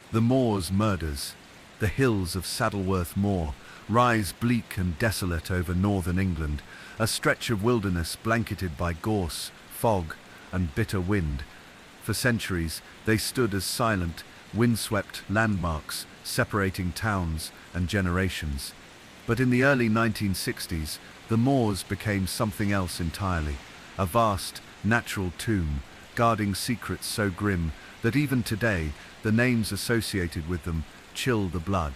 The Moor's Murders. The hills of Saddleworth Moor rise bleak and desolate over northern England, a stretch of wilderness blanketed by gorse, fog, and bitter wind. For centuries, they stood as silent, windswept landmarks separating towns and generations. But in the early 1960s, the moors became something else entirely, a vast, natural tomb, guarding secrets so grim that even today, the names associated with them chill the blood.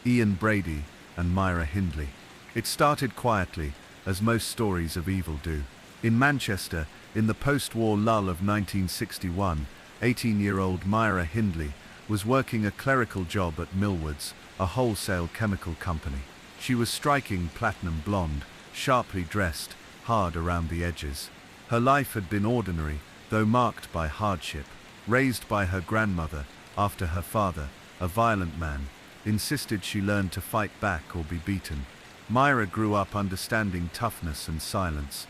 Ian Brady and Myra Hindley. It started quietly, as most stories of evil do. In Manchester, in the post-war lull of 1961, 18-year-old Myra Hindley was working a clerical job at Millward's, a wholesale chemical company. She was striking platinum blonde, sharply dressed, hard around the edges. Her life had been ordinary, though marked by hardship. Raised by her grandmother, after her father, a violent man, insisted she learn to fight back or be beaten. Myra grew up understanding toughness and silence.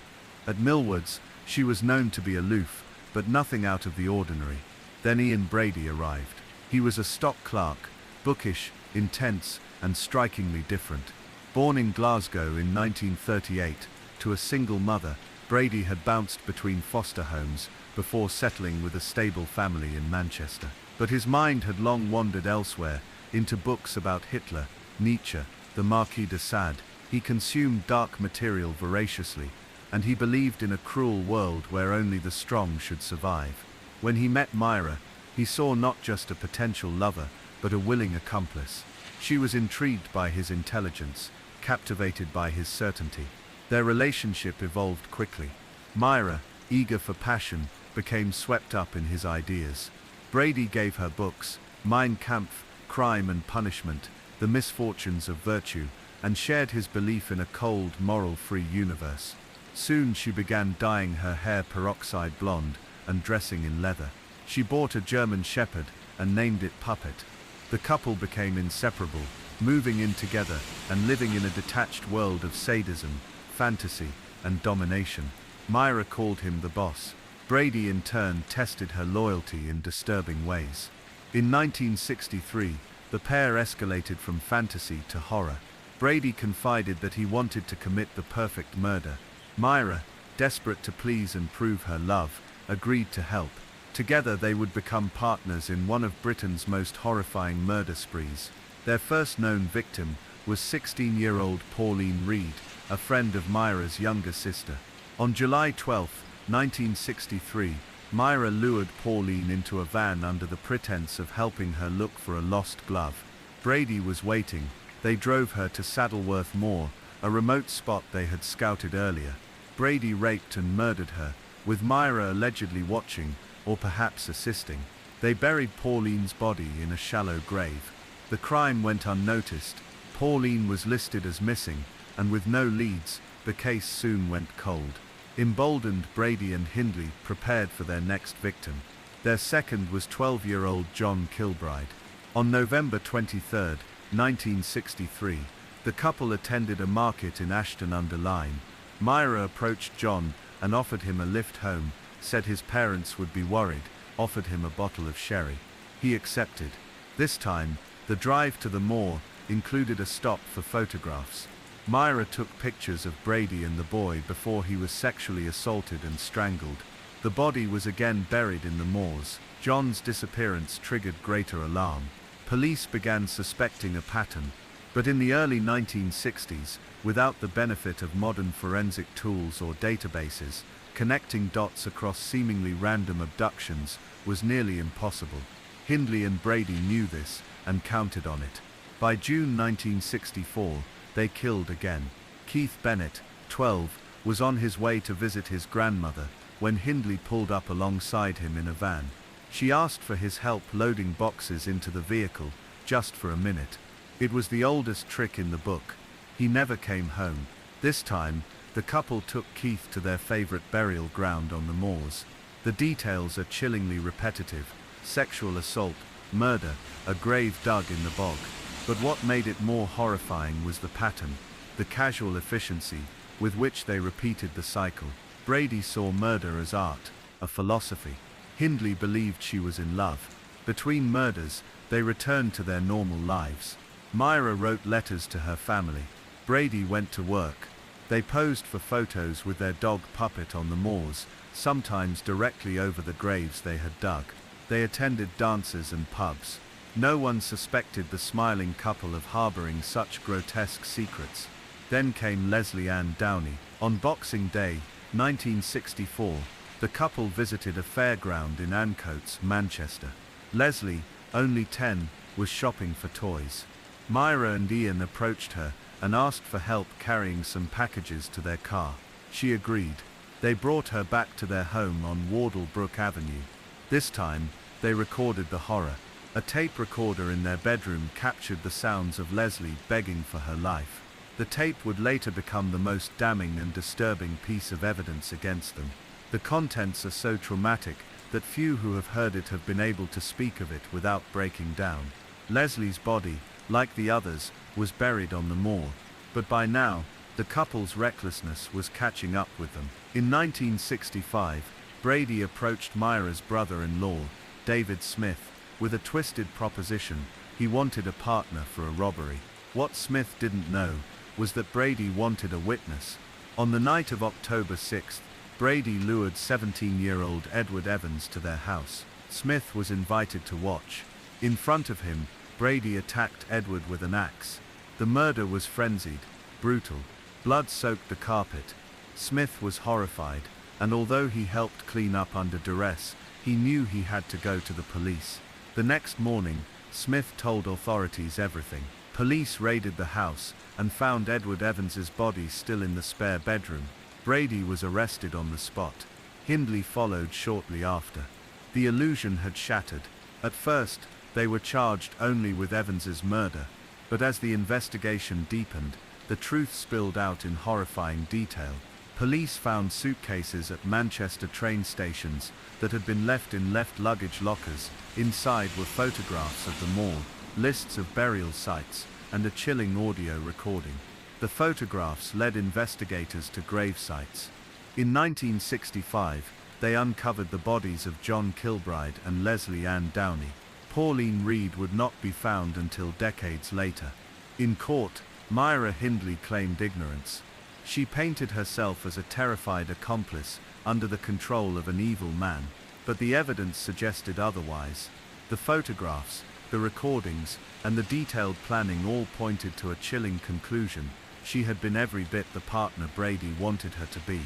At Millward's, she was known to be aloof, but nothing out of the ordinary. Then Ian Brady arrived. He was a stock clerk, bookish, intense, and strikingly different. Born in Glasgow in 1938, to a single mother, Brady had bounced between foster homes before settling with a stable family in Manchester. But his mind had long wandered elsewhere, into books about Hitler, Nietzsche, the Marquis de Sade. He consumed dark material voraciously, and he believed in a cruel world where only the strong should survive. When he met Myra, he saw not just a potential lover, but a willing accomplice. She was intrigued by his intelligence, captivated by his certainty. Their relationship evolved quickly. Myra, eager for passion, became swept up in his ideas. Brady gave her books, Mein Kampf, Crime and Punishment, The Misfortunes of Virtue, and shared his belief in a cold, moral-free universe. Soon she began dyeing her hair peroxide blonde and dressing in leather. She bought a German shepherd and named it Puppet. The couple became inseparable, moving in together and living in a detached world of sadism, fantasy, and domination. Myra called him the boss. Brady in turn tested her loyalty in disturbing ways. In 1963, the pair escalated from fantasy to horror. Brady confided that he wanted to commit the perfect murder. Myra, desperate to please and prove her love, agreed to help. Together they would become partners in one of Britain's most horrifying murder sprees. Their first known victim was 16-year-old Pauline Reed, a friend of Myra's younger sister. On July 12, 1963, Myra lured Pauline into a van under the pretense of helping her look for a lost glove. Brady was waiting. They drove her to Saddleworth Moor, a remote spot they had scouted earlier. Brady raped and murdered her, with Myra allegedly watching, or perhaps assisting. They buried Pauline's body in a shallow grave. The crime went unnoticed. Pauline was listed as missing, and with no leads, the case soon went cold. Emboldened, Brady and Hindley prepared for their next victim. Their second was 12-year-old John Kilbride. On November 23, 1963, the couple attended a market in Ashton-under-Lyne. Myra approached John and offered him a lift home, said his parents would be worried, offered him a bottle of sherry. He accepted. This time, the drive to the moor included a stop for photographs. Myra took pictures of Brady and the boy before he was sexually assaulted and strangled. The body was again buried in the moors. John's disappearance triggered greater alarm. Police began suspecting a pattern, but in the early 1960s, without the benefit of modern forensic tools or databases, connecting dots across seemingly random abductions was nearly impossible. Hindley and Brady knew this and counted on it. By June 1964, they killed again. Keith Bennett, 12, was on his way to visit his grandmother when Hindley pulled up alongside him in a van. She asked for his help loading boxes into the vehicle, just for a minute. It was the oldest trick in the book. He never came home. This time, the couple took Keith to their favorite burial ground on the moors. The details are chillingly repetitive: sexual assault, murder, a grave dug in the bog. But what made it more horrifying was the pattern, the casual efficiency with which they repeated the cycle. Brady saw murder as art, a philosophy. Hindley believed she was in love. Between murders, They returned to their normal lives. Myra wrote letters to her family. Brady went to work. They posed for photos with their dog Puppet on the moors, sometimes directly over the graves they had dug. They attended dances and pubs. No one suspected the smiling couple of harboring such grotesque secrets. Then came Leslie Ann Downey. On Boxing Day, 1964, the couple visited a fairground in Ancoats, Manchester. Leslie, only 10, was shopping for toys. Myra and Ian approached her and asked for help carrying some packages to their car. She agreed. They brought her back to their home on Wardlebrook Avenue. This time, they recorded the horror. A tape recorder in their bedroom captured the sounds of Leslie begging for her life. The tape would later become the most damning and disturbing piece of evidence against them. The contents are so traumatic that few who have heard it have been able to speak of it without breaking down. Leslie's body, like the others, was buried on the moor, but by now, the couple's recklessness was catching up with them. In 1965, Brady approached Myra's brother-in-law, David Smith, with a twisted proposition. He wanted a partner for a robbery. What Smith didn't know was that Brady wanted a witness. On the night of October 6th, Brady lured 17-year-old Edward Evans to their house. Smith was invited to watch. In front of him, Brady attacked Edward with an axe. The murder was frenzied, brutal. Blood soaked the carpet. Smith was horrified, and although he helped clean up under duress, he knew he had to go to the police. The next morning, Smith told authorities everything. Police raided the house and found Edward Evans's body still in the spare bedroom. Brady was arrested on the spot. Hindley followed shortly after. The illusion had shattered. At first, they were charged only with Evans's murder, but as the investigation deepened, the truth spilled out in horrifying detail. Police found suitcases at Manchester train stations that had been left in left luggage lockers. Inside were photographs of the moor, lists of burial sites, and a chilling audio recording. The photographs led investigators to grave sites. In 1965, they uncovered the bodies of John Kilbride and Leslie Ann Downey. Pauline Reed would not be found until decades later. In court, Myra Hindley claimed ignorance. She painted herself as a terrified accomplice under the control of an evil man, but the evidence suggested otherwise. The photographs, the recordings, and the detailed planning all pointed to a chilling conclusion. She had been every bit the partner Brady wanted her to be.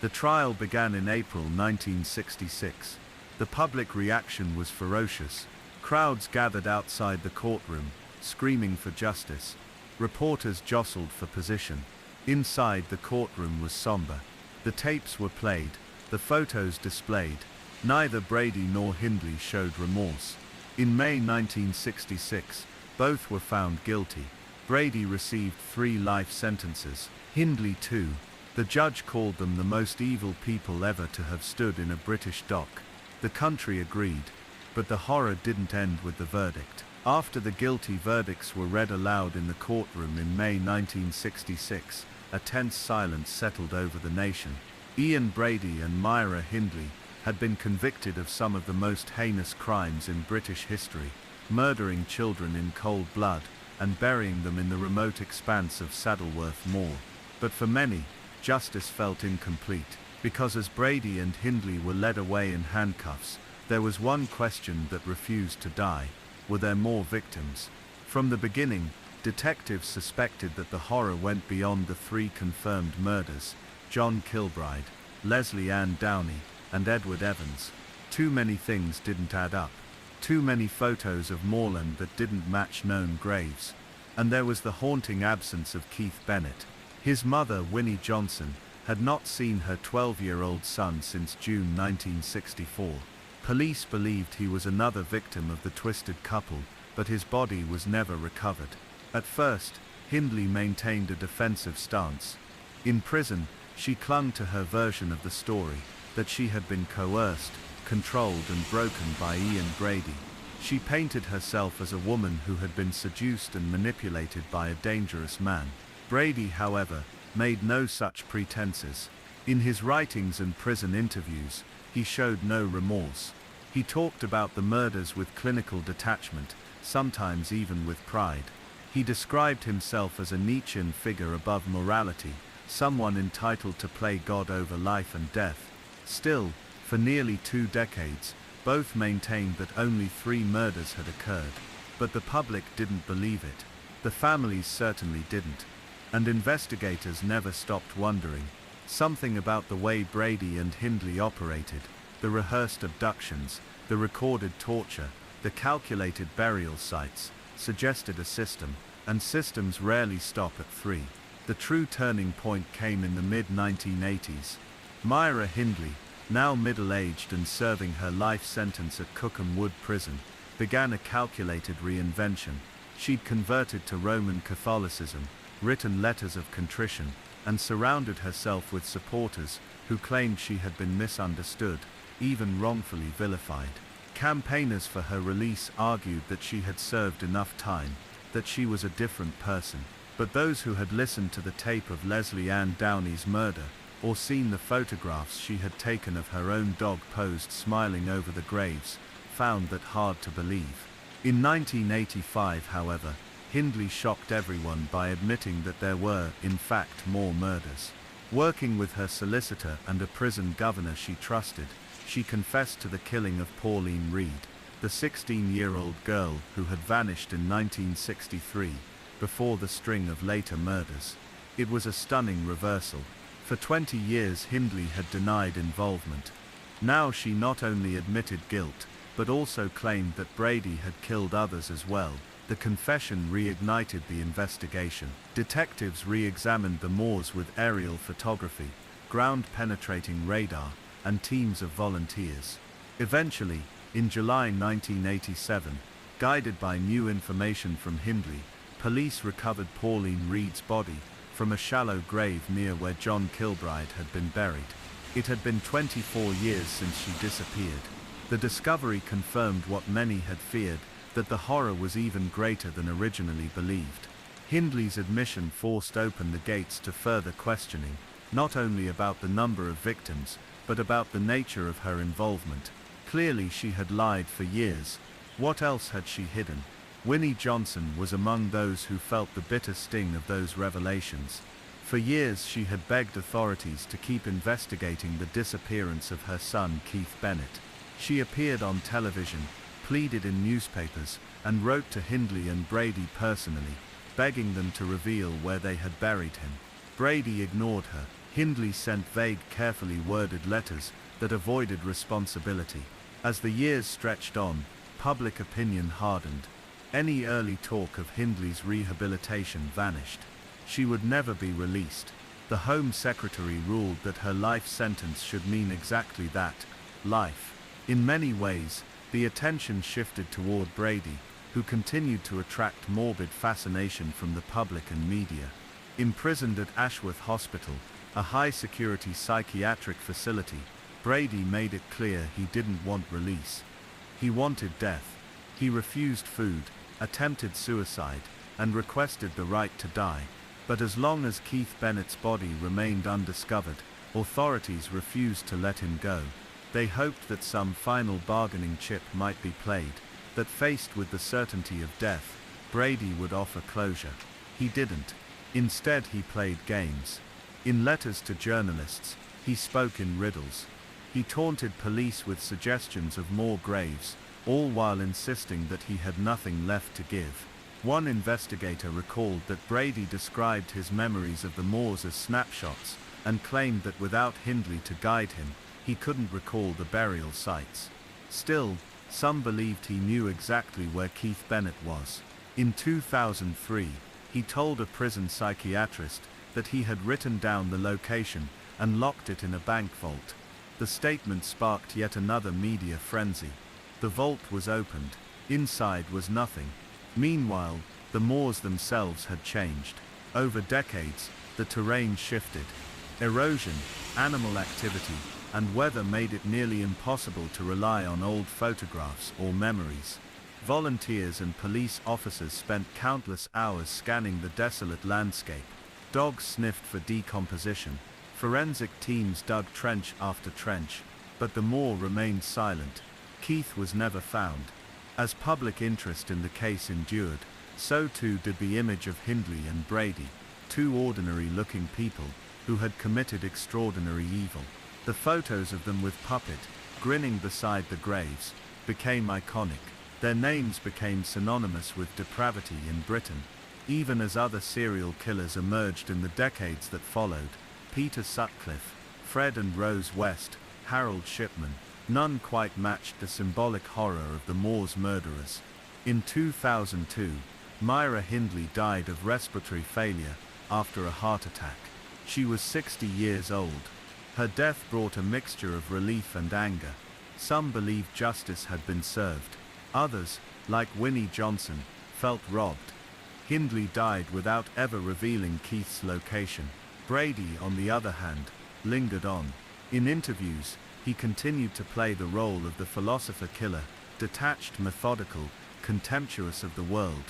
The trial began in April 1966. The public reaction was ferocious. Crowds gathered outside the courtroom, screaming for justice. Reporters jostled for position. Inside, the courtroom was somber. The tapes were played, the photos displayed. Neither Brady nor Hindley showed remorse. In May 1966, both were found guilty. Brady received 3 life sentences, Hindley 2. The judge called them the most evil people ever to have stood in a British dock. The country agreed, but the horror didn't end with the verdict. After the guilty verdicts were read aloud in the courtroom in May 1966, a tense silence settled over the nation. Ian Brady and Myra Hindley had been convicted of some of the most heinous crimes in British history, murdering children in cold blood and burying them in the remote expanse of Saddleworth Moor. But for many, justice felt incomplete, because as Brady and Hindley were led away in handcuffs, there was one question that refused to die: were there more victims? From the beginning, detectives suspected that the horror went beyond the 3 confirmed murders: John Kilbride, Leslie Ann Downey, and Edward Evans. Too many things didn't add up. Too many photos of moorland that didn't match known graves. And there was the haunting absence of Keith Bennett. His mother, Winnie Johnson, had not seen her 12-year-old son since June 1964. Police believed he was another victim of the twisted couple, but his body was never recovered. At first, Hindley maintained a defensive stance. In prison, she clung to her version of the story, that she had been coerced, controlled and broken by Ian Brady. She painted herself as a woman who had been seduced and manipulated by a dangerous man. Brady, however, made no such pretenses. In his writings and prison interviews, he showed no remorse. He talked about the murders with clinical detachment, sometimes even with pride. He described himself as a Nietzschean figure above morality, someone entitled to play God over life and death. Still, for nearly 2 decades, both maintained that only 3 murders had occurred. But the public didn't believe it. The families certainly didn't. And investigators never stopped wondering. Something about the way Brady and Hindley operated, the rehearsed abductions, the recorded torture, the calculated burial sites, suggested a system, and systems rarely stop at 3. The true turning point came in the mid-1980s. Myra Hindley, now middle-aged and serving her life sentence at Cookham Wood Prison, began a calculated reinvention. She'd converted to Roman Catholicism, written letters of contrition, and surrounded herself with supporters who claimed she had been misunderstood, even wrongfully vilified. Campaigners for her release argued that she had served enough time, that she was a different person. But those who had listened to the tape of Leslie Ann Downey's murder, or seen the photographs she had taken of her own dog posed smiling over the graves, found that hard to believe. In 1985, however, Hindley shocked everyone by admitting that there were, in fact, more murders. Working with her solicitor and a prison governor she trusted, she confessed to the killing of Pauline Reed, the 16-year-old girl who had vanished in 1963, before the string of later murders. It was a stunning reversal. For 20 years Hindley had denied involvement. Now she not only admitted guilt, but also claimed that Brady had killed others as well. The confession reignited the investigation. Detectives re-examined the moors with aerial photography, ground-penetrating radar, and teams of volunteers. Eventually, in July 1987, guided by new information from Hindley, police recovered Pauline Reed's body from a shallow grave near where John Kilbride had been buried. It had been 24 years since she disappeared. The discovery confirmed what many had feared, that the horror was even greater than originally believed. Hindley's admission forced open the gates to further questioning, not only about the number of victims, but about the nature of her involvement. Clearly she had lied for years. What else had she hidden? Winnie Johnson was among those who felt the bitter sting of those revelations. For years she had begged authorities to keep investigating the disappearance of her son Keith Bennett. She appeared on television, pleaded in newspapers, and wrote to Hindley and Brady personally, begging them to reveal where they had buried him. Brady ignored her. Hindley sent vague, carefully worded letters that avoided responsibility. As the years stretched on, public opinion hardened. Any early talk of Hindley's rehabilitation vanished. She would never be released. The Home Secretary ruled that her life sentence should mean exactly that, life. In many ways, the attention shifted toward Brady, who continued to attract morbid fascination from the public and media. Imprisoned at Ashworth Hospital, a high-security psychiatric facility, Brady made it clear he didn't want release. He wanted death. He refused food, attempted suicide, and requested the right to die. But as long as Keith Bennett's body remained undiscovered, authorities refused to let him go. They hoped that some final bargaining chip might be played, that faced with the certainty of death, Brady would offer closure. He didn't. Instead he played games. In letters to journalists, he spoke in riddles. He taunted police with suggestions of more graves, all while insisting that he had nothing left to give. One investigator recalled that Brady described his memories of the moors as snapshots, and claimed that without Hindley to guide him, he couldn't recall the burial sites. Still, some believed he knew exactly where Keith Bennett was. In 2003, he told a prison psychiatrist that he had written down the location and locked it in a bank vault. The statement sparked yet another media frenzy. The vault was opened. Inside was nothing. Meanwhile, the moors themselves had changed. Over decades, the terrain shifted. Erosion, animal activity, and weather made it nearly impossible to rely on old photographs or memories. Volunteers and police officers spent countless hours scanning the desolate landscape. Dogs sniffed for decomposition. Forensic teams dug trench after trench, but the moor remained silent. Keith was never found. As public interest in the case endured, so too did the image of Hindley and Brady, two ordinary-looking people who had committed extraordinary evil. The photos of them with Puppet, grinning beside the graves, became iconic. Their names became synonymous with depravity in Britain, even as other serial killers emerged in the decades that followed. Peter Sutcliffe, Fred and Rose West, Harold Shipman, none quite matched the symbolic horror of the Moors murderers. In 2002, Myra Hindley died of respiratory failure after a heart attack. She was 60 years old. Her death brought a mixture of relief and anger. Some believed justice had been served. Others, like Winnie Johnson, felt robbed. Hindley died without ever revealing Keith's location. Brady, on the other hand, lingered on. In interviews, he continued to play the role of the philosopher-killer, detached, methodical, contemptuous of the world.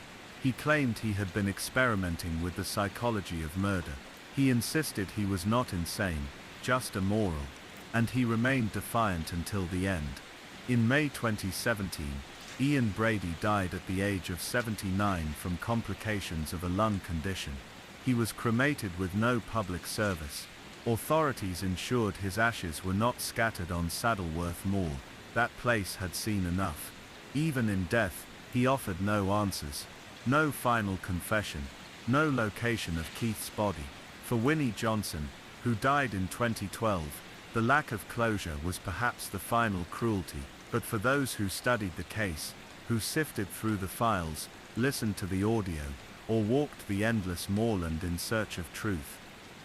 He claimed he had been experimenting with the psychology of murder. He insisted he was not insane, just immoral, and he remained defiant until the end. In May 2017, Ian Brady died at the age of 79 from complications of a lung condition. He was cremated with no public service. Authorities ensured his ashes were not scattered on Saddleworth Moor. That place had seen enough. Even in death, he offered no answers. No final confession. No location of Keith's body. For Winnie Johnson, who died in 2012, the lack of closure was perhaps the final cruelty. But for those who studied the case, who sifted through the files, listened to the audio, or walked the endless moorland in search of truth,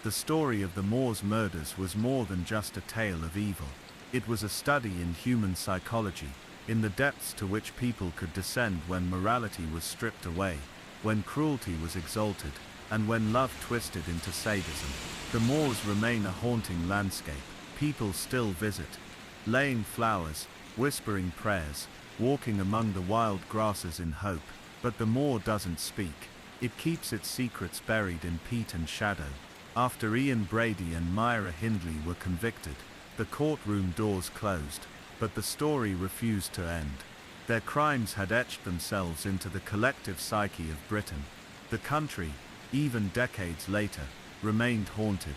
the story of the Moors murders was more than just a tale of evil. It was a study in human psychology, in the depths to which people could descend when morality was stripped away, when cruelty was exalted, and when love twisted into sadism. The Moors remain a haunting landscape. People still visit, laying flowers, whispering prayers, walking among the wild grasses in hope. But the Moor doesn't speak. It keeps its secrets buried in peat and shadow. After Ian Brady and Myra Hindley were convicted, the courtroom doors closed, but the story refused to end. Their crimes had etched themselves into the collective psyche of Britain. The country, even decades later, remained haunted.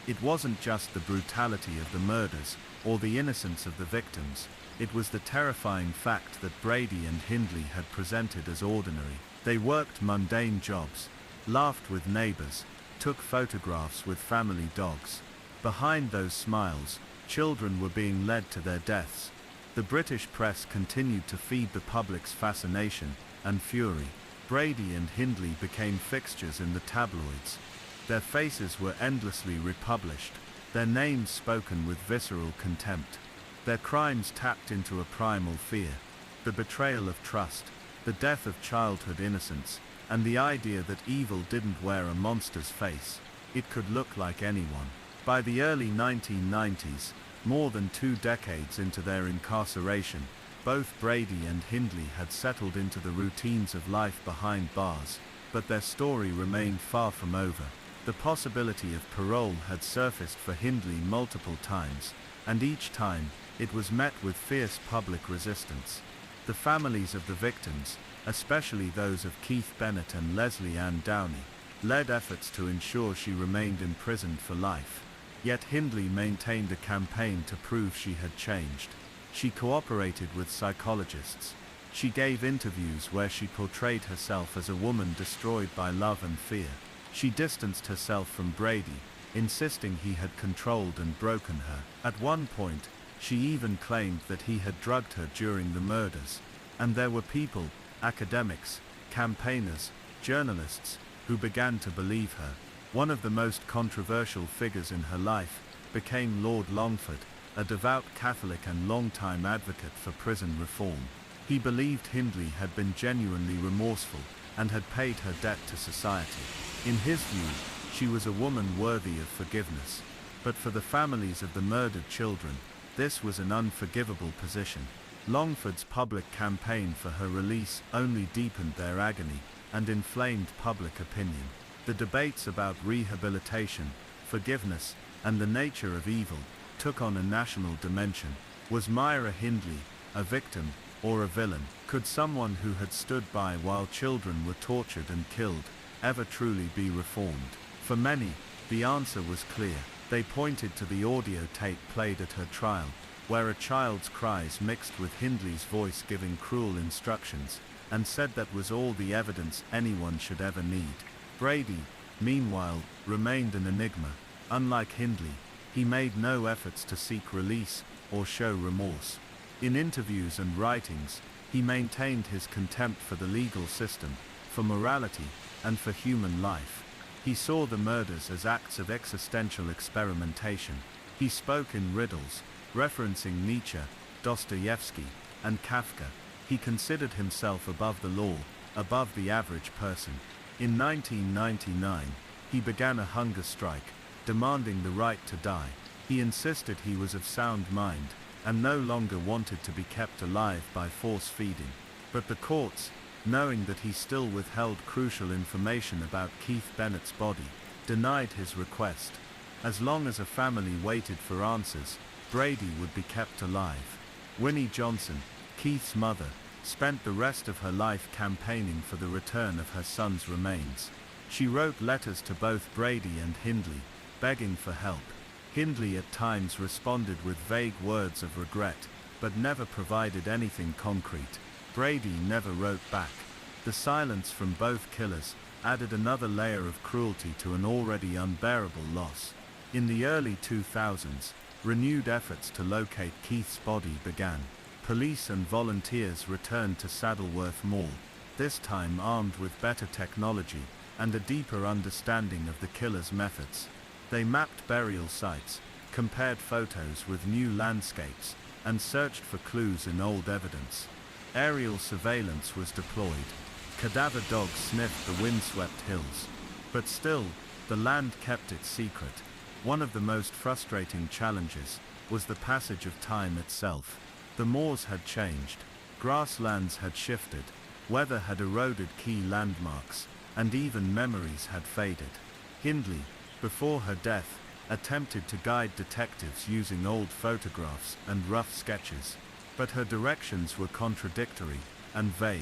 It wasn't just the brutality of the murders, or the innocence of the victims. It was the terrifying fact that Brady and Hindley had presented as ordinary. They worked mundane jobs, laughed with neighbors, took photographs with family dogs. Behind those smiles, children were being led to their deaths. The British press continued to feed the public's fascination and fury. Brady and Hindley became fixtures in the tabloids. Their faces were endlessly republished, their names spoken with visceral contempt. Their crimes tapped into a primal fear, the betrayal of trust, the death of childhood innocence, and the idea that evil didn't wear a monster's face. It could look like anyone. By the early 1990s, more than 2 decades into their incarceration, both Brady and Hindley had settled into the routines of life behind bars, but their story remained far from over. The possibility of parole had surfaced for Hindley multiple times, and each time, it was met with fierce public resistance. The families of the victims, especially those of Keith Bennett and Leslie Ann Downey, led efforts to ensure she remained imprisoned for life. Yet Hindley maintained a campaign to prove she had changed. She cooperated with psychologists. She gave interviews where she portrayed herself as a woman destroyed by love and fear. She distanced herself from Brady, insisting he had controlled and broken her. At one point, she even claimed that he had drugged her during the murders. And there were people, academics, campaigners, journalists, who began to believe her. One of the most controversial figures in her life became Lord Longford, a devout Catholic and longtime advocate for prison reform. He believed Hindley had been genuinely remorseful and had paid her debt to society. In his view, she was a woman worthy of forgiveness. But for the families of the murdered children, this was an unforgivable position. Longford's public campaign for her release only deepened their agony and inflamed public opinion. The debates about rehabilitation, forgiveness, and the nature of evil took on a national dimension. Was Myra Hindley a victim, or a villain? Could someone who had stood by while children were tortured and killed ever truly be reformed? For many, the answer was clear. They pointed to the audio tape played at her trial, where a child's cries mixed with Hindley's voice giving cruel instructions, and said that was all the evidence anyone should ever need. Brady, meanwhile, remained an enigma. Unlike Hindley, he made no efforts to seek release or show remorse. In interviews and writings, he maintained his contempt for the legal system, for morality, and for human life. He saw the murders as acts of existential experimentation. He spoke in riddles, referencing Nietzsche, Dostoevsky, and Kafka. He considered himself above the law, above the average person. In 1999, he began a hunger strike, demanding the right to die. He insisted he was of sound mind, and no longer wanted to be kept alive by force feeding. But the courts, knowing that he still withheld crucial information about Keith Bennett's body, denied his request. As long as a family waited for answers, Brady would be kept alive. Winnie Johnson, Keith's mother, spent the rest of her life campaigning for the return of her son's remains. She wrote letters to both Brady and Hindley, begging for help. Hindley at times responded with vague words of regret, but never provided anything concrete. Brady never wrote back. The silence from both killers added another layer of cruelty to an already unbearable loss. In the early 2000s, renewed efforts to locate Keith's body began. Police and volunteers returned to Saddleworth Mall, this time armed with better technology and a deeper understanding of the killer's methods. They mapped burial sites, compared photos with new landscapes, and searched for clues in old evidence. Aerial surveillance was deployed. Cadaver dogs sniffed the windswept hills. But still, the land kept its secret. One of the most frustrating challenges was the passage of time itself. The moors had changed, grasslands had shifted, weather had eroded key landmarks, and even memories had faded. Hindley, before her death, attempted to guide detectives using old photographs and rough sketches, but her directions were contradictory and vague.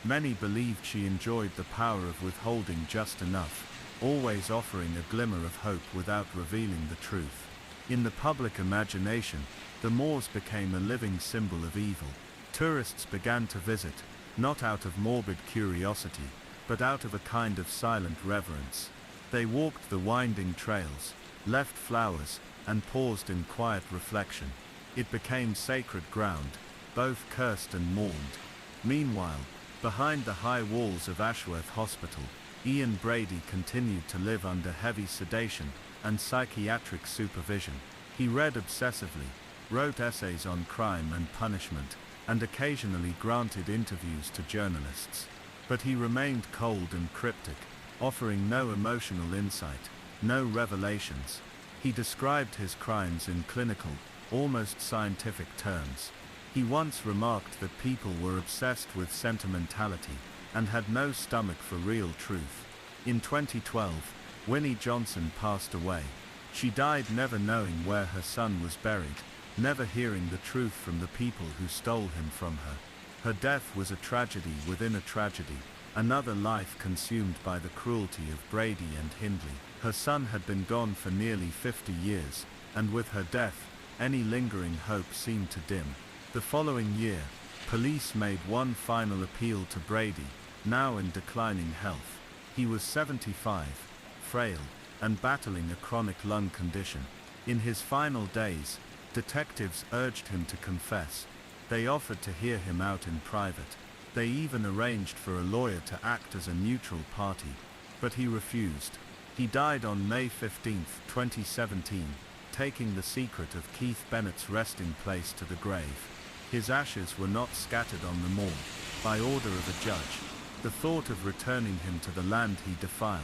Many believed she enjoyed the power of withholding just enough, always offering a glimmer of hope without revealing the truth. In the public imagination, the moors became a living symbol of evil. Tourists began to visit, not out of morbid curiosity, but out of a kind of silent reverence. They walked the winding trails, left flowers, and paused in quiet reflection. It became sacred ground, both cursed and mourned. Meanwhile, behind the high walls of Ashworth Hospital, Ian Brady continued to live under heavy sedation and psychiatric supervision. He read obsessively, wrote essays on crime and punishment, and occasionally granted interviews to journalists. But he remained cold and cryptic, offering no emotional insight, no revelations. He described his crimes in clinical, almost scientific terms. He once remarked that people were obsessed with sentimentality and had no stomach for real truth. In 2012, Winnie Johnson passed away. She died never knowing where her son was buried, never hearing the truth from the people who stole him from her. Her death was a tragedy within a tragedy, another life consumed by the cruelty of Brady and Hindley. Her son had been gone for nearly 50 years, and with her death, any lingering hope seemed to dim. The following year, police made one final appeal to Brady, now in declining health. He was 75, frail, and battling a chronic lung condition. In his final days, detectives urged him to confess. They offered to hear him out in private. They even arranged for a lawyer to act as a neutral party. But he refused. He died on May 15, 2017, taking the secret of Keith Bennett's resting place to the grave. His ashes were not scattered on the moor, by order of a judge. The thought of returning him to the land he defiled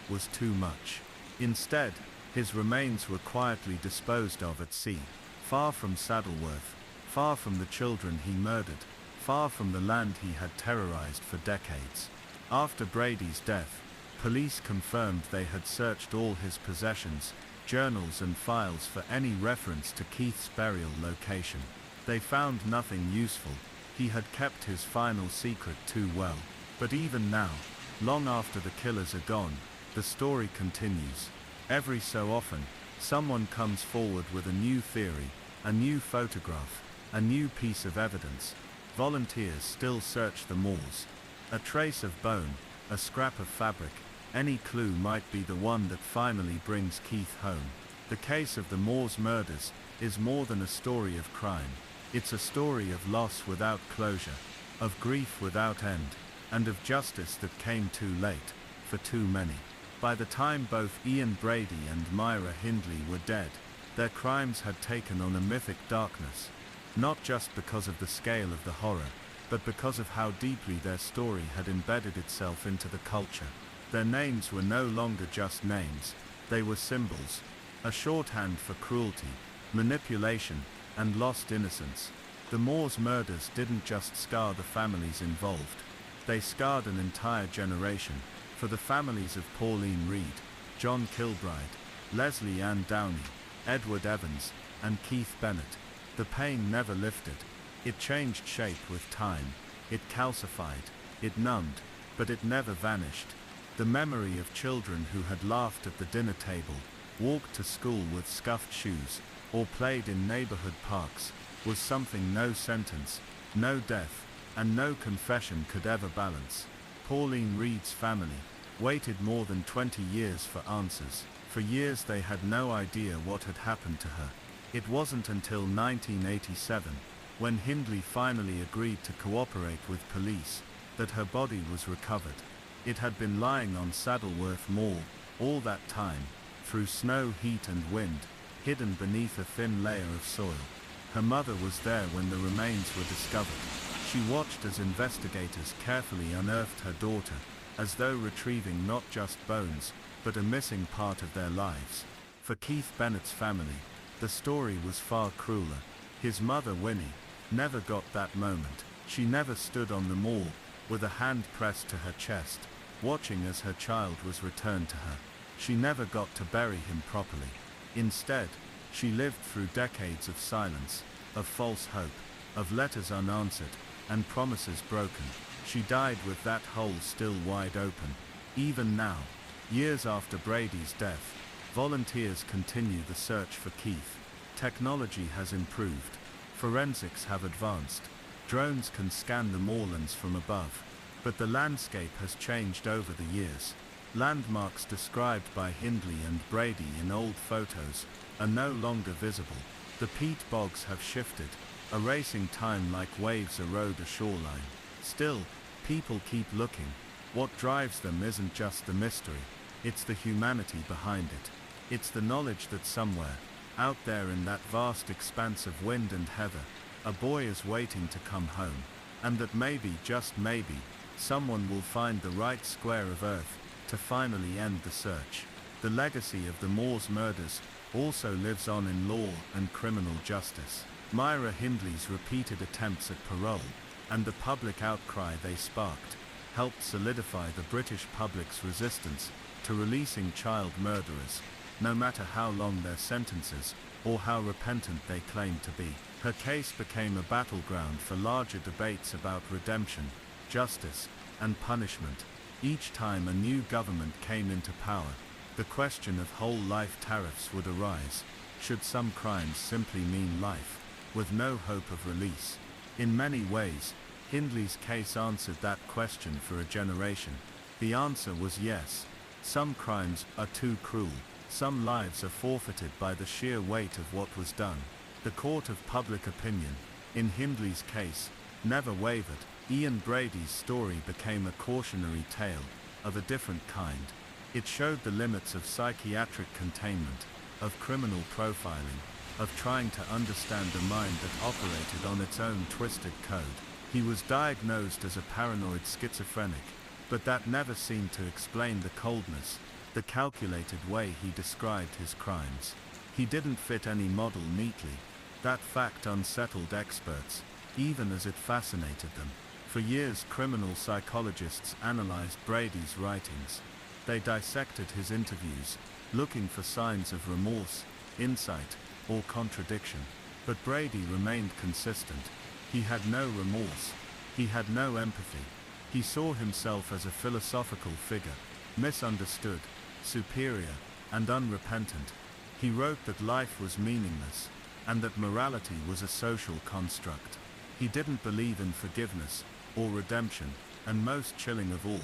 was too much. Instead, his remains were quietly disposed of at sea, far from Saddleworth, far from the children he murdered, far from the land he had terrorized for decades. After Brady's death, police confirmed they had searched all his possessions, journals and files for any reference to Keith's burial location. They found nothing useful, He had kept his final secret too well. But even now, long after the killers are gone, the story continues. Every so often, someone comes forward with a new theory, a new photograph, a new piece of evidence. Volunteers still search the moors. A trace of bone, a scrap of fabric, any clue might be the one that finally brings Keith home. The case of the Moors murders is more than a story of crime. It's a story of loss without closure, of grief without end, and of justice that came too late, for too many. By the time both Ian Brady and Myra Hindley were dead, their crimes had taken on a mythic darkness, not just because of the scale of the horror, but because of how deeply their story had embedded itself into the culture. Their names were no longer just names, they were symbols, a shorthand for cruelty, manipulation, and lost innocence. The Moors murders didn't just scar the families involved, they scarred an entire generation. For the families of Pauline Reed, John Kilbride, Leslie Ann Downey, Edward Evans, and Keith Bennett, the pain never lifted. It changed shape with time, it calcified, it numbed, but it never vanished. The memory of children who had laughed at the dinner table, walked to school with scuffed shoes, or played in neighborhood parks, was something no sentence, no death, and no confession could ever balance. Pauline Reed's family waited more than 20 years for answers. For years they had no idea what had happened to her. It wasn't until 1987, when Hindley finally agreed to cooperate with police, that her body was recovered. It had been lying on Saddleworth Moor all that time, through snow, heat and wind, hidden beneath a thin layer of soil. Her mother was there when the remains were discovered. She watched as investigators carefully unearthed her daughter, as though retrieving not just bones, but a missing part of their lives. For Keith Bennett's family, the story was far crueler. His mother, Winnie, never got that moment. She never stood on the moor, with a hand pressed to her chest, watching as her child was returned to her. She never got to bury him properly. Instead, she lived through decades of silence, of false hope, of letters unanswered, and promises broken. She died with that hole still wide open. Even now, years after Brady's death, volunteers continue the search for Keith. Technology has improved. Forensics have advanced. Drones can scan the moorlands from above. But the landscape has changed over the years. Landmarks described by Hindley and Brady in old photos are no longer visible. The peat bogs have shifted, erasing time like waves erode a shoreline. Still, people keep looking. What drives them isn't just the mystery, it's the humanity behind it. It's the knowledge that somewhere, out there in that vast expanse of wind and heather, a boy is waiting to come home, and that maybe, just maybe, someone will find the right square of earth to finally end the search. The legacy of the Moors murders also lives on in law and criminal justice. Myra Hindley's repeated attempts at parole, and the public outcry they sparked, helped solidify the British public's resistance to releasing child murderers, no matter how long their sentences, or how repentant they claimed to be. Her case became a battleground for larger debates about redemption, justice, and punishment. Each time a new government came into power, the question of whole-life tariffs would arise. Should some crimes simply mean life, with no hope of release? In many ways, Hindley's case answered that question for a generation. The answer was yes. Some crimes are too cruel. Some lives are forfeited by the sheer weight of what was done. The court of public opinion, in Hindley's case, never wavered. Ian Brady's story became a cautionary tale, of a different kind. It showed the limits of psychiatric containment, of criminal profiling, of trying to understand a mind that operated on its own twisted code. He was diagnosed as a paranoid schizophrenic, but that never seemed to explain the coldness, the calculated way he described his crimes. He didn't fit any model neatly. That fact unsettled experts, even as it fascinated them. For years, criminal psychologists analyzed Brady's writings. They dissected his interviews, looking for signs of remorse, insight, or contradiction. But Brady remained consistent. He had no remorse. He had no empathy. He saw himself as a philosophical figure, misunderstood, superior, and unrepentant. He wrote that life was meaningless, and that morality was a social construct. He didn't believe in forgiveness, or redemption, and most chilling of all,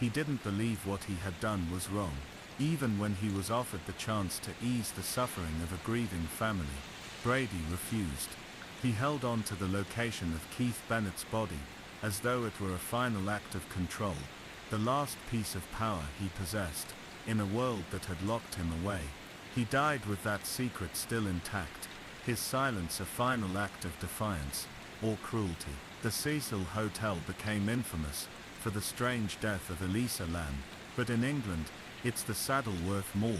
he didn't believe what he had done was wrong, even when he was offered the chance to ease the suffering of a grieving family. Brady refused. He held on to the location of Keith Bennett's body, as though it were a final act of control, the last piece of power he possessed, in a world that had locked him away. He died with that secret still intact, his silence a final act of defiance, or cruelty. The Cecil Hotel became infamous for the strange death of Elisa Lam, but in England, it's the Saddleworth Mall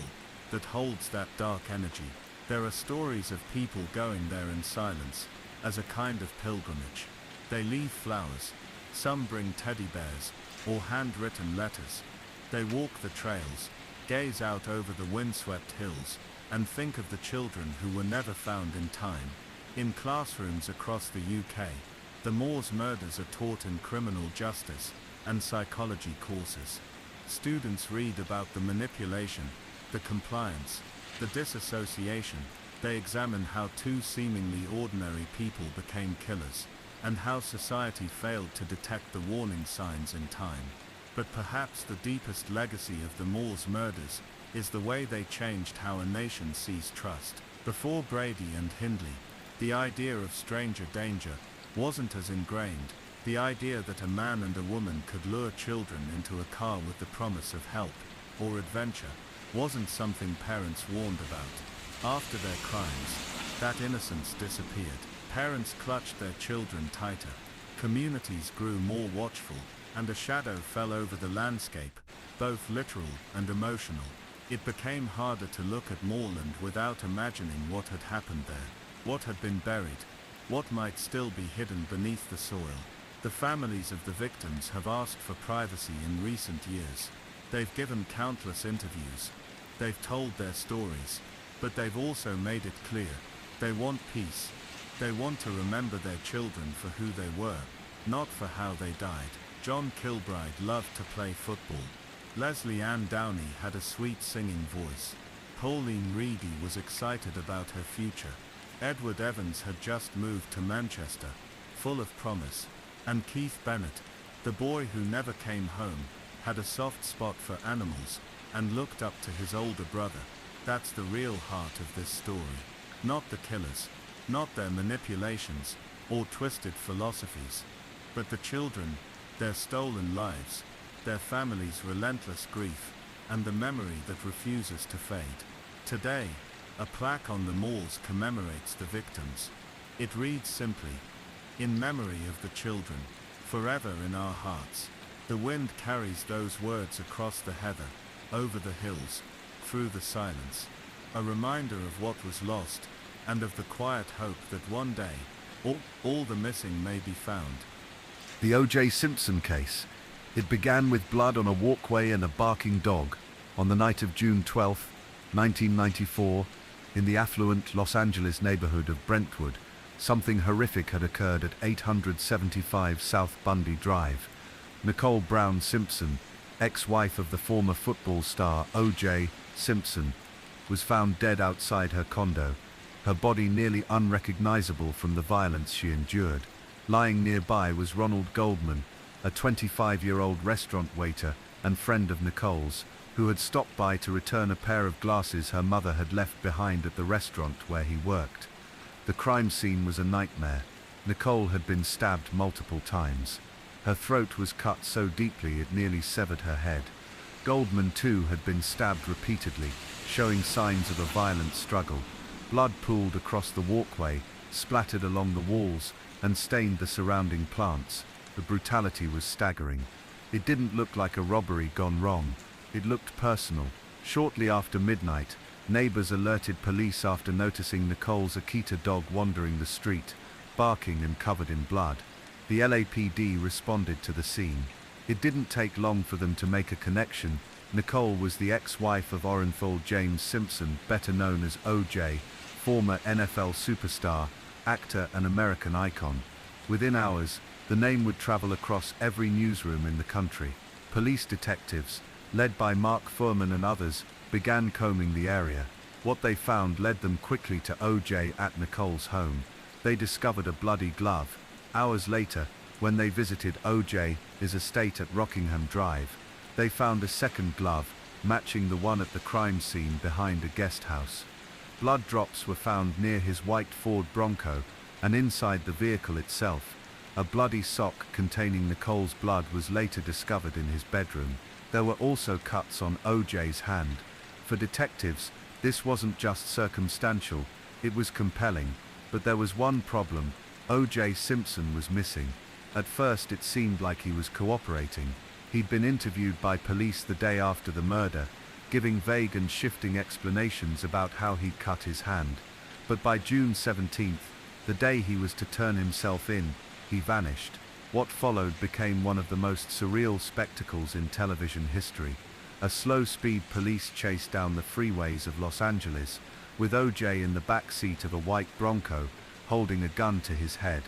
that holds that dark energy. There are stories of people going there in silence, as a kind of pilgrimage. They leave flowers, some bring teddy bears, or handwritten letters. They walk the trails, gaze out over the windswept hills, and think of the children who were never found in time. In classrooms across the UK, the Moors murders are taught in criminal justice and psychology courses. Students read about the manipulation, the compliance, the disassociation. They examine how two seemingly ordinary people became killers, and how society failed to detect the warning signs in time. But perhaps the deepest legacy of the Moors murders is the way they changed how a nation sees trust. Before Brady and Hindley, the idea of stranger danger wasn't as ingrained. The idea that a man and a woman could lure children into a car with the promise of help or adventure wasn't something parents warned about. After their crimes, that innocence disappeared. Parents clutched their children tighter. Communities grew more watchful, and a shadow fell over the landscape, both literal and emotional. It became harder to look at Moorland without imagining what had happened there, what had been buried, what might still be hidden beneath the soil. The families of the victims have asked for privacy in recent years. They've given countless interviews. They've told their stories, but they've also made it clear. They want peace. They want to remember their children for who they were, not for how they died. John Kilbride loved to play football. Leslie Ann Downey had a sweet singing voice. Pauline Reedy was excited about her future. Edward Evans had just moved to Manchester, full of promise. And Keith Bennett, the boy who never came home, had a soft spot for animals, and looked up to his older brother. That's the real heart of this story. Not the killers, not their manipulations, or twisted philosophies, but the children, their stolen lives, their families' relentless grief, and the memory that refuses to fade. Today, a plaque on the moors commemorates the victims. It reads simply, "In memory of the children, forever in our hearts." The wind carries those words across the heather, over the hills, through the silence. A reminder of what was lost, and of the quiet hope that one day, all the missing may be found. The O.J. Simpson case. It began with blood on a walkway and a barking dog on the night of June 12, 1994, in the affluent Los Angeles neighborhood of Brentwood. Something horrific had occurred at 875 South Bundy Drive. Nicole Brown Simpson, ex-wife of the former football star O.J. Simpson, was found dead outside her condo, her body nearly unrecognizable from the violence she endured. Lying nearby was Ronald Goldman, a 25-year-old restaurant waiter and friend of Nicole's, who had stopped by to return a pair of glasses her mother had left behind at the restaurant where he worked. The crime scene was a nightmare. Nicole had been stabbed multiple times. Her throat was cut so deeply it nearly severed her head. Goldman, too, had been stabbed repeatedly, showing signs of a violent struggle. Blood pooled across the walkway, splattered along the walls, and stained the surrounding plants. The brutality was staggering. It didn't look like a robbery gone wrong. It looked personal. Shortly after midnight, neighbors alerted police after noticing Nicole's Akita dog wandering the street, barking and covered in blood. The LAPD responded to the scene. It didn't take long for them to make a connection. Nicole was the ex-wife of Orenthal James Simpson, better known as O.J., former NFL superstar, actor and American icon. Within hours, the name would travel across every newsroom in the country. Police detectives, led by Mark Fuhrman and others, began combing the area. What they found led them quickly to O.J. at Nicole's home. They discovered a bloody glove. Hours later, when they visited O.J.'s estate at Rockingham Drive, they found a second glove, matching the one at the crime scene behind a guest house. Blood drops were found near his white Ford Bronco, and inside the vehicle itself, a bloody sock containing Nicole's blood was later discovered in his bedroom. There were also cuts on O.J.'s hand. For detectives, this wasn't just circumstantial, it was compelling. But there was one problem: O.J. Simpson was missing. At first it seemed like he was cooperating. He'd been interviewed by police the day after the murder, giving vague and shifting explanations about how he'd cut his hand. But by June 17th, the day he was to turn himself in, he vanished. What followed became one of the most surreal spectacles in television history. A slow-speed police chase down the freeways of Los Angeles, with O.J. in the back seat of a white Bronco, holding a gun to his head.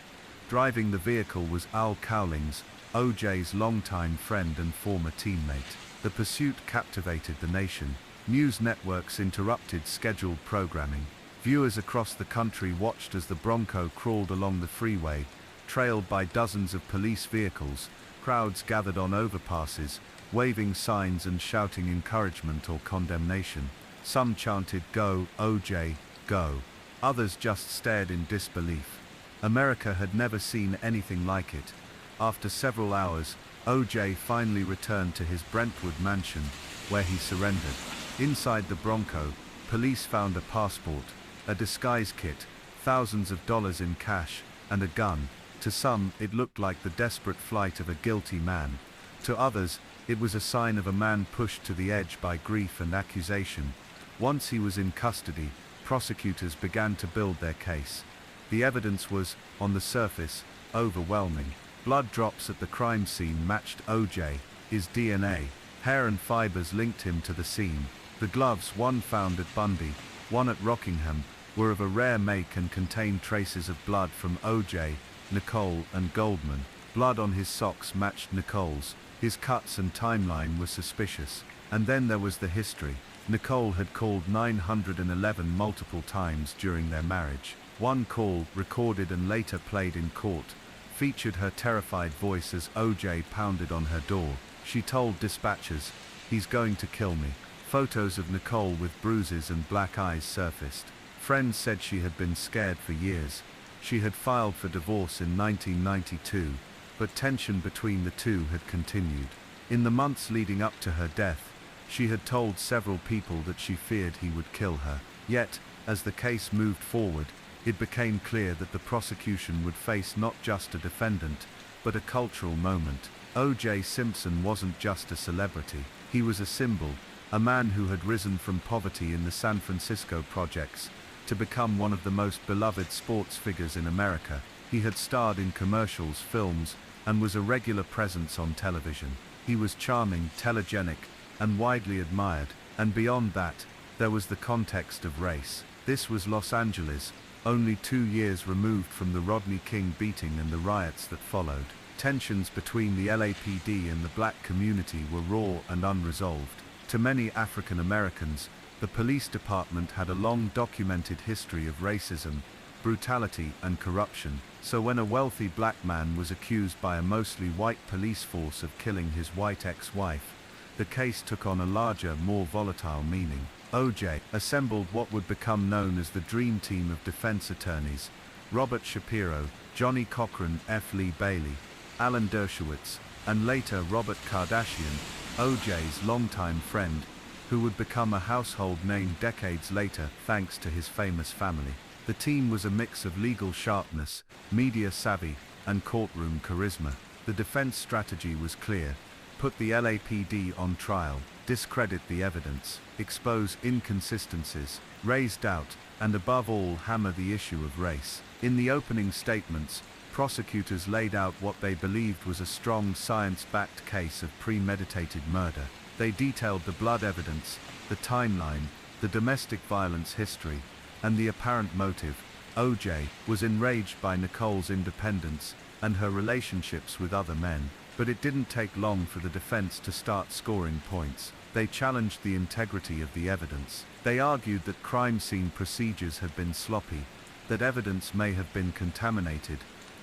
Driving the vehicle was Al Cowlings, O.J.'s longtime friend and former teammate. The pursuit captivated the nation. News networks interrupted scheduled programming. Viewers across the country watched as the Bronco crawled along the freeway, trailed by dozens of police vehicles. Crowds gathered on overpasses, waving signs and shouting encouragement or condemnation. Some chanted, "Go, O.J., go." Others just stared in disbelief. America had never seen anything like it. After several hours, O.J. finally returned to his Brentwood mansion, where he surrendered. Inside the Bronco, police found a passport, a disguise kit, thousands of dollars in cash, and a gun. To some, it looked like the desperate flight of a guilty man. To others, it was a sign of a man pushed to the edge by grief and accusation. Once he was in custody, prosecutors began to build their case. The evidence was, on the surface, overwhelming. Blood drops at the crime scene matched O.J. His DNA. Hair and fibers linked him to the scene. The gloves, one found at Bundy, one at Rockingham, were of a rare make and contained traces of blood from O.J., Nicole, and Goldman. Blood on his socks matched Nicole's. His cuts and timeline were suspicious. And then there was the history. Nicole had called 911 multiple times during their marriage. One call, recorded and later played in court, featured her terrified voice as O.J. pounded on her door. She told dispatchers, "He's going to kill me." Photos of Nicole with bruises and black eyes surfaced. Friends said she had been scared for years. She had filed for divorce in 1992, but tension between the two had continued. In the months leading up to her death, she had told several people that she feared he would kill her. Yet, as the case moved forward, it became clear that the prosecution would face not just a defendant, but a cultural moment. O.J. Simpson wasn't just a celebrity. He was a symbol, a man who had risen from poverty in the San Francisco projects to become one of the most beloved sports figures in America. He had starred in commercials, films, and was a regular presence on television. He was charming, telegenic, and widely admired. And beyond that, there was the context of race. This was Los Angeles, only 2 years removed from the Rodney King beating and the riots that followed. Tensions between the LAPD and the black community were raw and unresolved. To many African Americans, the police department had a long documented history of racism, brutality, and corruption. So when a wealthy black man was accused by a mostly white police force of killing his white ex-wife, the case took on a larger, more volatile meaning. O.J. assembled what would become known as the Dream Team of defense attorneys: Robert Shapiro, Johnny Cochran, F. Lee Bailey, Alan Dershowitz, and later Robert Kardashian, O.J.'s longtime friend, who would become a household name decades later thanks to his famous family. The team was a mix of legal sharpness, media savvy, and courtroom charisma. The defense strategy was clear: put the LAPD on trial, discredit the evidence, expose inconsistencies, raise doubt, and above all hammer the issue of race. In the opening statements, prosecutors laid out what they believed was a strong science-backed case of premeditated murder. They detailed the blood evidence, the timeline, the domestic violence history, and the apparent motive. O.J. was enraged by Nicole's independence, and her relationships with other men. But it didn't take long for the defense to start scoring points. They challenged the integrity of the evidence. They argued that crime scene procedures had been sloppy, that evidence may have been contaminated,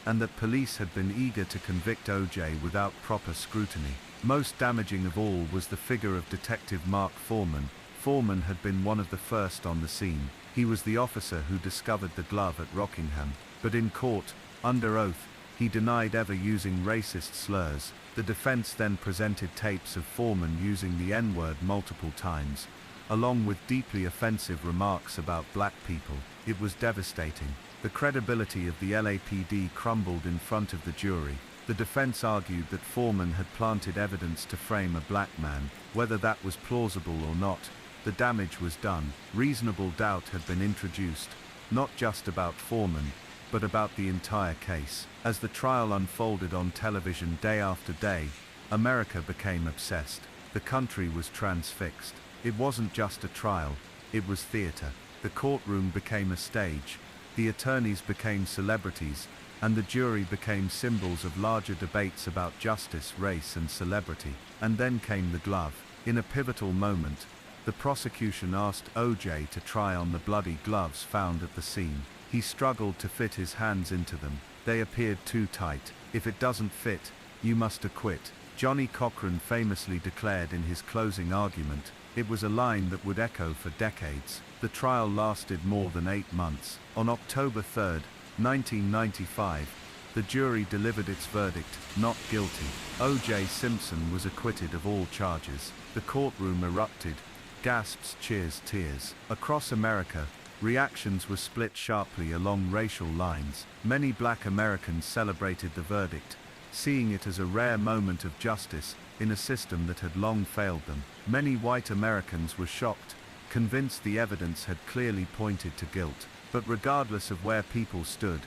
and that police had been eager to convict O.J. without proper scrutiny. Most damaging of all was the figure of Detective Mark Foreman. Foreman had been one of the first on the scene. He was the officer who discovered the glove at Rockingham, but in court, under oath, he denied ever using racist slurs. The defense then presented tapes of Foreman using the N-word multiple times, along with deeply offensive remarks about black people. It was devastating. The credibility of the LAPD crumbled in front of the jury. The defense argued that Foreman had planted evidence to frame a black man. Whether that was plausible or not, the damage was done. Reasonable doubt had been introduced, not just about Foreman, but about the entire case. As the trial unfolded on television day after day, America became obsessed. The country was transfixed. It wasn't just a trial, it was theater. The courtroom became a stage, the attorneys became celebrities, and the jury became symbols of larger debates about justice, race, and celebrity. And then came the glove. In a pivotal moment, the prosecution asked O.J. to try on the bloody gloves found at the scene. He struggled to fit his hands into them. They appeared too tight. "If it doesn't fit, you must acquit," Johnny Cochran famously declared in his closing argument. It was a line that would echo for decades. The trial lasted more than 8 months. On October 3, 1995, the jury delivered its verdict, not guilty. O.J. Simpson was acquitted of all charges. The courtroom erupted. Gasps, cheers, tears. Across America, reactions were split sharply along racial lines. Many black Americans celebrated the verdict, seeing it as a rare moment of justice in a system that had long failed them. Many white Americans were shocked, convinced the evidence had clearly pointed to guilt. But regardless of where people stood,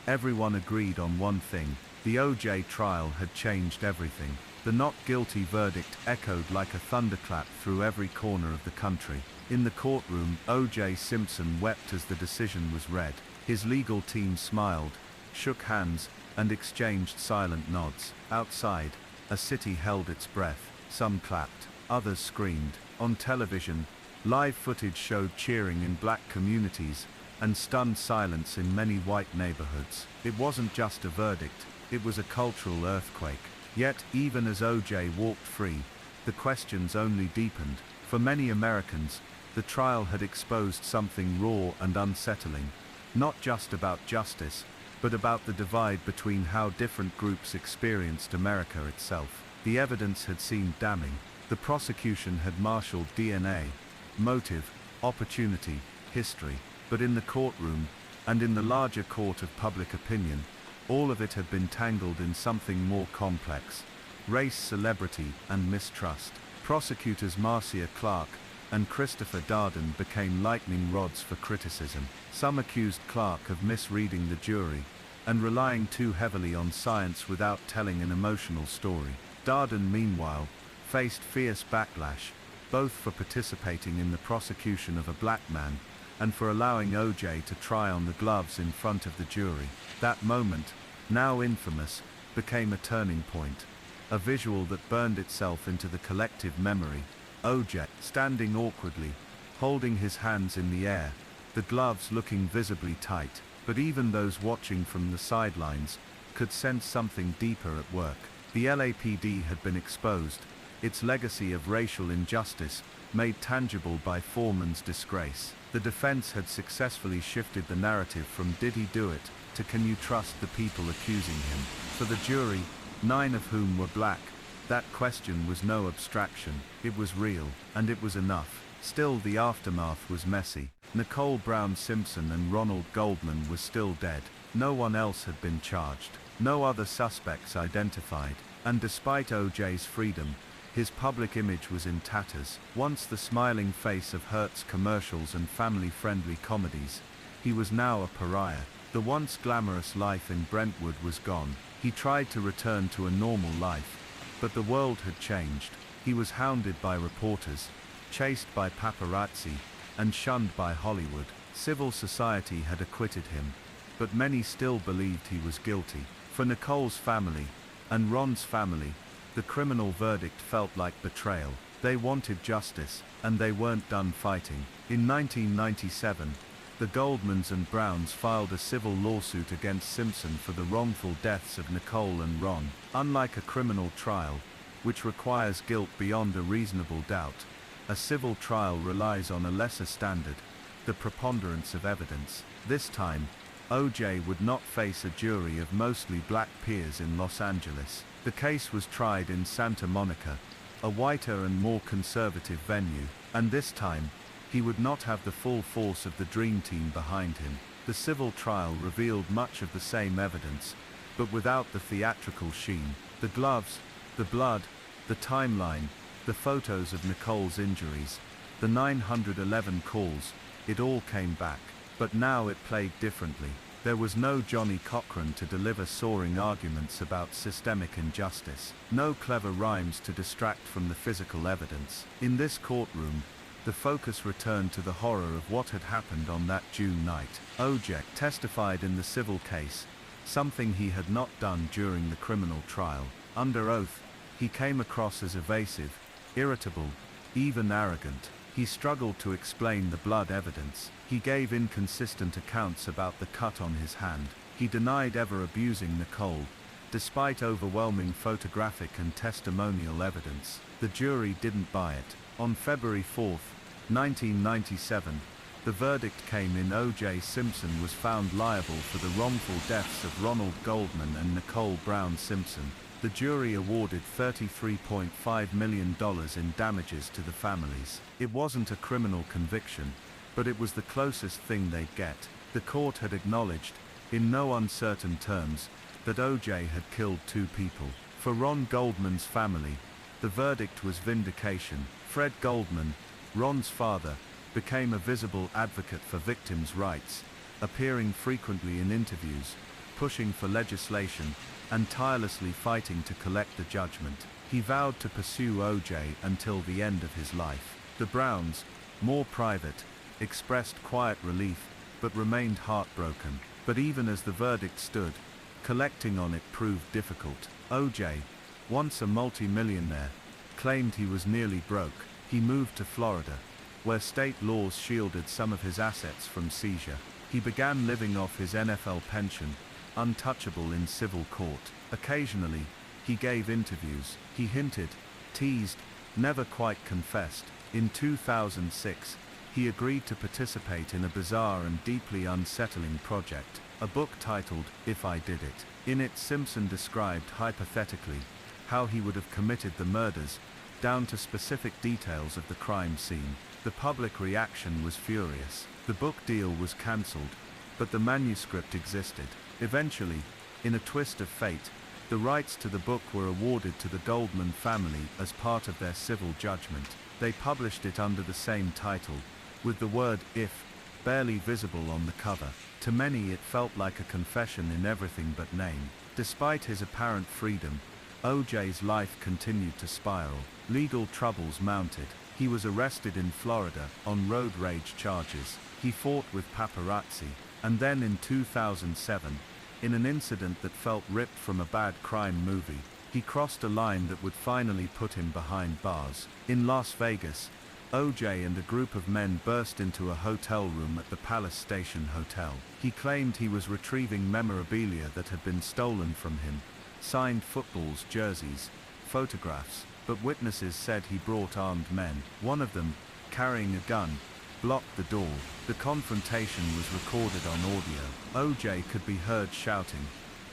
everyone agreed on one thing: the O.J. trial had changed everything. The not guilty verdict echoed like a thunderclap through every corner of the country. In the courtroom, O.J. Simpson wept as the decision was read. His legal team smiled, shook hands, and exchanged silent nods. Outside, a city held its breath. Some clapped, others screamed. On television, live footage showed cheering in black communities and stunned silence in many white neighborhoods. It wasn't just a verdict, it was a cultural earthquake. Yet, even as O.J. walked free, the questions only deepened. For many Americans, the trial had exposed something raw and unsettling, not just about justice, but about the divide between how different groups experienced America itself. The evidence had seemed damning. The prosecution had marshaled DNA, motive, opportunity, history. But in the courtroom, and in the larger court of public opinion, all of it had been tangled in something more complex: race, celebrity, and mistrust. Prosecutors Marcia Clark and Christopher Darden became lightning rods for criticism. Some accused Clark of misreading the jury and relying too heavily on science without telling an emotional story. Darden, meanwhile, faced fierce backlash, both for participating in the prosecution of a black man and for allowing O.J. to try on the gloves in front of the jury. That moment, now infamous, became a turning point, a visual that burned itself into the collective memory. O.J. standing awkwardly, holding his hands in the air, the gloves looking visibly tight. But even those watching from the sidelines could sense something deeper at work. The LAPD had been exposed, its legacy of racial injustice made tangible by Foreman's disgrace. The defense had successfully shifted the narrative from "did he do it" to "can you trust the people accusing him?" For the jury, 9 of whom were black, that question was no abstraction. It was real, and it was enough. Still, the aftermath was messy. Nicole Brown Simpson and Ronald Goldman were still dead. No one else had been charged. No other suspects identified. And despite O.J.'s freedom, his public image was in tatters. Once the smiling face of Hertz commercials and family-friendly comedies, he was now a pariah. The once glamorous life in Brentwood was gone. He tried to return to a normal life, but the world had changed. He was hounded by reporters, chased by paparazzi, and shunned by Hollywood. Civil society had acquitted him, but many still believed he was guilty. For Nicole's family, and Ron's family, the criminal verdict felt like betrayal. They wanted justice, and they weren't done fighting. In 1997, the Goldmans and Browns filed a civil lawsuit against Simpson for the wrongful deaths of Nicole and Ron. Unlike a criminal trial, which requires guilt beyond a reasonable doubt, a civil trial relies on a lesser standard, the preponderance of evidence. This time, O.J. would not face a jury of mostly black peers in Los Angeles. The case was tried in Santa Monica, a whiter and more conservative venue, and this time, he would not have the full force of the Dream Team behind him. The civil trial revealed much of the same evidence, but without the theatrical sheen. The gloves, the blood, the timeline, the photos of Nicole's injuries, the 911 calls, it all came back. But now it played differently. There was no Johnny Cochran to deliver soaring arguments about systemic injustice, no clever rhymes to distract from the physical evidence. In this courtroom, the focus returned to the horror of what had happened on that June night. O.J. testified in the civil case, something he had not done during the criminal trial. Under oath, he came across as evasive, irritable, even arrogant. He struggled to explain the blood evidence. He gave inconsistent accounts about the cut on his hand. He denied ever abusing Nicole, despite overwhelming photographic and testimonial evidence. The jury didn't buy it. On February 4, 1997, the verdict came in. O.J. Simpson was found liable for the wrongful deaths of Ronald Goldman and Nicole Brown Simpson. The jury awarded $33.5 million in damages to the families. It wasn't a criminal conviction, but it was the closest thing they'd get. The court had acknowledged, in no uncertain terms, that O.J. had killed two people. For Ron Goldman's family, the verdict was vindication. Fred Goldman, Ron's father, became a visible advocate for victims' rights, appearing frequently in interviews, pushing for legislation, and tirelessly fighting to collect the judgment. He vowed to pursue O.J. until the end of his life. The Browns, more private, expressed quiet relief, but remained heartbroken. But even as the verdict stood, collecting on it proved difficult. O.J., once a multi-millionaire, claimed he was nearly broke. He moved to Florida, where state laws shielded some of his assets from seizure. He began living off his NFL pension, untouchable in civil court. Occasionally, he gave interviews. He hinted, teased, never quite confessed. In 2006, he agreed to participate in a bizarre and deeply unsettling project, a book titled, If I Did It. In it, Simpson described hypothetically how he would have committed the murders, down to specific details of the crime scene. The public reaction was furious. The book deal was cancelled, but the manuscript existed. Eventually, in a twist of fate, the rights to the book were awarded to the Goldman family as part of their civil judgment. They published it under the same title, with the word "if" barely visible on the cover. To many it felt like a confession in everything but name. Despite his apparent freedom, O.J.'s life continued to spiral. Legal troubles mounted. He was arrested in Florida on road rage charges. He fought with paparazzi. And then in 2007, in an incident that felt ripped from a bad crime movie, he crossed a line that would finally put him behind bars. In Las Vegas, O.J. and a group of men burst into a hotel room at the Palace Station Hotel. He claimed he was retrieving memorabilia that had been stolen from him, signed footballs, jerseys, photographs, but witnesses said he brought armed men. One of them, carrying a gun, blocked the door. The confrontation was recorded on audio. O.J. could be heard shouting,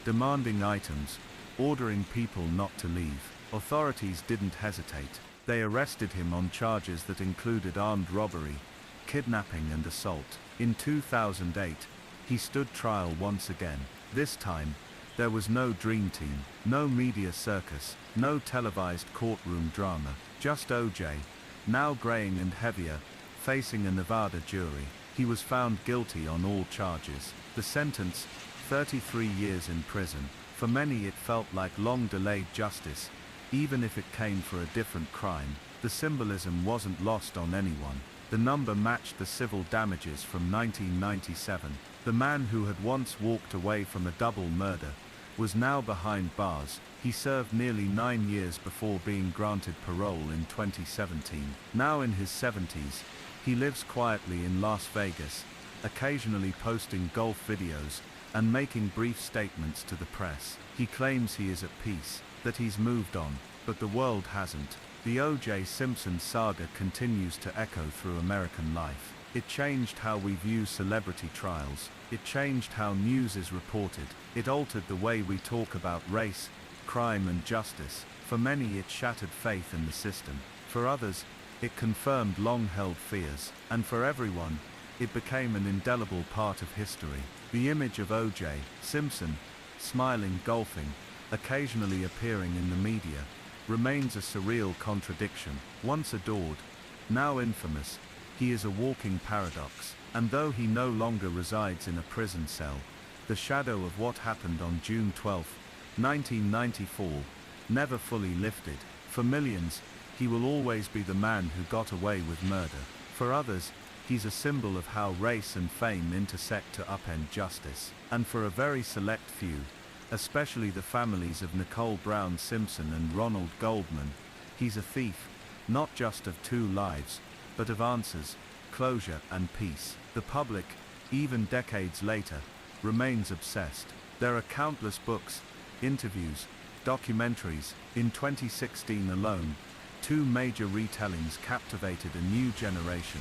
demanding items, ordering people not to leave. Authorities didn't hesitate. They arrested him on charges that included armed robbery, kidnapping and assault. In 2008, he stood trial once again. This time, there was no dream team, no media circus, no televised courtroom drama, just O.J., now graying and heavier, facing a Nevada jury. He was found guilty on all charges. The sentence, 33 years in prison. For many it felt like long-delayed justice, even if it came for a different crime. The symbolism wasn't lost on anyone. The number matched the civil damages from 1997. The man who had once walked away from a double murder was now behind bars. He served nearly 9 years before being granted parole in 2017. Now in his 70s, he lives quietly in Las Vegas, occasionally posting golf videos and making brief statements to the press. He claims he is at peace, that he's moved on, but the world hasn't. The O.J. Simpson saga continues to echo through American life. It changed how we view celebrity trials. It changed how news is reported. It altered the way we talk about race, crime and justice. For many it shattered faith in the system. For others, it confirmed long-held fears. And for everyone, it became an indelible part of history. The image of O.J. Simpson, smiling, golfing, occasionally appearing in the media, remains a surreal contradiction. Once adored, now infamous, he is a walking paradox. And though he no longer resides in a prison cell, the shadow of what happened on June 12, 1994, never fully lifted. For millions, he will always be the man who got away with murder. For others, he's a symbol of how race and fame intersect to upend justice. And for a very select few, especially the families of Nicole Brown Simpson and Ronald Goldman, he's a thief, not just of 2 lives, but of answers, closure and peace. The public, even decades later, remains obsessed. There are countless books, interviews, documentaries. In 2016 alone, 2 major retellings captivated a new generation.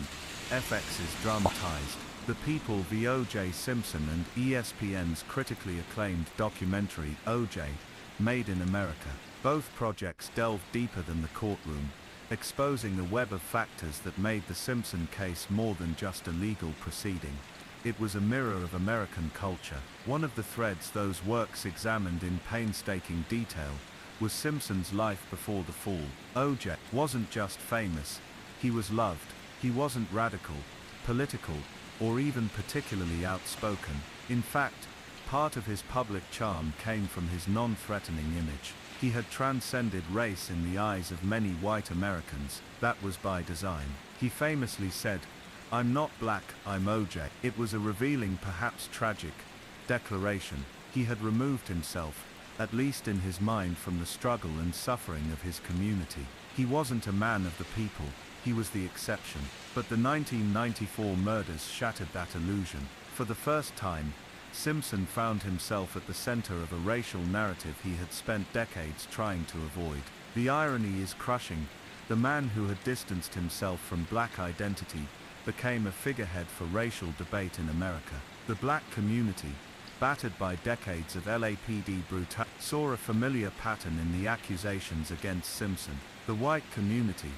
FX's dramatized The People v. O.J. Simpson and ESPN's critically acclaimed documentary O.J. Made in America. Both projects delve deeper than the courtroom, exposing the web of factors that made the Simpson case more than just a legal proceeding. It was a mirror of American culture. One of the threads those works examined in painstaking detail was Simpson's life before the fall. O.J. wasn't just famous, he was loved. He wasn't radical, political, or even particularly outspoken. In fact, part of his public charm came from his non-threatening image. He had transcended race in the eyes of many white Americans. That was by design. He famously said, "I'm not black, I'm O.J." It was a revealing, perhaps tragic, declaration. He had removed himself, at least in his mind, from the struggle and suffering of his community. He wasn't a man of the people, he was the exception. But the 1994 murders shattered that illusion. For the first time, Simpson found himself at the center of a racial narrative he had spent decades trying to avoid. The irony is crushing. The man who had distanced himself from black identity became a figurehead for racial debate in America. The black community, battered by decades of LAPD brutality, saw a familiar pattern in the accusations against Simpson. The white community,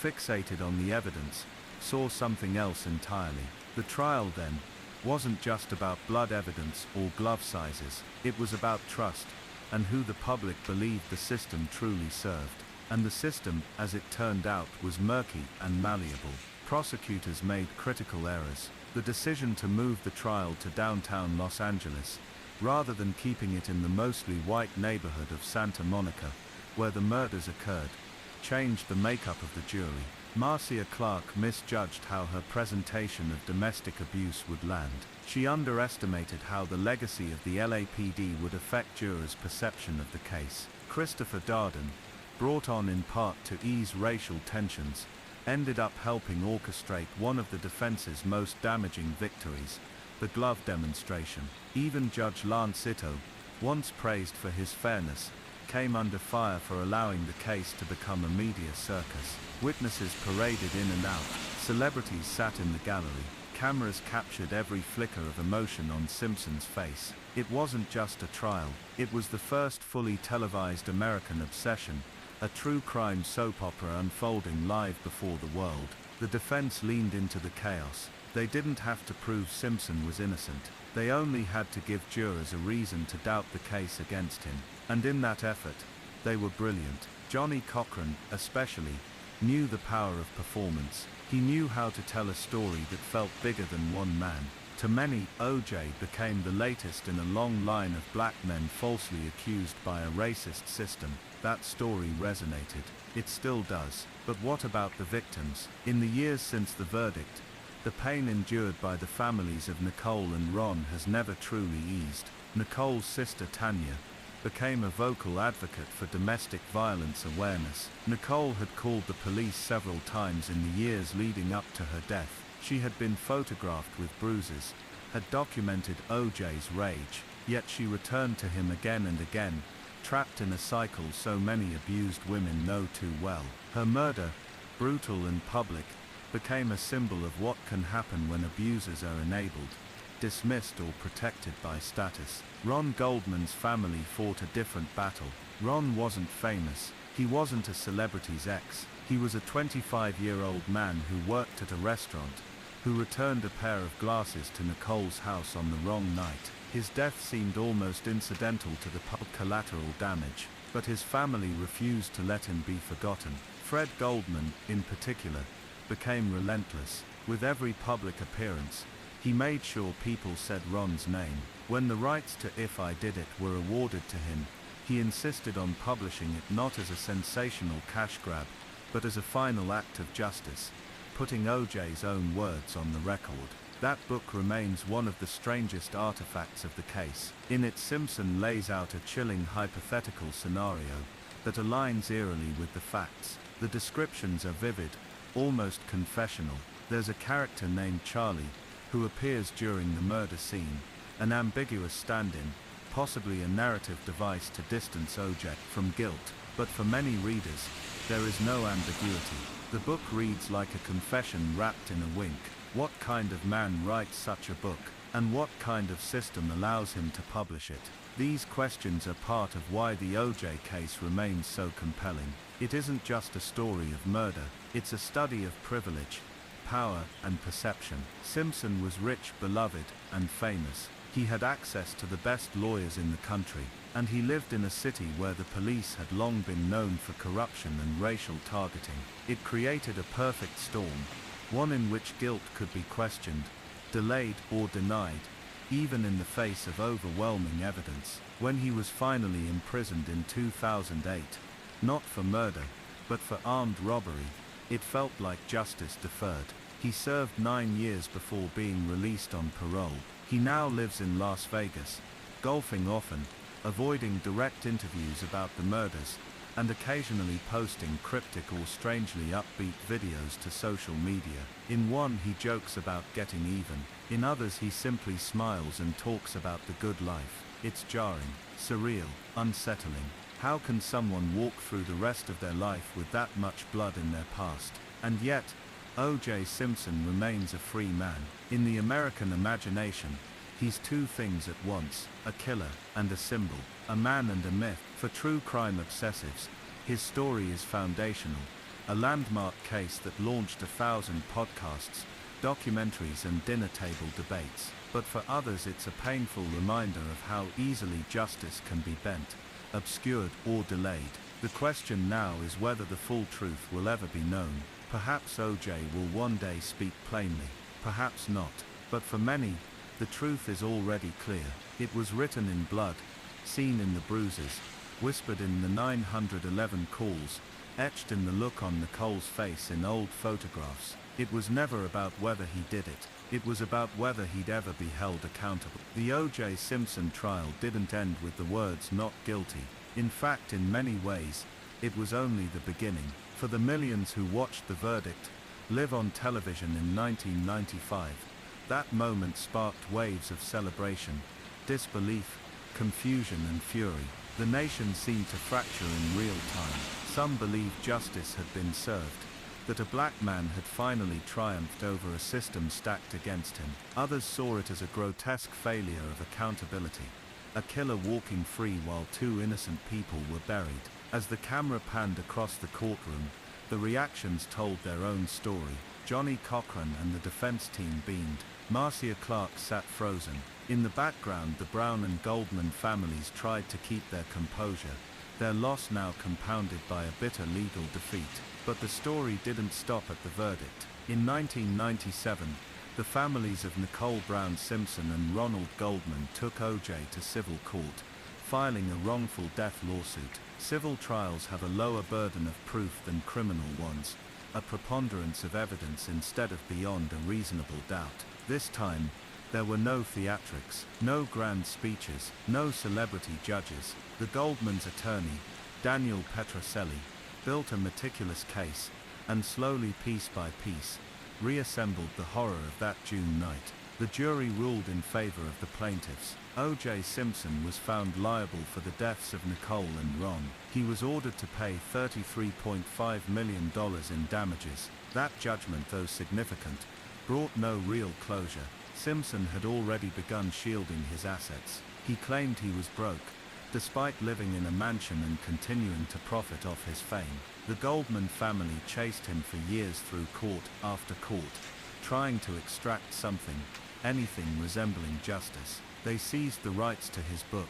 fixated on the evidence, saw something else entirely. The trial then wasn't just about blood evidence or glove sizes. It was about trust, and who the public believed the system truly served. And the system, as it turned out, was murky and malleable. Prosecutors made critical errors. The decision to move the trial to downtown Los Angeles, rather than keeping it in the mostly white neighborhood of Santa Monica, where the murders occurred, changed the makeup of the jury. Marcia Clark misjudged how her presentation of domestic abuse would land. She underestimated how the legacy of the LAPD would affect jurors' perception of the case. Christopher Darden, brought on in part to ease racial tensions, ended up helping orchestrate one of the defense's most damaging victories, the glove demonstration. Even Judge Lance Ito, once praised for his fairness, came under fire for allowing the case to become a media circus. Witnesses paraded in and out, celebrities sat in the gallery, cameras captured every flicker of emotion on Simpson's face. It wasn't just a trial, it was the first fully televised American obsession, a true crime soap opera unfolding live before the world. The defense leaned into the chaos. They didn't have to prove Simpson was innocent. They only had to give jurors a reason to doubt the case against him. And in that effort, they were brilliant. Johnny Cochran, especially, knew the power of performance. He knew how to tell a story that felt bigger than one man. To many, O.J. became the latest in a long line of black men falsely accused by a racist system. That story resonated. It still does. But what about the victims? In the years since the verdict, the pain endured by the families of Nicole and Ron has never truly eased. Nicole's sister Tanya, became a vocal advocate for domestic violence awareness. Nicole had called the police several times in the years leading up to her death. She had been photographed with bruises, had documented O.J.'s rage, yet she returned to him again and again, trapped in a cycle so many abused women know too well. Her murder, brutal and public, became a symbol of what can happen when abusers are enabled, dismissed or protected by status. Ron Goldman's family fought a different battle. Ron wasn't famous. He wasn't a celebrity's ex. He was a 25-year-old man who worked at a restaurant, who returned a pair of glasses to Nicole's house on the wrong night. His death seemed almost incidental to the collateral damage, but his family refused to let him be forgotten. Fred Goldman, in particular, became relentless. With every public appearance, he made sure people said Ron's name. When the rights to If I Did It were awarded to him, he insisted on publishing it not as a sensational cash grab, but as a final act of justice, putting O.J.'s own words on the record. That book remains one of the strangest artifacts of the case. In it, Simpson lays out a chilling hypothetical scenario that aligns eerily with the facts. The descriptions are vivid, almost confessional. There's a character named Charlie, who appears during the murder scene, an ambiguous stand-in, possibly a narrative device to distance O.J. from guilt. But for many readers, there is no ambiguity. The book reads like a confession wrapped in a wink. What kind of man writes such a book, and what kind of system allows him to publish it? These questions are part of why the O.J. case remains so compelling. It isn't just a story of murder, it's a study of privilege, power, and perception. Simpson was rich, beloved, and famous. He had access to the best lawyers in the country, and he lived in a city where the police had long been known for corruption and racial targeting. It created a perfect storm, one in which guilt could be questioned, delayed, or denied, even in the face of overwhelming evidence. When he was finally imprisoned in 2008, not for murder, but for armed robbery, it felt like justice deferred. He served 9 years before being released on parole. He now lives in Las Vegas, golfing often, avoiding direct interviews about the murders, and occasionally posting cryptic or strangely upbeat videos to social media. In one, he jokes about getting even. In others, he simply smiles and talks about the good life. It's jarring, surreal, unsettling. How can someone walk through the rest of their life with that much blood in their past? And yet, O.J. Simpson remains a free man. In the American imagination, he's two things at once, a killer and a symbol, a man and a myth. For true crime obsessives, his story is foundational, a landmark case that launched 1,000 podcasts, documentaries and dinner table debates. But for others, it's a painful reminder of how easily justice can be bent, obscured, or delayed. The question now is whether the full truth will ever be known. Perhaps O.J. will one day speak plainly, perhaps not. But for many, the truth is already clear. It was written in blood, seen in the bruises, whispered in the 911 calls, etched in the look on Nicole's face in old photographs. It was never about whether he did it. It was about whether he'd ever be held accountable. The O.J. Simpson trial didn't end with the words "not guilty." In fact, in many ways, it was only the beginning. For the millions who watched the verdict live on television in 1995, that moment sparked waves of celebration, disbelief, confusion and fury. The nation seemed to fracture in real time. Some believed justice had been served, that a black man had finally triumphed over a system stacked against him. Others saw it as a grotesque failure of accountability, a killer walking free while two innocent people were buried. As the camera panned across the courtroom, the reactions told their own story. Johnny Cochran and the defense team beamed. Marcia Clark sat frozen. In the background, the Brown and Goldman families tried to keep their composure, their loss now compounded by a bitter legal defeat. But the story didn't stop at the verdict. In 1997, the families of Nicole Brown Simpson and Ronald Goldman took O.J. to civil court, filing a wrongful death lawsuit. Civil trials have a lower burden of proof than criminal ones, a preponderance of evidence instead of beyond a reasonable doubt. This time, There were no theatrics, no grand speeches, no celebrity judges. The Goldman's attorney, Daniel Petrocelli, built a meticulous case, and slowly, piece by piece, reassembled the horror of that June night. The jury ruled in favor of the plaintiffs. O.J. Simpson was found liable for the deaths of Nicole and Ron. He was ordered to pay $33.5 million in damages. That judgment, though significant, brought no real closure. Simpson had already begun shielding his assets. He claimed he was broke, despite living in a mansion and continuing to profit off his fame. The Goldman family chased him for years through court after court, trying to extract something, anything resembling justice. They seized the rights to his book,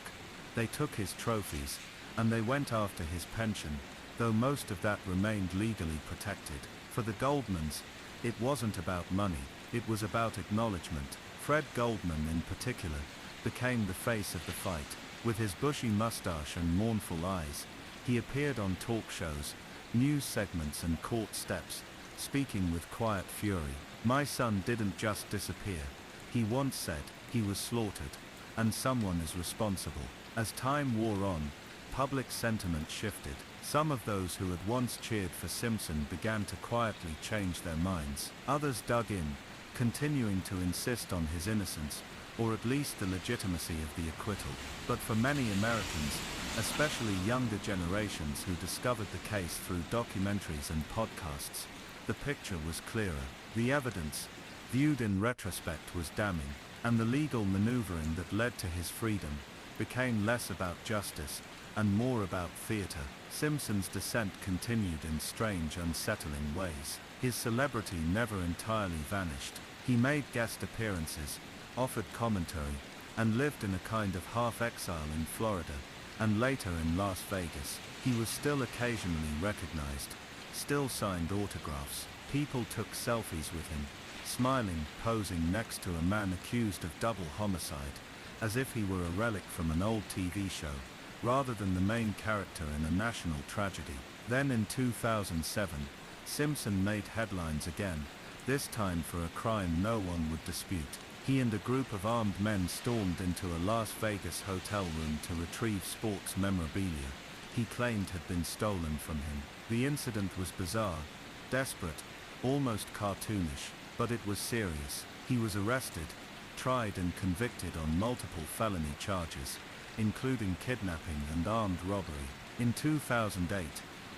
they took his trophies, and they went after his pension, though most of that remained legally protected. For the Goldmans, it wasn't about money, it was about acknowledgement. Fred Goldman, in particular, became the face of the fight. With his bushy mustache and mournful eyes, he appeared on talk shows, news segments and court steps, speaking with quiet fury. "My son didn't just disappear," he once said. "He was slaughtered, and someone is responsible." As time wore on, public sentiment shifted. Some of those who had once cheered for Simpson began to quietly change their minds. Others dug in, continuing to insist on his innocence, or at least the legitimacy of the acquittal. But for many Americans, especially younger generations who discovered the case through documentaries and podcasts, the picture was clearer. The evidence, viewed in retrospect, was damning, and the legal maneuvering that led to his freedom became less about justice and more about theater. Simpson's descent continued in strange, unsettling ways. His celebrity never entirely vanished. He made guest appearances, offered commentary, and lived in a kind of half-exile in Florida, and later in Las Vegas. He was still occasionally recognized, still signed autographs. People took selfies with him, smiling, posing next to a man accused of double homicide, as if he were a relic from an old TV show, rather than the main character in a national tragedy. Then in 2007, Simpson made headlines again, this time for a crime no one would dispute. He and a group of armed men stormed into a Las Vegas hotel room to retrieve sports memorabilia he claimed had been stolen from him. The incident was bizarre, desperate, almost cartoonish, but it was serious. He was arrested, tried and convicted on multiple felony charges, including kidnapping and armed robbery. In 2008,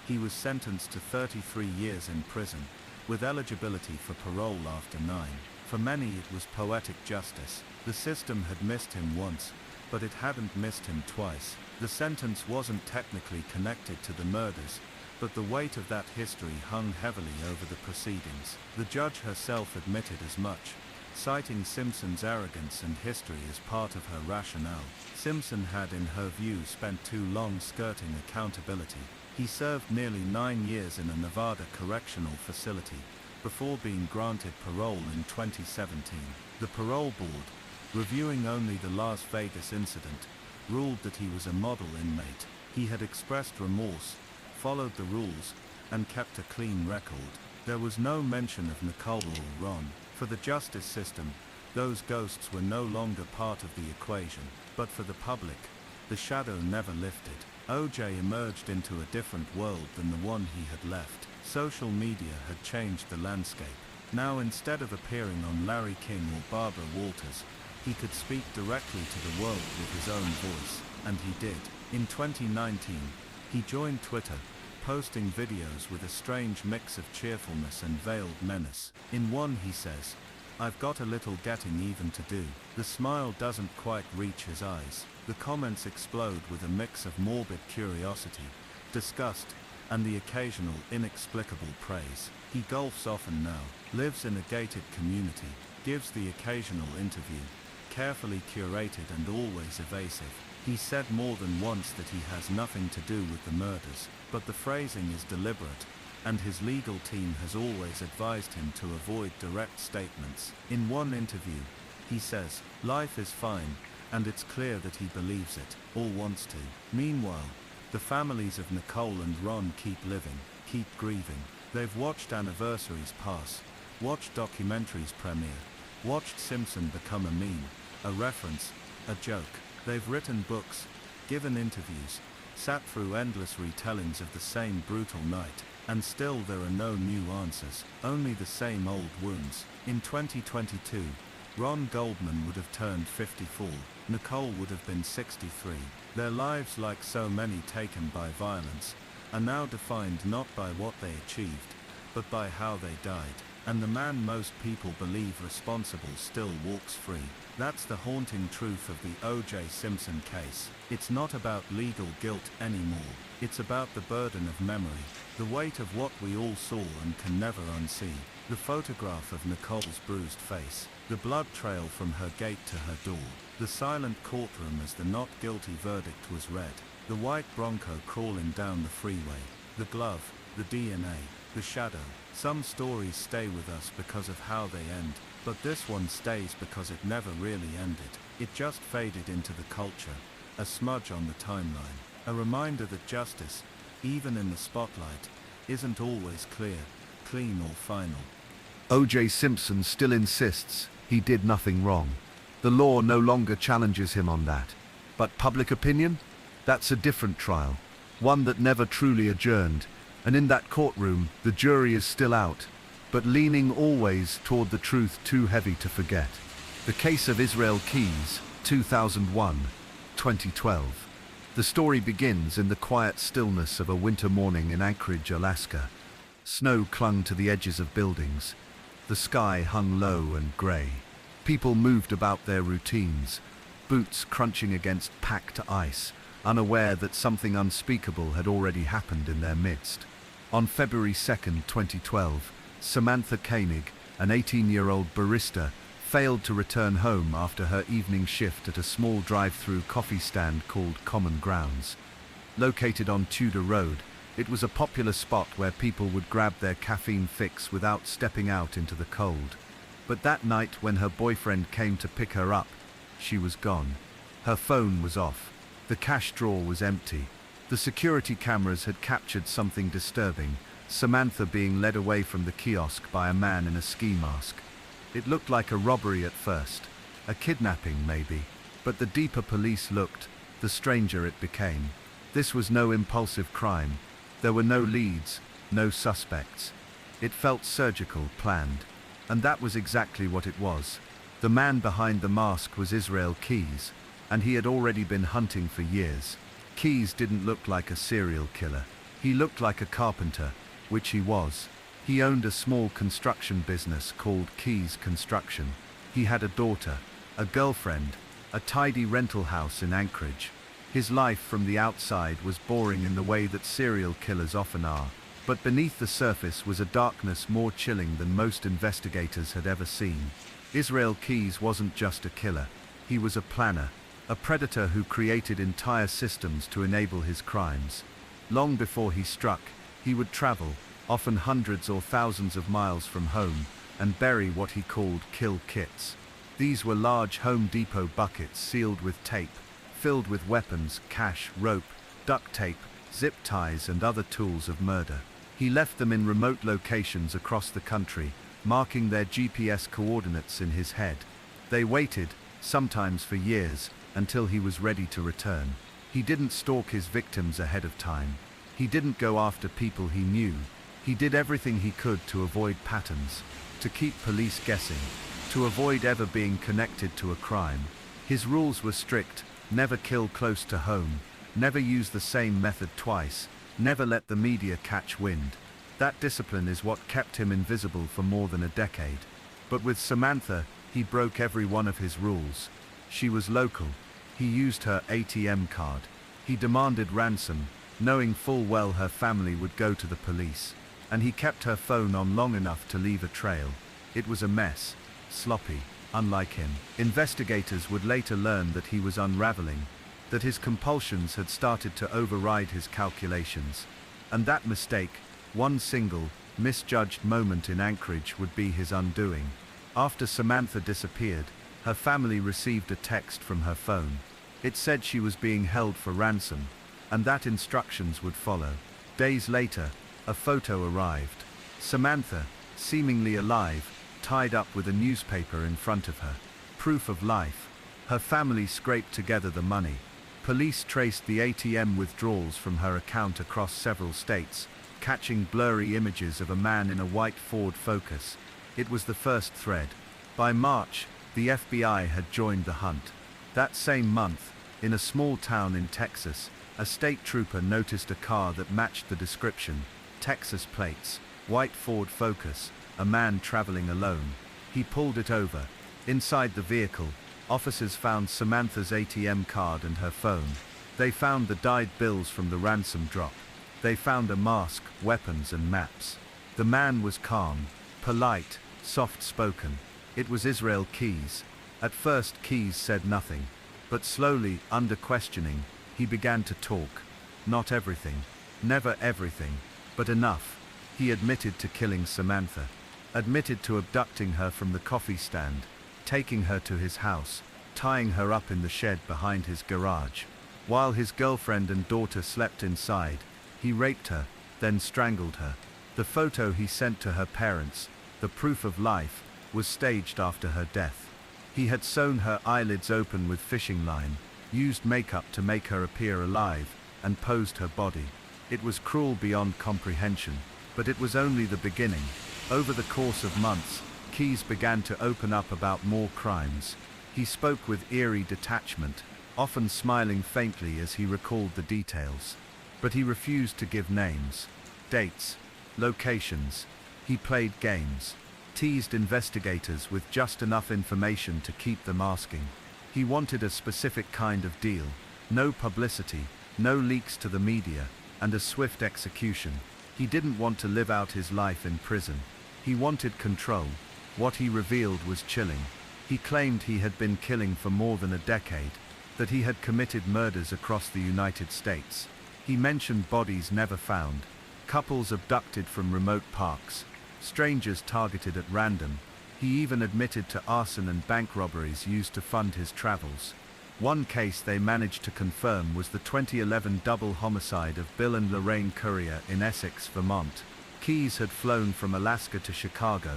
he was sentenced to 33 years in prison, with eligibility for parole after 9. For many it was poetic justice. The system had missed him once, but it hadn't missed him twice. The sentence wasn't technically connected to the murders, but the weight of that history hung heavily over the proceedings. The judge herself admitted as much, citing Simpson's arrogance and history as part of her rationale. Simpson had, in her view, spent too long skirting accountability. He served nearly 9 years in a Nevada correctional facility, before being granted parole in 2017. The parole board, reviewing only the Las Vegas incident, ruled that he was a model inmate. He had expressed remorse, followed the rules, and kept a clean record. There was no mention of Nicole or Ron. For the justice system, those ghosts were no longer part of the equation. But for the public, the shadow never lifted. O.J. emerged into a different world than the one he had left. Social media had changed the landscape. Now, instead of appearing on Larry King or Barbara Walters, he could speak directly to the world with his own voice, and he did. In 2019, he joined Twitter, posting videos with a strange mix of cheerfulness and veiled menace. In one he says, "I've got a little getting even to do." The smile doesn't quite reach his eyes. The comments explode with a mix of morbid curiosity, disgust, and the occasional inexplicable praise. He golfs often now, lives in a gated community, gives the occasional interview, carefully curated and always evasive. He said more than once that he has nothing to do with the murders, but the phrasing is deliberate, and his legal team has always advised him to avoid direct statements. In one interview, he says, "Life is fine, and it's clear that he believes it, or wants to." Meanwhile, the families of Nicole and Ron keep living, keep grieving. They've watched anniversaries pass, watched documentaries premiere, watched Simpson become a meme, a reference, a joke. They've written books, given interviews, sat through endless retellings of the same brutal night, and still there are no new answers, only the same old wounds. In 2022, Ron Goldman would have turned 54, Nicole would have been 63. Their lives, like so many taken by violence, are now defined not by what they achieved, but by how they died. And the man most people believe responsible still walks free. That's the haunting truth of the O.J. Simpson case. It's not about legal guilt anymore. It's about the burden of memory, the weight of what we all saw and can never unsee. The photograph of Nicole's bruised face, the blood trail from her gate to her door, the silent courtroom as the not guilty verdict was read, the white Bronco crawling down the freeway, the glove, the DNA, the shadow. Some stories stay with us because of how they end, but this one stays because it never really ended. It just faded into the culture, a smudge on the timeline, a reminder that justice, even in the spotlight, isn't always clear, clean or final. O.J. Simpson still insists he did nothing wrong. The law no longer challenges him on that. But public opinion? That's a different trial, one that never truly adjourned. And in that courtroom, the jury is still out, but leaning always toward the truth too heavy to forget. The case of Israel Keyes, 2001-2012. The story begins in the quiet stillness of a winter morning in Anchorage, Alaska. Snow clung to the edges of buildings. The sky hung low and gray. People moved about their routines, boots crunching against packed ice, unaware that something unspeakable had already happened in their midst. On February 2, 2012, Samantha Koenig, an 18-year-old barista, failed to return home after her evening shift at a small drive-through coffee stand called Common Grounds. Located on Tudor Road, it was a popular spot where people would grab their caffeine fix without stepping out into the cold. But that night when her boyfriend came to pick her up, she was gone. Her phone was off. The cash drawer was empty. The security cameras had captured something disturbing, Samantha being led away from the kiosk by a man in a ski mask. It looked like a robbery at first, a kidnapping maybe, but the deeper police looked, the stranger it became. This was no impulsive crime. There were no leads, no suspects. It felt surgical, planned. And that was exactly what it was. The man behind the mask was Israel Keyes, and he had already been hunting for years. Keyes didn't look like a serial killer. He looked like a carpenter, which he was. He owned a small construction business called Keyes Construction. He had a daughter, a girlfriend, a tidy rental house in Anchorage. His life from the outside was boring in the way that serial killers often are, but beneath the surface was a darkness more chilling than most investigators had ever seen. Israel Keyes wasn't just a killer. He was a planner, a predator who created entire systems to enable his crimes. Long before he struck, he would travel, often hundreds or thousands of miles from home, and bury what he called kill kits. These were large Home Depot buckets sealed with tape, filled with weapons, cash, rope, duct tape, zip ties and other tools of murder. He left them in remote locations across the country, marking their GPS coordinates in his head. They waited, sometimes for years, until he was ready to return. He didn't stalk his victims ahead of time. He didn't go after people he knew. He did everything he could to avoid patterns, to keep police guessing, to avoid ever being connected to a crime. His rules were strict: never kill close to home, never use the same method twice, never let the media catch wind. That discipline is what kept him invisible for more than a decade. But with Samantha, he broke every one of his rules. She was local. He used her ATM card. He demanded ransom, knowing full well her family would go to the police. And he kept her phone on long enough to leave a trail. It was a mess, sloppy, unlike him. Investigators would later learn that he was unraveling, that his compulsions had started to override his calculations. And that mistake, one single, misjudged moment in Anchorage, would be his undoing. After Samantha disappeared, her family received a text from her phone. It said she was being held for ransom, and that instructions would follow. Days later, a photo arrived. Samantha, seemingly alive, tied up with a newspaper in front of her. Proof of life. Her family scraped together the money. Police traced the ATM withdrawals from her account across several states, catching blurry images of a man in a white Ford Focus. It was the first thread. By March, the FBI had joined the hunt. That same month, in a small town in Texas, a state trooper noticed a car that matched the description. Texas plates, white Ford Focus, a man traveling alone. He pulled it over. Inside the vehicle, officers found Samantha's ATM card and her phone. They found the dyed bills from the ransom drop. They found a mask, weapons and maps. The man was calm, polite, soft-spoken. It was Israel Keyes. At first Keyes said nothing, but slowly, under questioning, he began to talk. Not everything, never everything, but enough. He admitted to killing Samantha, admitted to abducting her from the coffee stand, taking her to his house, tying her up in the shed behind his garage. While his girlfriend and daughter slept inside, he raped her, then strangled her. The photo he sent to her parents, the proof of life, was staged after her death. He had sewn her eyelids open with fishing line, used makeup to make her appear alive, and posed her body. It was cruel beyond comprehension, but it was only the beginning. Over the course of months, Keyes began to open up about more crimes. He spoke with eerie detachment, often smiling faintly as he recalled the details. But he refused to give names, dates, locations. He played games, teased investigators with just enough information to keep them asking. He wanted a specific kind of deal, no publicity, no leaks to the media, and a swift execution. He didn't want to live out his life in prison. He wanted control. What he revealed was chilling. He claimed he had been killing for more than a decade, that he had committed murders across the United States. He mentioned bodies never found, couples abducted from remote parks, strangers targeted at random. He even admitted to arson and bank robberies used to fund his travels. One case they managed to confirm was the 2011 double homicide of Bill and Lorraine Currier in Essex, Vermont. Keyes had flown from Alaska to Chicago,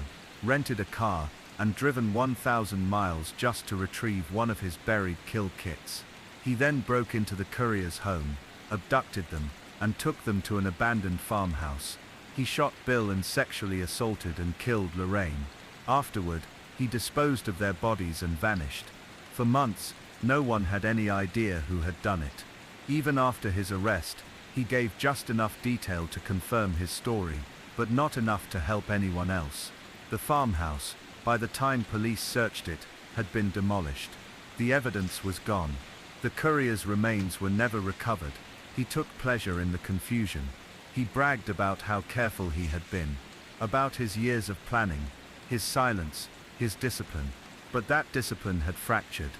rented a car, and driven 1,000 miles just to retrieve one of his buried kill kits. He then broke into the Curriers' home, abducted them, and took them to an abandoned farmhouse. He shot Bill and sexually assaulted and killed Lorraine. Afterward, he disposed of their bodies and vanished. For months, no one had any idea who had done it. Even after his arrest, he gave just enough detail to confirm his story, but not enough to help anyone else. The farmhouse, by the time police searched it, had been demolished. The evidence was gone. The Currier's remains were never recovered. He took pleasure in the confusion. He bragged about how careful he had been, about his years of planning, his silence, his discipline. But that discipline had fractured.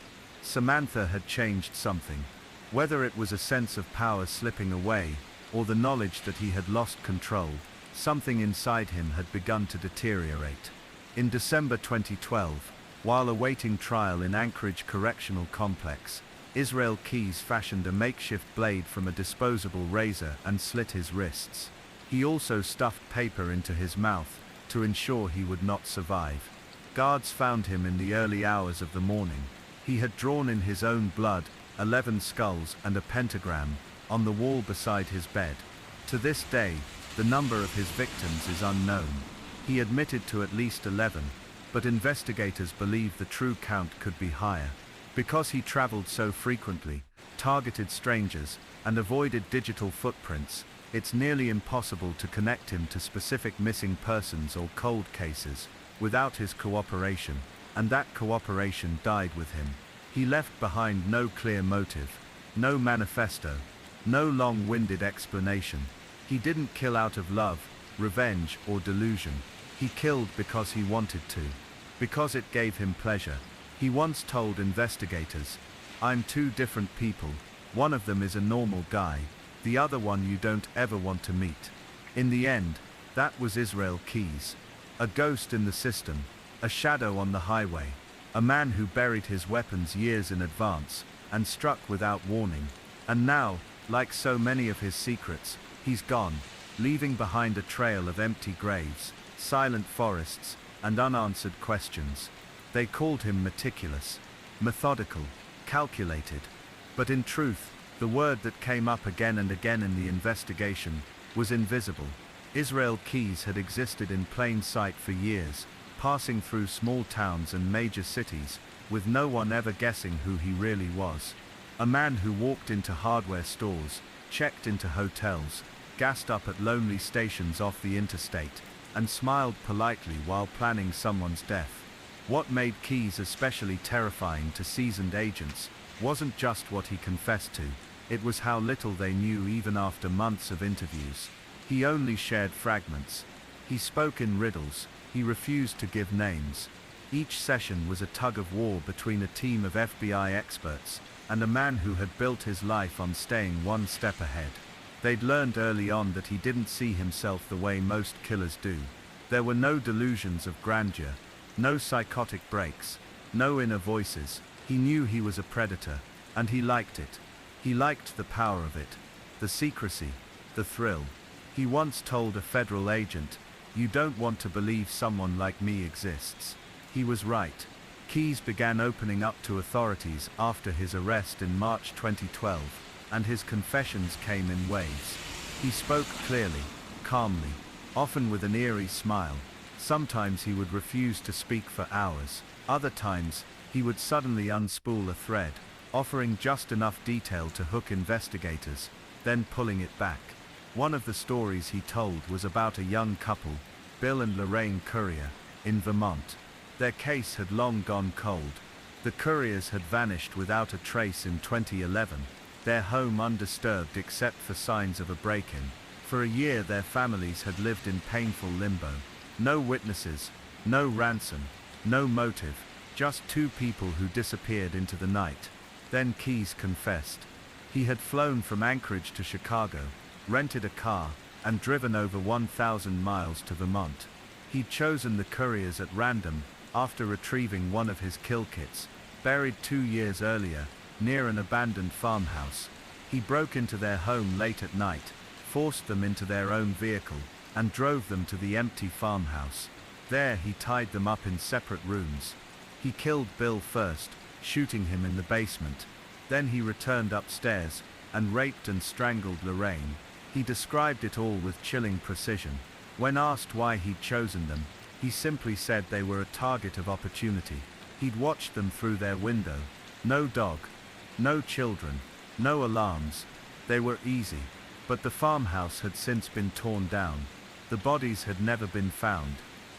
Samantha had changed something. Whether it was a sense of power slipping away, or the knowledge that he had lost control, something inside him had begun to deteriorate. In December 2012, while awaiting trial in Anchorage Correctional Complex, Israel Keyes fashioned a makeshift blade from a disposable razor and slit his wrists. He also stuffed paper into his mouth to ensure he would not survive. Guards found him in the early hours of the morning. He had drawn in his own blood 11 skulls and a pentagram on the wall beside his bed. To this day, the number of his victims is unknown. He admitted to at least 11, but investigators believe the true count could be higher. Because he traveled so frequently, targeted strangers, and avoided digital footprints, it's nearly impossible to connect him to specific missing persons or cold cases without his cooperation, and that cooperation died with him. He left behind no clear motive, no manifesto, no long-winded explanation. He didn't kill out of love, revenge, or delusion. He killed because he wanted to, because it gave him pleasure. He once told investigators, "I'm two different people. One of them is a normal guy, the other one you don't ever want to meet." In the end, that was Israel Keyes. A ghost in the system, a shadow on the highway, a man who buried his weapons years in advance, and struck without warning. And now, like so many of his secrets, he's gone, leaving behind a trail of empty graves, silent forests, and unanswered questions. They called him meticulous, methodical, calculated. But in truth, the word that came up again and again in the investigation was invisible. Israel Keyes had existed in plain sight for years, passing through small towns and major cities, with no one ever guessing who he really was. A man who walked into hardware stores, checked into hotels, gassed up at lonely stations off the interstate, and smiled politely while planning someone's death. What made Keyes especially terrifying to seasoned agents wasn't just what he confessed to, it was how little they knew even after months of interviews. He only shared fragments. He spoke in riddles, he refused to give names. Each session was a tug of war between a team of FBI experts and a man who had built his life on staying one step ahead. They'd learned early on that he didn't see himself the way most killers do. There were no delusions of grandeur, no psychotic breaks, no inner voices. He knew he was a predator, and he liked it. He liked the power of it, the secrecy, the thrill. He once told a federal agent, "You don't want to believe someone like me exists." He was right. Keyes began opening up to authorities after his arrest in March 2012, and his confessions came in waves. He spoke clearly, calmly, often with an eerie smile. Sometimes he would refuse to speak for hours. Other times, he would suddenly unspool a thread, offering just enough detail to hook investigators, then pulling it back. One of the stories he told was about a young couple, Bill and Lorraine Courier, in Vermont. Their case had long gone cold. The Couriers had vanished without a trace in 2011, their home undisturbed except for signs of a break-in. For a year their families had lived in painful limbo. No witnesses, no ransom, no motive, just two people who disappeared into the night. Then Keyes confessed. He had flown from Anchorage to Chicago, rented a car, and driven over 1,000 miles to Vermont. He'd chosen the Couriers at random, after retrieving one of his kill kits, buried 2 years earlier, near an abandoned farmhouse. He broke into their home late at night, forced them into their own vehicle, and drove them to the empty farmhouse. There he tied them up in separate rooms. He killed Bill first, shooting him in the basement. Then he returned upstairs, and raped and strangled Lorraine. He described it all with chilling precision. When asked why he'd chosen them, he simply said they were a target of opportunity. He'd watched them through their window. No dog, no children, no alarms. They were easy. But the farmhouse had since been torn down. The bodies had never been found.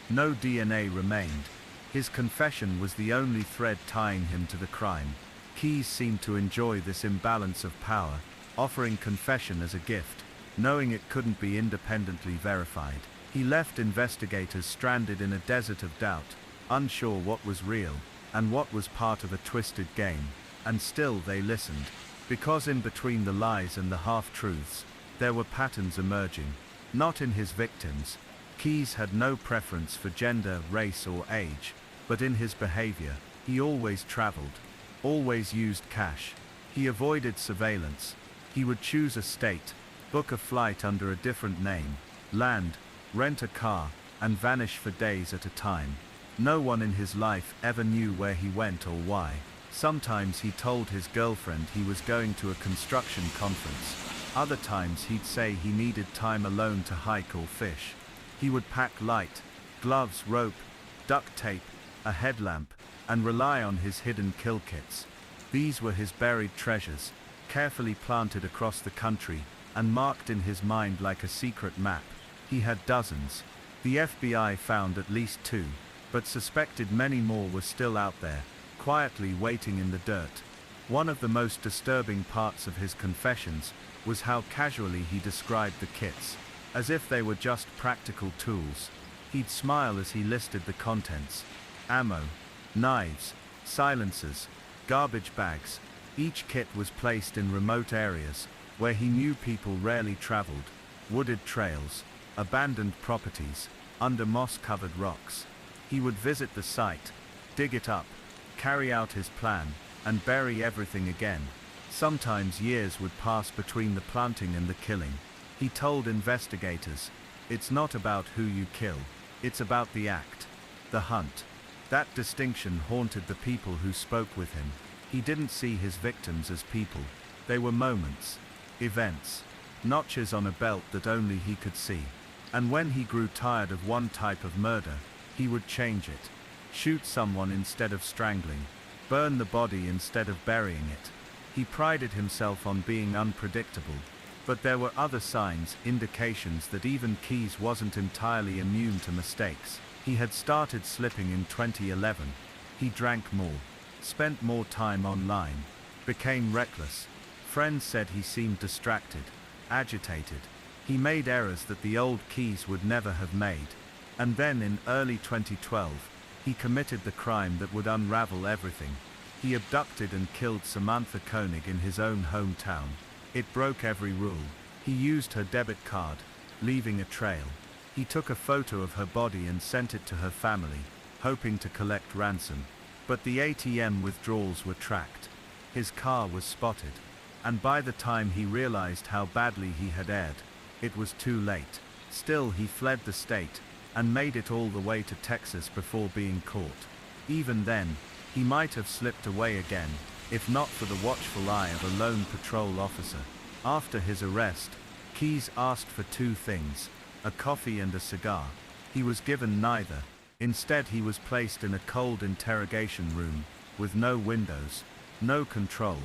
No DNA remained. His confession was the only thread tying him to the crime. Keyes seemed to enjoy this imbalance of power, offering confession as a gift, knowing it couldn't be independently verified. He left investigators stranded in a desert of doubt, unsure what was real, and what was part of a twisted game. And still they listened, because in between the lies and the half-truths, there were patterns emerging. Not in his victims. Keyes had no preference for gender, race or age, but in his behavior. He always traveled, always used cash. He avoided surveillance. He would choose a state, book a flight under a different name, land, rent a car, and vanish for days at a time. No one in his life ever knew where he went or why. Sometimes he told his girlfriend he was going to a construction conference. Other times he'd say he needed time alone to hike or fish. He would pack light, gloves, rope, duct tape, a headlamp, and rely on his hidden kill kits. These were his buried treasures, carefully planted across the country, and marked in his mind like a secret map. He had dozens. The FBI found at least 2, but suspected many more were still out there, quietly waiting in the dirt. One of the most disturbing parts of his confessions was how casually he described the kits, as if they were just practical tools. He'd smile as he listed the contents: ammo, knives, silencers, garbage bags. Each kit was placed in remote areas, where he knew people rarely traveled: wooded trails, abandoned properties, under moss-covered rocks. He would visit the site, dig it up, carry out his plan, and bury everything again. Sometimes years would pass between the planting and the killing. He told investigators, "It's not about who you kill, it's about the act." the hunt. That distinction haunted the people who spoke with him. He didn't see his victims as people. They were moments, events, notches on a belt that only he could see. And when he grew tired of one type of murder, he would change it. Shoot someone instead of strangling. Burn the body instead of burying it. He prided himself on being unpredictable. But there were other signs, indications that even Keyes wasn't entirely immune to mistakes. He had started slipping in 2011. He drank more, spent more time online, became reckless. Friends said he seemed distracted, agitated. He made errors that the old Keyes would never have made. And then in early 2012, he committed the crime that would unravel everything. He abducted and killed Samantha Koenig in his own hometown. It broke every rule. He used her debit card, leaving a trail. He took a photo of her body and sent it to her family, hoping to collect ransom. But the ATM withdrawals were tracked. His car was spotted. And by the time he realized how badly he had erred, it was too late. Still, he fled the state, and made it all the way to Texas before being caught. Even then, he might have slipped away again, if not for the watchful eye of a lone patrol officer. After his arrest, Keyes asked for two things, a coffee and a cigar. He was given neither. Instead, he was placed in a cold interrogation room, with no windows, no control,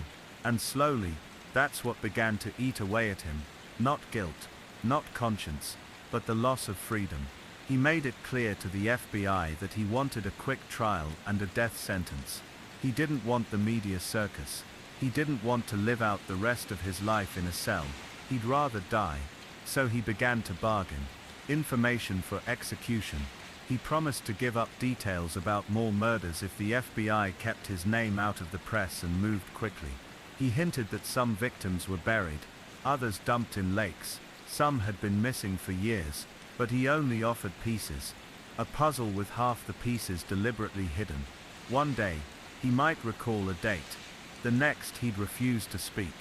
and slowly, that's what began to eat away at him. Not guilt, not conscience, but the loss of freedom. He made it clear to the FBI that he wanted a quick trial and a death sentence. He didn't want the media circus. He didn't want to live out the rest of his life in a cell. He'd rather die. So he began to bargain. Information for execution. He promised to give up details about more murders if the FBI kept his name out of the press and moved quickly. He hinted that some victims were buried, others dumped in lakes, some had been missing for years, but he only offered pieces. A puzzle with half the pieces deliberately hidden. One day, he might recall a date. The next, he'd refuse to speak.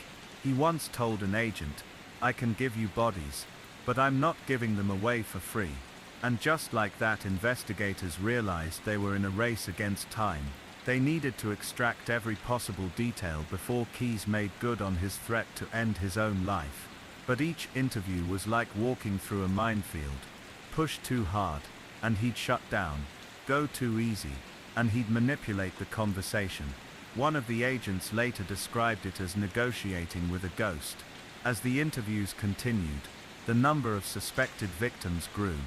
He once told an agent, "I can give you bodies, but I'm not giving them away for free." And just like that, investigators realized they were in a race against time. They needed to extract every possible detail before Keyes made good on his threat to end his own life. But each interview was like walking through a minefield. Push too hard, and he'd shut down. Go too easy, and he'd manipulate the conversation. One of the agents later described it as negotiating with a ghost. As the interviews continued, the number of suspected victims grew.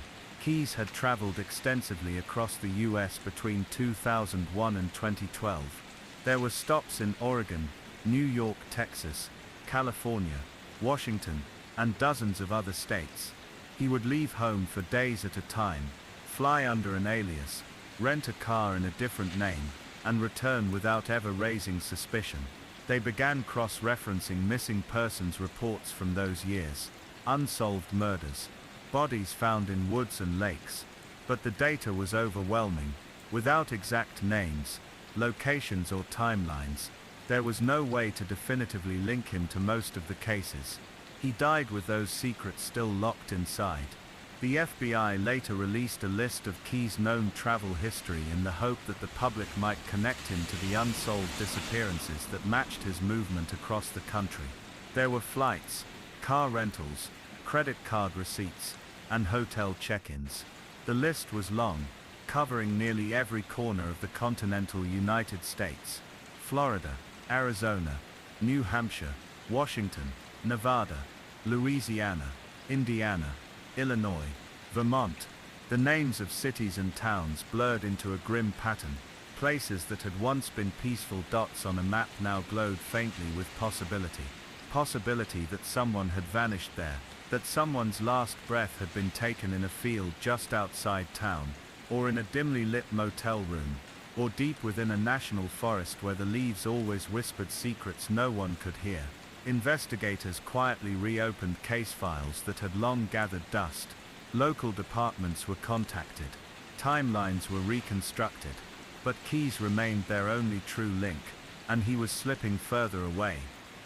Keyes had traveled extensively across the US between 2001 and 2012. There were stops in Oregon, New York, Texas, California, Washington, and dozens of other states. He would leave home for days at a time, fly under an alias, rent a car in a different name, and return without ever raising suspicion. They began cross-referencing missing persons reports from those years. Unsolved murders. Bodies found in woods and lakes. But the data was overwhelming. Without exact names, locations or timelines, there was no way to definitively link him to most of the cases. He died with those secrets still locked inside. The FBI later released a list of Keyes' known travel history in the hope that the public might connect him to the unsolved disappearances that matched his movement across the country. There were flights, car rentals, credit card receipts, and hotel check-ins. The list was long, covering nearly every corner of the continental United States. Florida, Arizona, New Hampshire, Washington, Nevada, Louisiana, Indiana, Illinois, Vermont. The names of cities and towns blurred into a grim pattern. Places that had once been peaceful dots on a map now glowed faintly with possibility. Possibility that someone had vanished there, that someone's last breath had been taken in a field just outside town, or in a dimly lit motel room, or deep within a national forest where the leaves always whispered secrets no one could hear. Investigators quietly reopened case files that had long gathered dust. Local departments were contacted. Timelines were reconstructed. But Keyes remained their only true link, and he was slipping further away.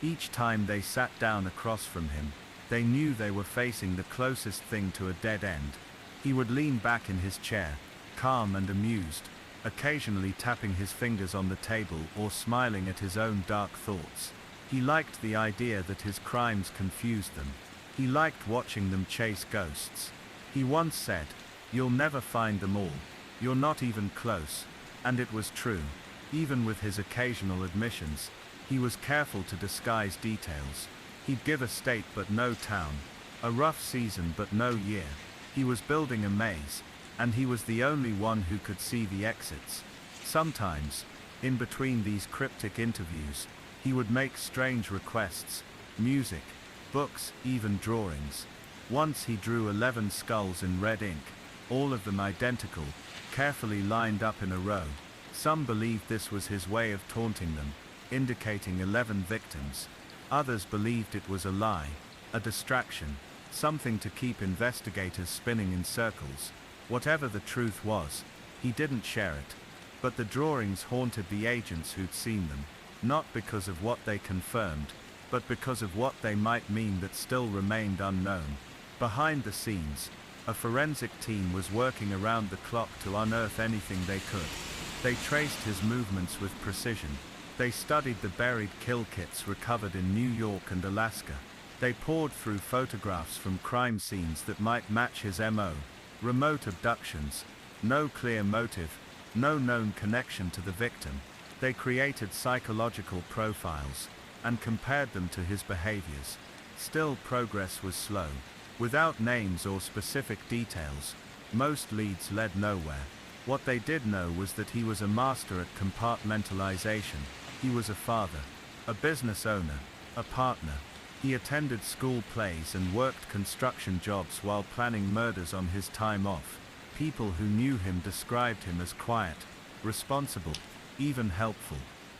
Each time they sat down across from him, they knew they were facing the closest thing to a dead end. He would lean back in his chair, calm and amused, occasionally tapping his fingers on the table or smiling at his own dark thoughts. He liked the idea that his crimes confused them. He liked watching them chase ghosts. He once said, "You'll never find them all. You're not even close." And it was true. Even with his occasional admissions, he was careful to disguise details. He'd give a state but no town, a rough season but no year. He was building a maze, and he was the only one who could see the exits. Sometimes, in between these cryptic interviews, he would make strange requests: music, books, even drawings. Once he drew 11 skulls in red ink, all of them identical, carefully lined up in a row. Some believed this was his way of taunting them, indicating 11 victims. Others believed it was a lie, a distraction, something to keep investigators spinning in circles. Whatever the truth was, he didn't share it. But the drawings haunted the agents who'd seen them, not because of what they confirmed, but because of what they might mean that still remained unknown. Behind the scenes, a forensic team was working around the clock to unearth anything they could. They traced his movements with precision. They studied the buried kill kits recovered in New York and Alaska. They pored through photographs from crime scenes that might match his MO. Remote abductions, no clear motive, no known connection to the victim. They created psychological profiles and compared them to his behaviors. Still, progress was slow. Without names or specific details, most leads led nowhere. What they did know was that he was a master at compartmentalization. He was a father, a business owner, a partner. He attended school plays and worked construction jobs while planning murders on his time off. People who knew him described him as quiet, responsible, even helpful.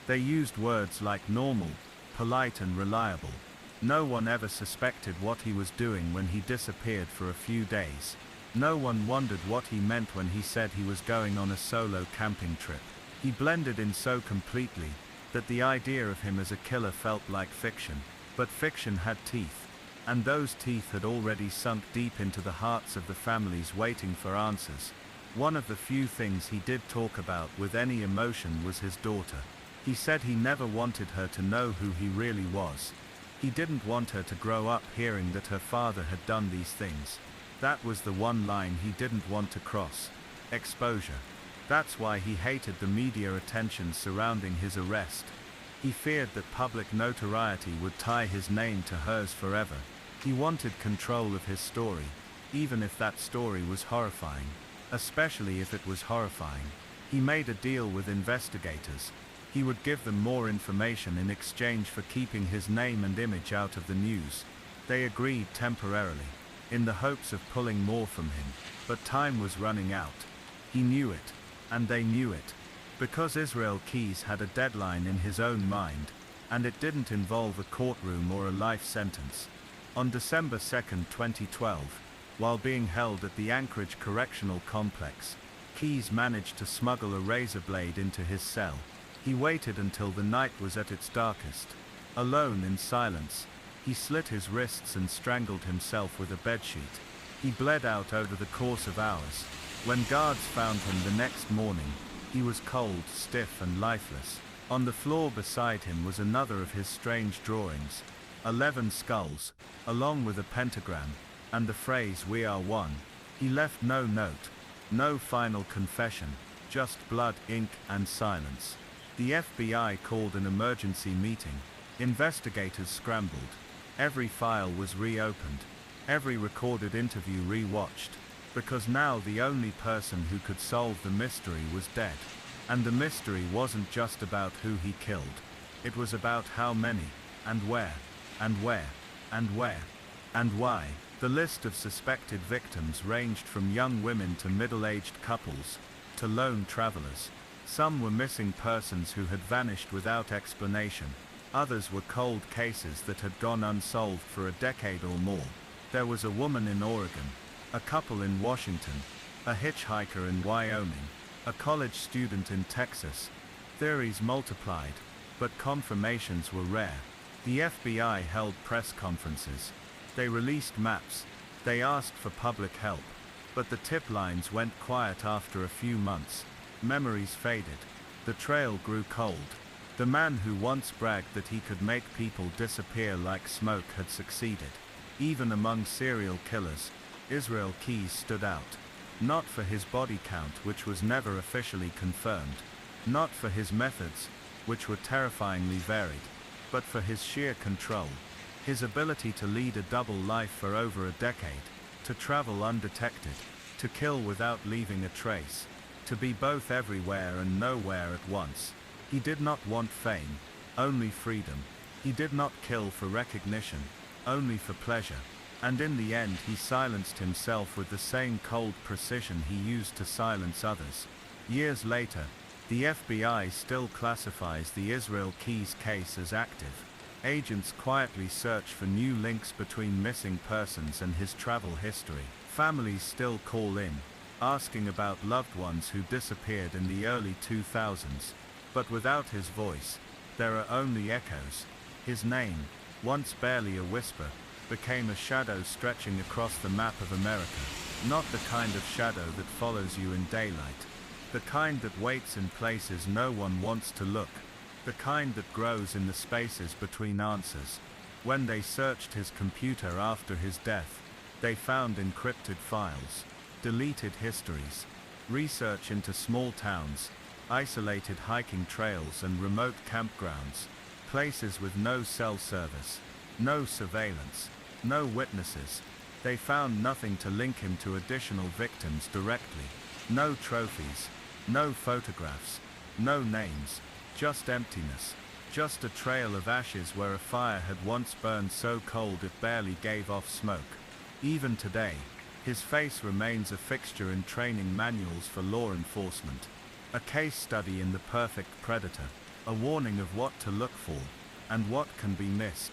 They used words like normal, polite and reliable. No one ever suspected what he was doing when he disappeared for a few days. No one wondered what he meant when he said he was going on a solo camping trip. He blended in so completely that the idea of him as a killer felt like fiction. But fiction had teeth, and those teeth had already sunk deep into the hearts of the families waiting for answers. One of the few things he did talk about with any emotion was his daughter. He said he never wanted her to know who he really was. He didn't want her to grow up hearing that her father had done these things. That was the one line he didn't want to cross: exposure. That's why he hated the media attention surrounding his arrest. He feared that public notoriety would tie his name to hers forever. He wanted control of his story, even if that story was horrifying. Especially if it was horrifying. He made a deal with investigators. He would give them more information in exchange for keeping his name and image out of the news. They agreed temporarily, in the hopes of pulling more from him. But time was running out. He knew it, and they knew it. Because Israel Keyes had a deadline in his own mind, and it didn't involve a courtroom or a life sentence. On December 2, 2012, while being held at the Anchorage Correctional Complex, Keyes managed to smuggle a razor blade into his cell. He waited until the night was at its darkest. Alone in silence, he slit his wrists and strangled himself with a bedsheet. He bled out over the course of hours. When guards found him the next morning, he was cold, stiff and lifeless. On the floor beside him was another of his strange drawings. 11 skulls, along with a pentagram, and the phrase "We are one." He left no note, no final confession, just blood, ink and silence. The FBI called an emergency meeting. Investigators scrambled. Every file was reopened. Every recorded interview rewatched. Because now the only person who could solve the mystery was dead. And the mystery wasn't just about who he killed. It was about how many, and where, and where, and where, and why. The list of suspected victims ranged from young women to middle-aged couples, to lone travelers. Some were missing persons who had vanished without explanation. Others were cold cases that had gone unsolved for a decade or more. There was a woman in Oregon, a couple in Washington, a hitchhiker in Wyoming, a college student in Texas. Theories multiplied, but confirmations were rare. The FBI held press conferences. They released maps. They asked for public help. But the tip lines went quiet after a few months. Memories faded. The trail grew cold. The man who once bragged that he could make people disappear like smoke had succeeded. Even among serial killers, Israel Keyes stood out. Not for his body count, which was never officially confirmed. Not for his methods, which were terrifyingly varied. But for his sheer control. His ability to lead a double life for over a decade. To travel undetected. To kill without leaving a trace. To be both everywhere and nowhere at once. He did not want fame, only freedom. He did not kill for recognition, only for pleasure. And in the end he silenced himself with the same cold precision he used to silence others. Years later, the FBI still classifies the Israel Keyes case as active. Agents quietly search for new links between missing persons and his travel history. Families still call in, asking about loved ones who disappeared in the early 2000s. But without his voice, there are only echoes. His name, once barely a whisper, became a shadow stretching across the map of America. Not the kind of shadow that follows you in daylight. The kind that waits in places no one wants to look. The kind that grows in the spaces between answers. When they searched his computer after his death, they found encrypted files, deleted histories, research into small towns, isolated hiking trails and remote campgrounds, places with no cell service, no surveillance, no witnesses. They found nothing to link him to additional victims directly. No trophies, no photographs, no names, just emptiness. Just a trail of ashes where a fire had once burned so cold it barely gave off smoke. Even today, his face remains a fixture in training manuals for law enforcement. A case study in the perfect predator, a warning of what to look for, and what can be missed.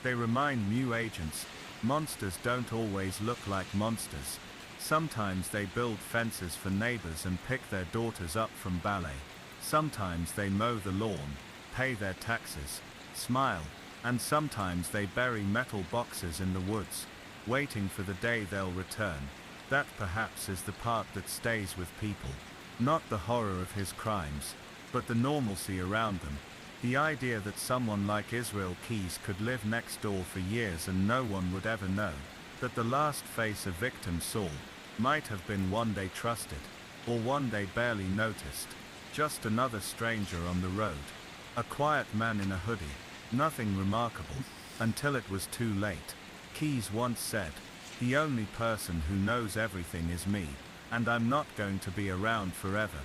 They remind new agents, monsters don't always look like monsters. Sometimes they build fences for neighbors and pick their daughters up from ballet. Sometimes they mow the lawn, pay their taxes, smile, and sometimes they bury metal boxes in the woods, waiting for the day they'll return. That perhaps is the part that stays with people. Not the horror of his crimes, but the normalcy around them. The idea that someone like Israel Keyes could live next door for years and no one would ever know. That the last face a victim saw might have been one they trusted, or one they barely noticed. Just another stranger on the road. A quiet man in a hoodie. Nothing remarkable, until it was too late. Keyes once said, "The only person who knows everything is me. And I'm not going to be around forever."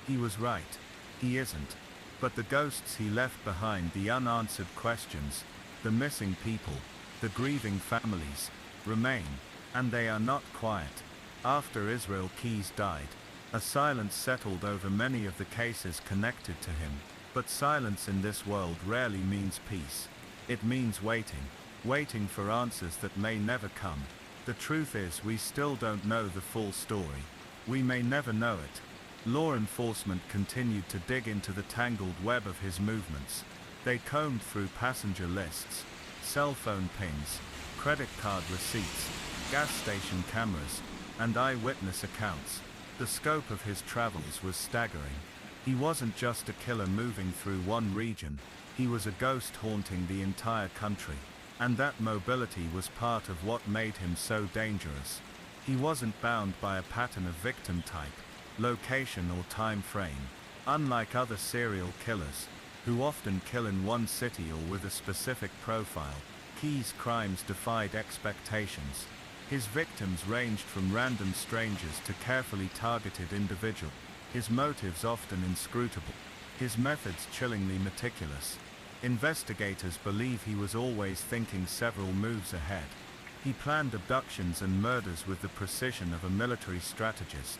He was right. He isn't. But the ghosts he left behind, the unanswered questions, the missing people, the grieving families, remain. And they are not quiet. After Israel Keyes died, a silence settled over many of the cases connected to him. But silence in this world rarely means peace. It means waiting. Waiting for answers that may never come. The truth is, we still don't know the full story. We may never know it. Law enforcement continued to dig into the tangled web of his movements. They combed through passenger lists, cell phone pings, credit card receipts, gas station cameras, and eyewitness accounts. The scope of his travels was staggering. He wasn't just a killer moving through one region, he was a ghost haunting the entire country. And that mobility was part of what made him so dangerous. He wasn't bound by a pattern of victim type, location or time frame. Unlike other serial killers, who often kill in one city or with a specific profile, Keyes' crimes defied expectations. His victims ranged from random strangers to carefully targeted individuals. His motives often inscrutable. His methods chillingly meticulous. Investigators believe he was always thinking several moves ahead. He planned abductions and murders with the precision of a military strategist.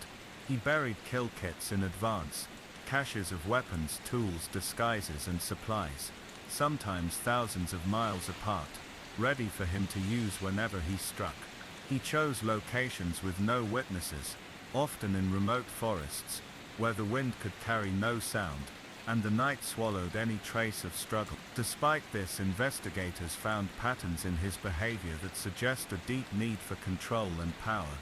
He buried kill kits in advance, caches of weapons, tools, disguises and supplies, sometimes thousands of miles apart, ready for him to use whenever he struck. He chose locations with no witnesses, often in remote forests, where the wind could carry no sound, and the night swallowed any trace of struggle. Despite this, investigators found patterns in his behavior that suggest a deep need for control and power.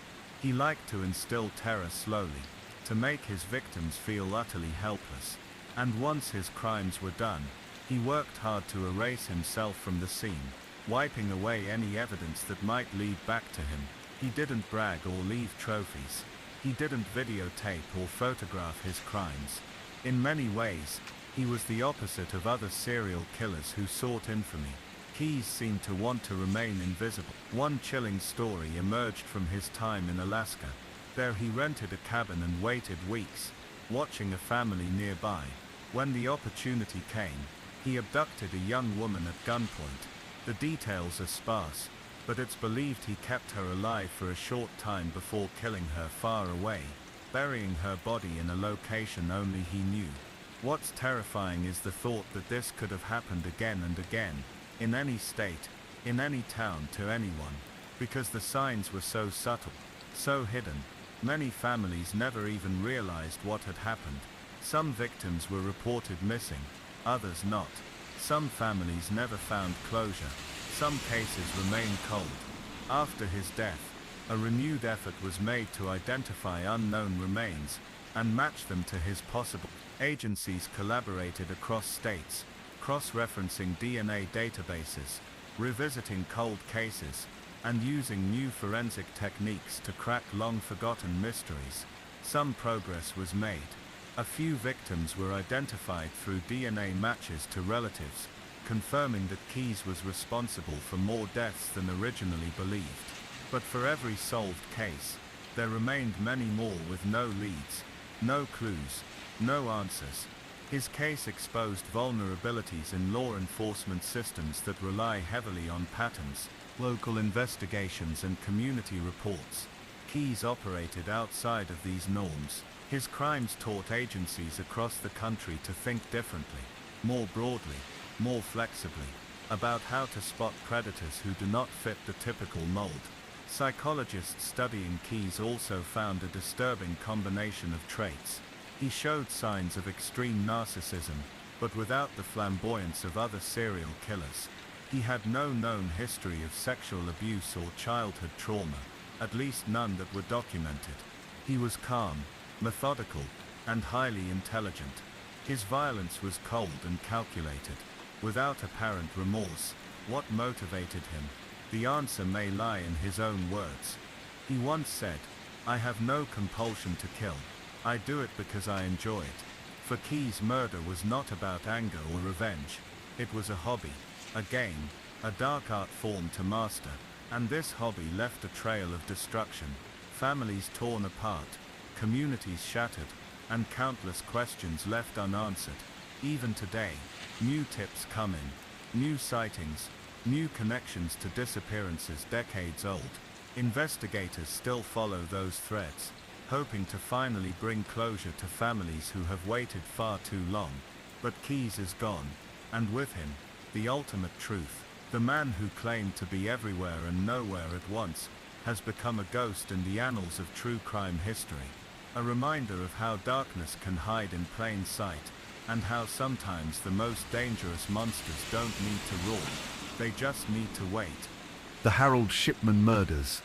He liked to instill terror slowly, to make his victims feel utterly helpless. And once his crimes were done, he worked hard to erase himself from the scene, wiping away any evidence that might lead back to him. He didn't brag or leave trophies. He didn't videotape or photograph his crimes. In many ways, he was the opposite of other serial killers who sought infamy. Keyes seemed to want to remain invisible. One chilling story emerged from his time in Alaska. There he rented a cabin and waited weeks, watching a family nearby. When the opportunity came, he abducted a young woman at gunpoint. The details are sparse, but it's believed he kept her alive for a short time before killing her far away, burying her body in a location only he knew. What's terrifying is the thought that this could have happened again and again, in any state, in any town, to anyone, because the signs were so subtle, so hidden. Many families never even realized what had happened. Some victims were reported missing, others not. Some families never found closure. Some cases remained cold. After his death, a renewed effort was made to identify unknown remains and match them to his possible. Agencies collaborated across states, cross-referencing DNA databases, revisiting cold cases, and using new forensic techniques to crack long-forgotten mysteries. Some progress was made. A few victims were identified through DNA matches to relatives, confirming that Keyes was responsible for more deaths than originally believed. But for every solved case, there remained many more with no leads, no clues, no answers. His case exposed vulnerabilities in law enforcement systems that rely heavily on patterns, local investigations and community reports. Keyes operated outside of these norms. His crimes taught agencies across the country to think differently, more broadly, more flexibly, about how to spot predators who do not fit the typical mold. Psychologists studying Keyes also found a disturbing combination of traits. He showed signs of extreme narcissism, but without the flamboyance of other serial killers. He had no known history of sexual abuse or childhood trauma, at least none that were documented. He was calm, methodical, and highly intelligent. His violence was cold and calculated, without apparent remorse. What motivated him? The answer may lie in his own words. He once said, "I have no compulsion to kill. I do it because I enjoy it." For Keyes, murder was not about anger or revenge. It was a hobby, a game, a dark art form to master. And this hobby left a trail of destruction. Families torn apart, communities shattered, and countless questions left unanswered. Even today, new tips come in, new sightings, new connections to disappearances decades old. Investigators still follow those threads, hoping to finally bring closure to families who have waited far too long. But Keyes is gone, and with him, the ultimate truth. The man who claimed to be everywhere and nowhere at once has become a ghost in the annals of true crime history. A reminder of how darkness can hide in plain sight, and how sometimes the most dangerous monsters don't need to roar, they just need to wait. The Harold Shipman murders.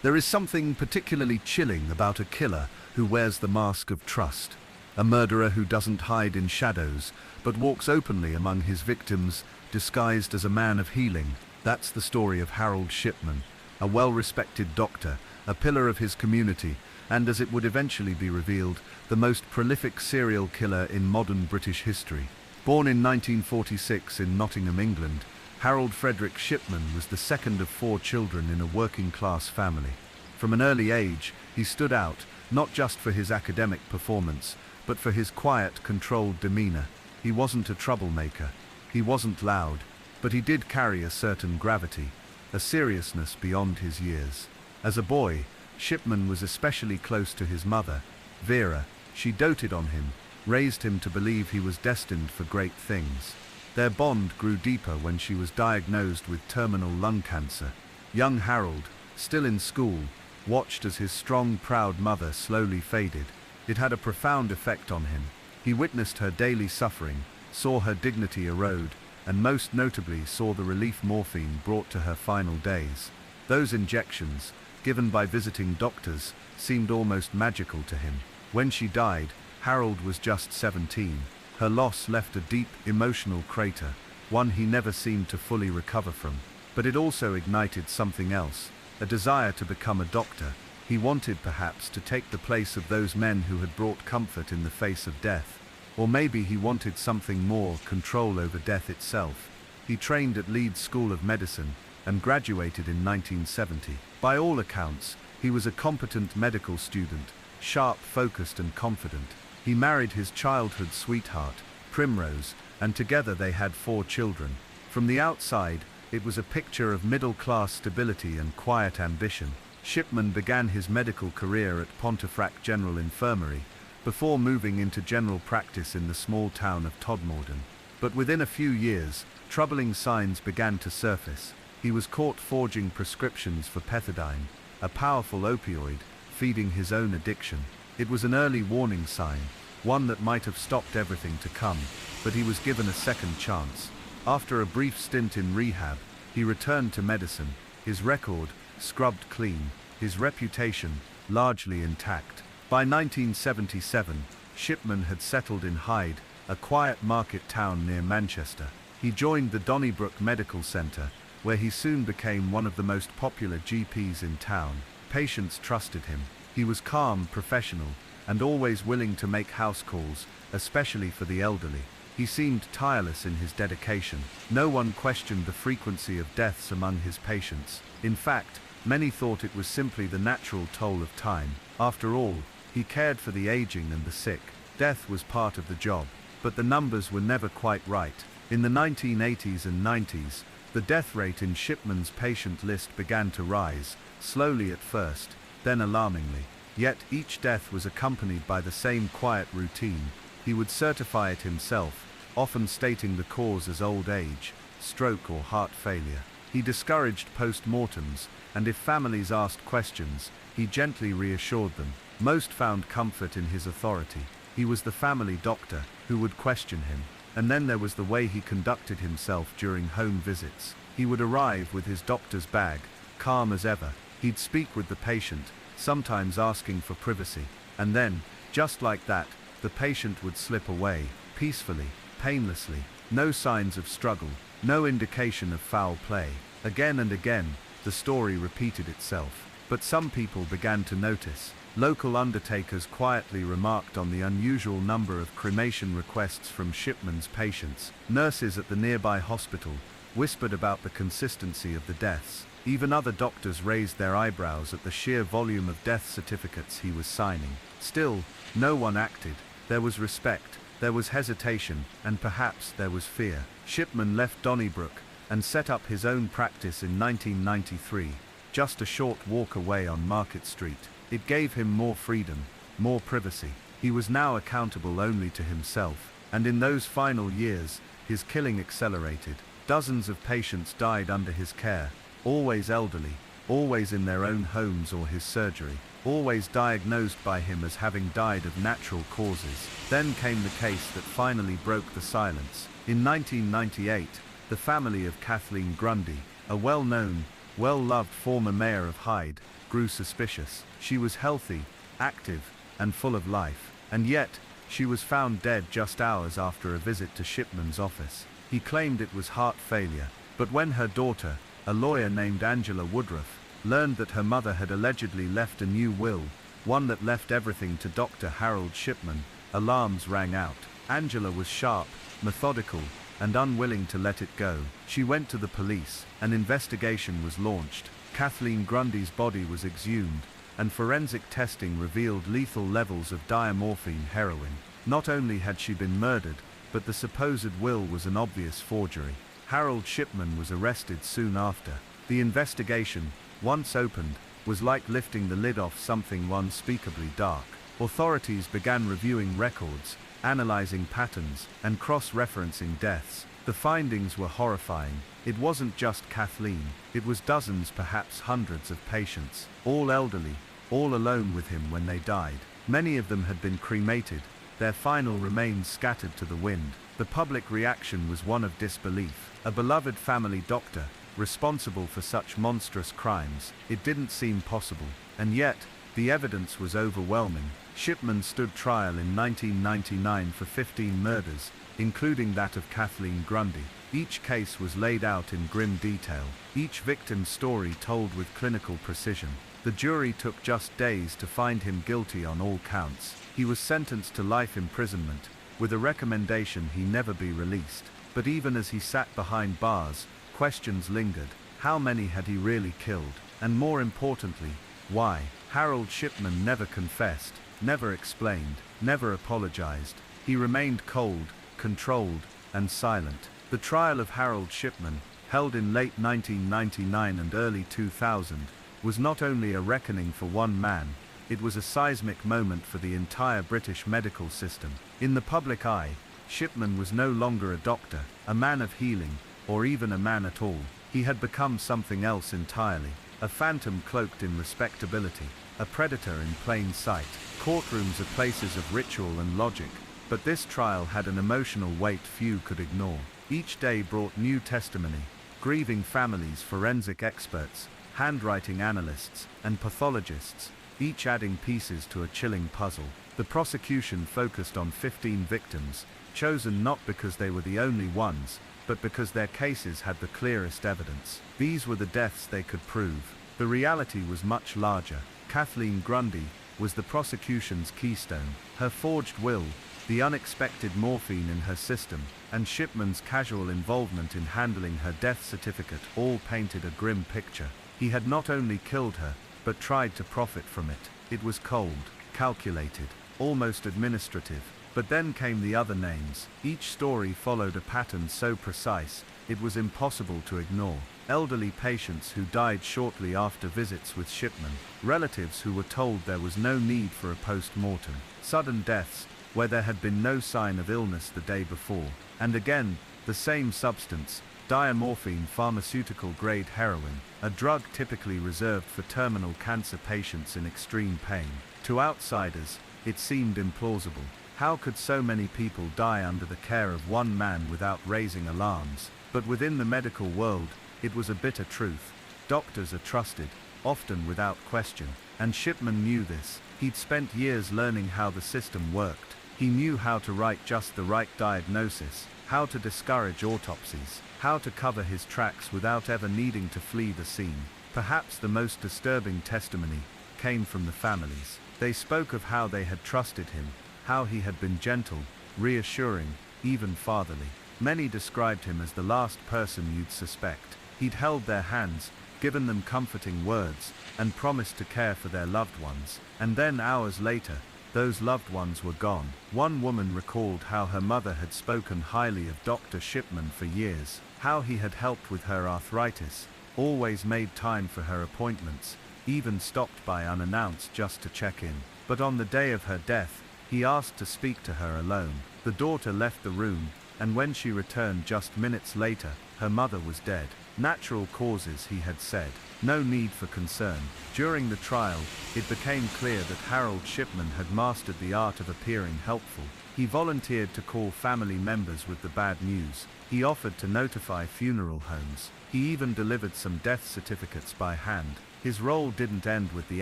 There is something particularly chilling about a killer who wears the mask of trust. A murderer who doesn't hide in shadows, but walks openly among his victims, disguised as a man of healing. That's the story of Harold Shipman, a well-respected doctor, a pillar of his community, and as it would eventually be revealed, the most prolific serial killer in modern British history. Born in 1946 in Nottingham, England, Harold Frederick Shipman was the second of 4 children in a working-class family. From an early age, he stood out, not just for his academic performance, but for his quiet, controlled demeanor. He wasn't a troublemaker. He wasn't loud, but he did carry a certain gravity, a seriousness beyond his years. As a boy, Shipman was especially close to his mother, Vera. She doted on him, raised him to believe he was destined for great things. Their bond grew deeper when she was diagnosed with terminal lung cancer. Young Harold, still in school, watched as his strong, proud mother slowly faded. It had a profound effect on him. He witnessed her daily suffering, saw her dignity erode, and most notably saw the relief morphine brought to her final days. Those injections, given by visiting doctors, seemed almost magical to him. When she died, Harold was just 17. Her loss left a deep, emotional crater, one he never seemed to fully recover from. But it also ignited something else, a desire to become a doctor. He wanted perhaps to take the place of those men who had brought comfort in the face of death. Or maybe he wanted something more, control over death itself. He trained at Leeds School of Medicine and graduated in 1970. By all accounts, he was a competent medical student, sharp, focused and confident. He married his childhood sweetheart, Primrose, and together they had 4 children. From the outside, it was a picture of middle-class stability and quiet ambition. Shipman began his medical career at Pontefract General Infirmary, before moving into general practice in the small town of Todmorden. But within a few years, troubling signs began to surface. He was caught forging prescriptions for pethidine, a powerful opioid, feeding his own addiction. It was an early warning sign, one that might have stopped everything to come, but he was given a second chance. After a brief stint in rehab, he returned to medicine, his record scrubbed clean, his reputation largely intact. By 1977, Shipman had settled in Hyde, a quiet market town near Manchester. He joined the Donnybrook Medical Centre, where he soon became one of the most popular GPs in town. Patients trusted him. He was calm, professional, and always willing to make house calls, especially for the elderly. He seemed tireless in his dedication. No one questioned the frequency of deaths among his patients. In fact, many thought it was simply the natural toll of time. After all, he cared for the aging and the sick. Death was part of the job, but the numbers were never quite right. In the 1980s and 90s, the death rate in Shipman's patient list began to rise, slowly at first, then alarmingly. Yet each death was accompanied by the same quiet routine. He would certify it himself, often stating the cause as old age, stroke or heart failure. He discouraged post-mortems, and if families asked questions, he gently reassured them. Most found comfort in his authority. He was the family doctor who would question him. And then there was the way he conducted himself during home visits. He would arrive with his doctor's bag, calm as ever. He'd speak with the patient, sometimes asking for privacy. And then, just like that, the patient would slip away, peacefully, painlessly. No signs of struggle, no indication of foul play. Again and again, the story repeated itself. But some people began to notice. Local undertakers quietly remarked on the unusual number of cremation requests from Shipman's patients. Nurses at the nearby hospital whispered about the consistency of the deaths. Even other doctors raised their eyebrows at the sheer volume of death certificates he was signing. Still, no one acted. There was respect, there was hesitation, and perhaps there was fear. Shipman left Donnybrook and set up his own practice in 1993, just a short walk away on Market Street. It gave him more freedom, more privacy. He was now accountable only to himself, and in those final years, his killing accelerated. Dozens of patients died under his care, always elderly, always in their own homes or his surgery, always diagnosed by him as having died of natural causes. Then came the case that finally broke the silence. In 1998, the family of Kathleen Grundy, a well-known, well-loved former mayor of Hyde, grew suspicious. She was healthy, active, and full of life. And yet, she was found dead just hours after a visit to Shipman's office. He claimed it was heart failure, but when her daughter, a lawyer named Angela Woodruff, learned that her mother had allegedly left a new will, one that left everything to Dr. Harold Shipman, alarms rang out. Angela was sharp, methodical, and unwilling to let it go. She went to the police. An investigation was launched. Kathleen Grundy's body was exhumed, and forensic testing revealed lethal levels of diamorphine heroin. Not only had she been murdered, but the supposed will was an obvious forgery. Harold Shipman was arrested soon after. The investigation, once opened, was like lifting the lid off something unspeakably dark. Authorities began reviewing records, analyzing patterns, and cross-referencing deaths. The findings were horrifying. It wasn't just Kathleen, it was dozens, perhaps hundreds of patients, all elderly, all alone with him when they died. Many of them had been cremated, their final remains scattered to the wind. The public reaction was one of disbelief. A beloved family doctor, responsible for such monstrous crimes. It didn't seem possible. And yet, the evidence was overwhelming. Shipman stood trial in 1999 for 15 murders, including that of Kathleen Grundy. Each case was laid out in grim detail, each victim's story told with clinical precision. The jury took just days to find him guilty on all counts. He was sentenced to life imprisonment, with a recommendation he never be released. But even as he sat behind bars, questions lingered. How many had he really killed? And more importantly, why? Harold Shipman never confessed, never explained, never apologized. He remained cold, controlled, and silent. The trial of Harold Shipman, held in late 1999 and early 2000, was not only a reckoning for one man, it was a seismic moment for the entire British medical system. In the public eye, Shipman was no longer a doctor, a man of healing, or even a man at all. He had become something else entirely, a phantom cloaked in respectability, a predator in plain sight. Courtrooms are places of ritual and logic, but this trial had an emotional weight few could ignore. Each day brought new testimony, grieving families, forensic experts, handwriting analysts, and pathologists, each adding pieces to a chilling puzzle. The prosecution focused on 15 victims, chosen not because they were the only ones, but because their cases had the clearest evidence. These were the deaths they could prove. The reality was much larger. Kathleen Grundy was the prosecution's keystone. Her forged will, the unexpected morphine in her system, and Shipman's casual involvement in handling her death certificate all painted a grim picture. He had not only killed her, but tried to profit from it. It was cold, calculated, almost administrative. But then came the other names. Each story followed a pattern so precise, it was impossible to ignore. Elderly patients who died shortly after visits with Shipman, relatives who were told there was no need for a post-mortem, sudden deaths where there had been no sign of illness the day before, and again, the same substance, diamorphine, pharmaceutical-grade heroin, a drug typically reserved for terminal cancer patients in extreme pain. To outsiders, it seemed implausible. How could so many people die under the care of one man without raising alarms? But within the medical world, it was a bitter truth. Doctors are trusted, often without question, and Shipman knew this. He'd spent years learning how the system worked. He knew how to write just the right diagnosis, how to discourage autopsies, how to cover his tracks without ever needing to flee the scene. Perhaps the most disturbing testimony came from the families. They spoke of how they had trusted him, how he had been gentle, reassuring, even fatherly. Many described him as the last person you'd suspect. He'd held their hands, given them comforting words, and promised to care for their loved ones. And then hours later, those loved ones were gone. One woman recalled how her mother had spoken highly of Dr. Shipman for years, how he had helped with her arthritis, always made time for her appointments, even stopped by unannounced just to check in. But on the day of her death, he asked to speak to her alone. The daughter left the room, and when she returned just minutes later, her mother was dead. Natural causes, he had said. No need for concern. During the trial, it became clear that Harold Shipman had mastered the art of appearing helpful. He volunteered to call family members with the bad news. He offered to notify funeral homes. He even delivered some death certificates by hand. His role didn't end with the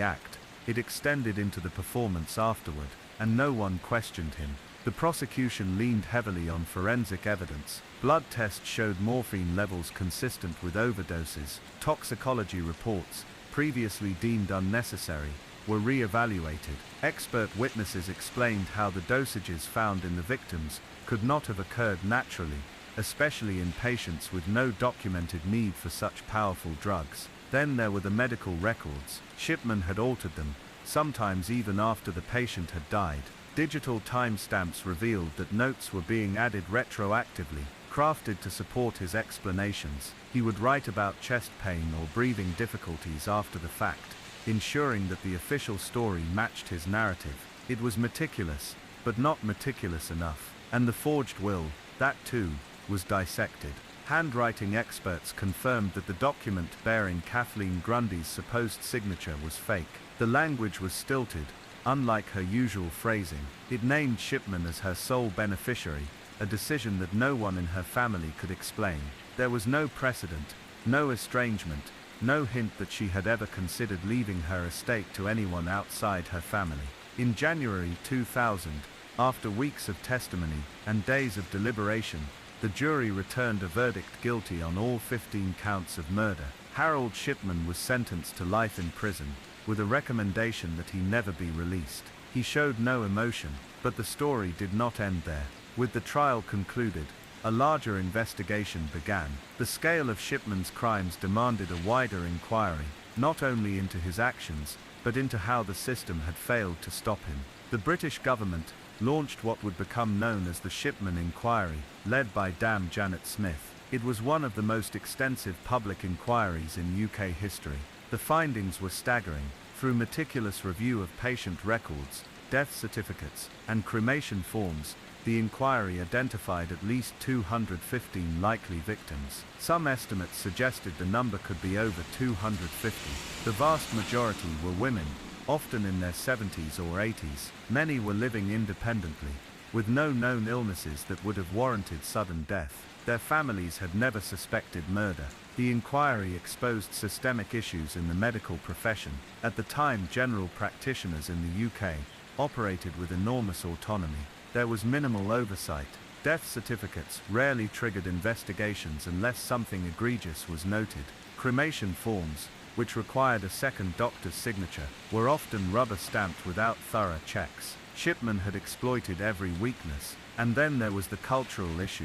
act. It extended into the performance afterward, and no one questioned him. The prosecution leaned heavily on forensic evidence. Blood tests showed morphine levels consistent with overdoses. Toxicology reports, previously deemed unnecessary, were re-evaluated. Expert witnesses explained how the dosages found in the victims could not have occurred naturally, especially in patients with no documented need for such powerful drugs. Then there were the medical records. Shipman had altered them, sometimes even after the patient had died. Digital timestamps revealed that notes were being added retroactively, crafted to support his explanations. He would write about chest pain or breathing difficulties after the fact, ensuring that the official story matched his narrative. It was meticulous, but not meticulous enough. And the forged will, that too, was dissected. Handwriting experts confirmed that the document bearing Kathleen Grundy's supposed signature was fake. The language was stilted, unlike her usual phrasing. It named Shipman as her sole beneficiary, a decision that no one in her family could explain. There was no precedent, no estrangement, no hint that she had ever considered leaving her estate to anyone outside her family. In January 2000, after weeks of testimony and days of deliberation, the jury returned a verdict guilty on all 15 counts of murder. Harold Shipman was sentenced to life in prison, with a recommendation that he never be released. He showed no emotion, but the story did not end there. With the trial concluded, a larger investigation began. The scale of Shipman's crimes demanded a wider inquiry, not only into his actions, but into how the system had failed to stop him. The British government launched what would become known as the Shipman Inquiry, led by Dame Janet Smith. It was one of the most extensive public inquiries in UK history. The findings were staggering. Through meticulous review of patient records, death certificates, and cremation forms, the inquiry identified at least 215 likely victims. Some estimates suggested the number could be over 250. The vast majority were women, often in their 70s or 80s. Many were living independently, with no known illnesses that would have warranted sudden death. Their families had never suspected murder. The inquiry exposed systemic issues in the medical profession. At the time, general practitioners in the UK operated with enormous autonomy. There was minimal oversight. Death certificates rarely triggered investigations unless something egregious was noted. Cremation forms, which required a second doctor's signature, were often rubber-stamped without thorough checks. Shipman had exploited every weakness. And then there was the cultural issue.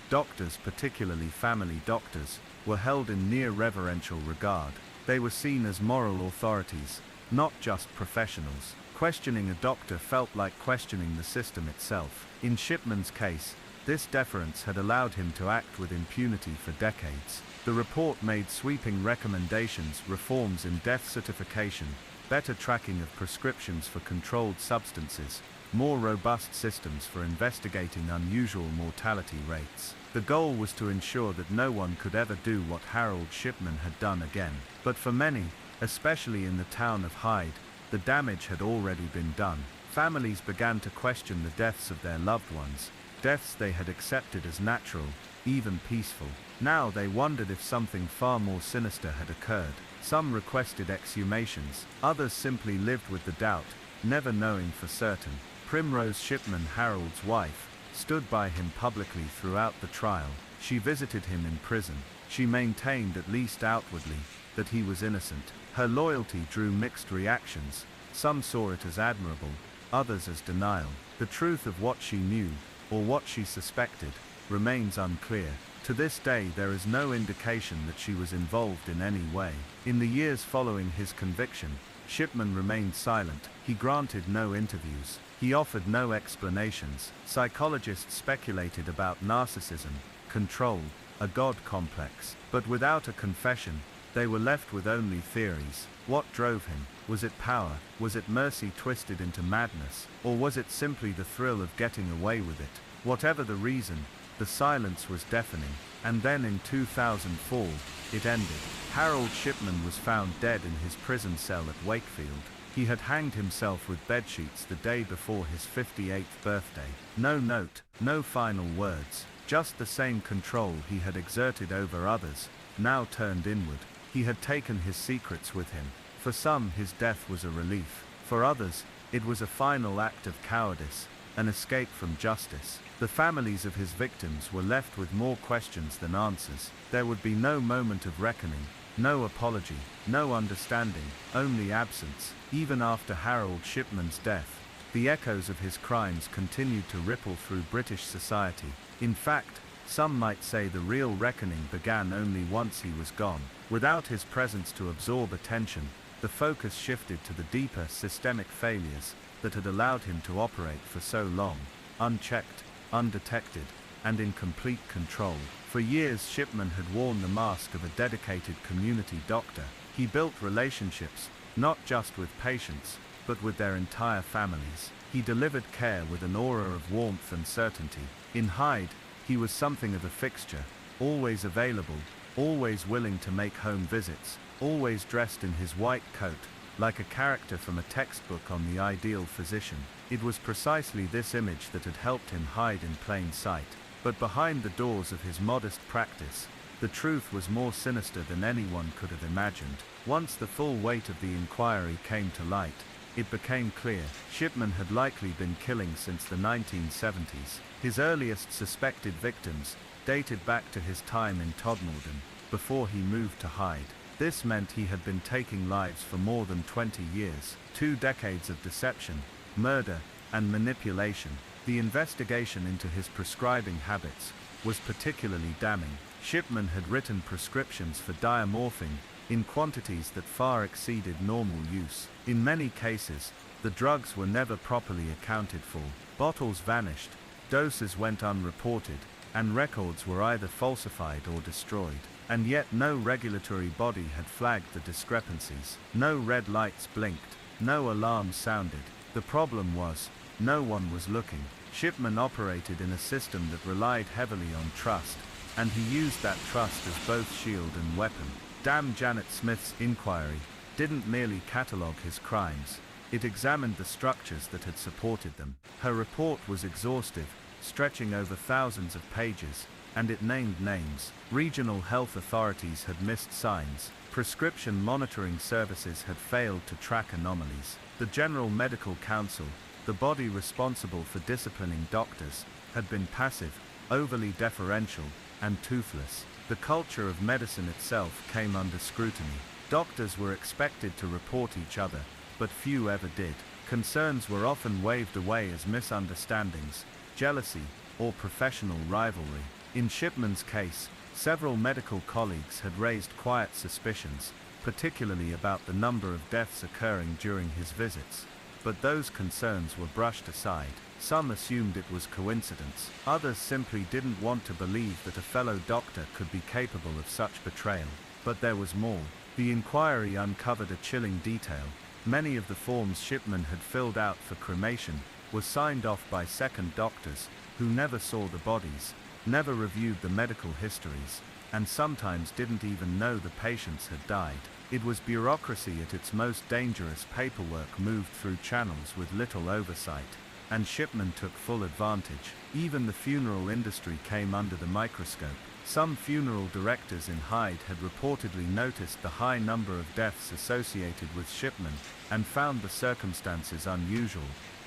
Doctors, particularly family doctors, were held in near reverential regard. They were seen as moral authorities, not just professionals. Questioning a doctor felt like questioning the system itself. In Shipman's case, this deference had allowed him to act with impunity for decades. The report made sweeping recommendations: reforms in death certification, better tracking of prescriptions for controlled substances, more robust systems for investigating unusual mortality rates. The goal was to ensure that no one could ever do what Harold Shipman had done again. But for many, especially in the town of Hyde, the damage had already been done. Families began to question the deaths of their loved ones, deaths they had accepted as natural, even peaceful. Now they wondered if something far more sinister had occurred. Some requested exhumations, others simply lived with the doubt, never knowing for certain. Primrose Shipman, Harold's wife, stood by him publicly throughout the trial. She visited him in prison. She maintained, at least outwardly, that he was innocent. Her loyalty drew mixed reactions. Some saw it as admirable, others as denial. The truth of what she knew, or what she suspected, remains unclear. To this day there is no indication that she was involved in any way. In the years following his conviction, Shipman remained silent. He granted no interviews. He offered no explanations. Psychologists speculated about narcissism, control, a god complex. But without a confession, they were left with only theories. What drove him? Was it power? Was it mercy twisted into madness? Or was it simply the thrill of getting away with it? Whatever the reason, the silence was deafening. And then in 2004, it ended. Harold Shipman was found dead in his prison cell at Wakefield. He had hanged himself with bedsheets the day before his 58th birthday. No note, no final words, just the same control he had exerted over others, now turned inward. He had taken his secrets with him. For some, his death was a relief. For others, it was a final act of cowardice, an escape from justice. The families of his victims were left with more questions than answers. There would be no moment of reckoning, no apology, no understanding, only absence. Even after Harold Shipman's death, the echoes of his crimes continued to ripple through British society. In fact, some might say the real reckoning began only once he was gone. Without his presence to absorb attention, the focus shifted to the deeper systemic failures that had allowed him to operate for so long, unchecked, undetected, and in complete control. For years, Shipman had worn the mask of a dedicated community doctor. He built relationships, not just with patients, but with their entire families. He delivered care with an aura of warmth and certainty. In Hyde, he was something of a fixture, always available, always willing to make home visits, always dressed in his white coat, like a character from a textbook on the ideal physician. It was precisely this image that had helped him hide in plain sight. But behind the doors of his modest practice, The truth was more sinister than anyone could have imagined. Once the full weight of the inquiry came to light, it became clear Shipman had likely been killing since the 1970s. His earliest suspected victims dated back to his time in Todmorden, before he moved to Hyde. This meant he had been taking lives for more than 20 years, 2 decades of deception, murder, and manipulation. The investigation into his prescribing habits was particularly damning. Shipman had written prescriptions for diamorphine in quantities that far exceeded normal use. In many cases, the drugs were never properly accounted for. Bottles vanished, doses went unreported, and records were either falsified or destroyed. And yet no regulatory body had flagged the discrepancies. No red lights blinked, no alarms sounded. The problem was, no one was looking. Shipman operated in a system that relied heavily on trust, and he used that trust as both shield and weapon. Damn Janet Smith's inquiry didn't merely catalogue his crimes, it examined the structures that had supported them. Her report was exhaustive, stretching over thousands of pages, and it named names. Regional health authorities had missed signs, prescription monitoring services had failed to track anomalies. The General Medical Council, the body responsible for disciplining doctors, had been passive, overly deferential, and toothless. The culture of medicine itself came under scrutiny. Doctors were expected to report each other, but few ever did. Concerns were often waved away as misunderstandings, jealousy, or professional rivalry. In Shipman's case, several medical colleagues had raised quiet suspicions, particularly about the number of deaths occurring during his visits. But those concerns were brushed aside. Some assumed it was coincidence. Others simply didn't want to believe that a fellow doctor could be capable of such betrayal. But there was more. The inquiry uncovered a chilling detail. Many of the forms Shipman had filled out for cremation were signed off by second doctors, who never saw the bodies, never reviewed the medical histories, and sometimes didn't even know the patients had died. It was bureaucracy at its most dangerous. Paperwork moved through channels with little oversight, and Shipman took full advantage. Even the funeral industry came under the microscope. Some funeral directors in Hyde had reportedly noticed the high number of deaths associated with Shipman, and found the circumstances unusual,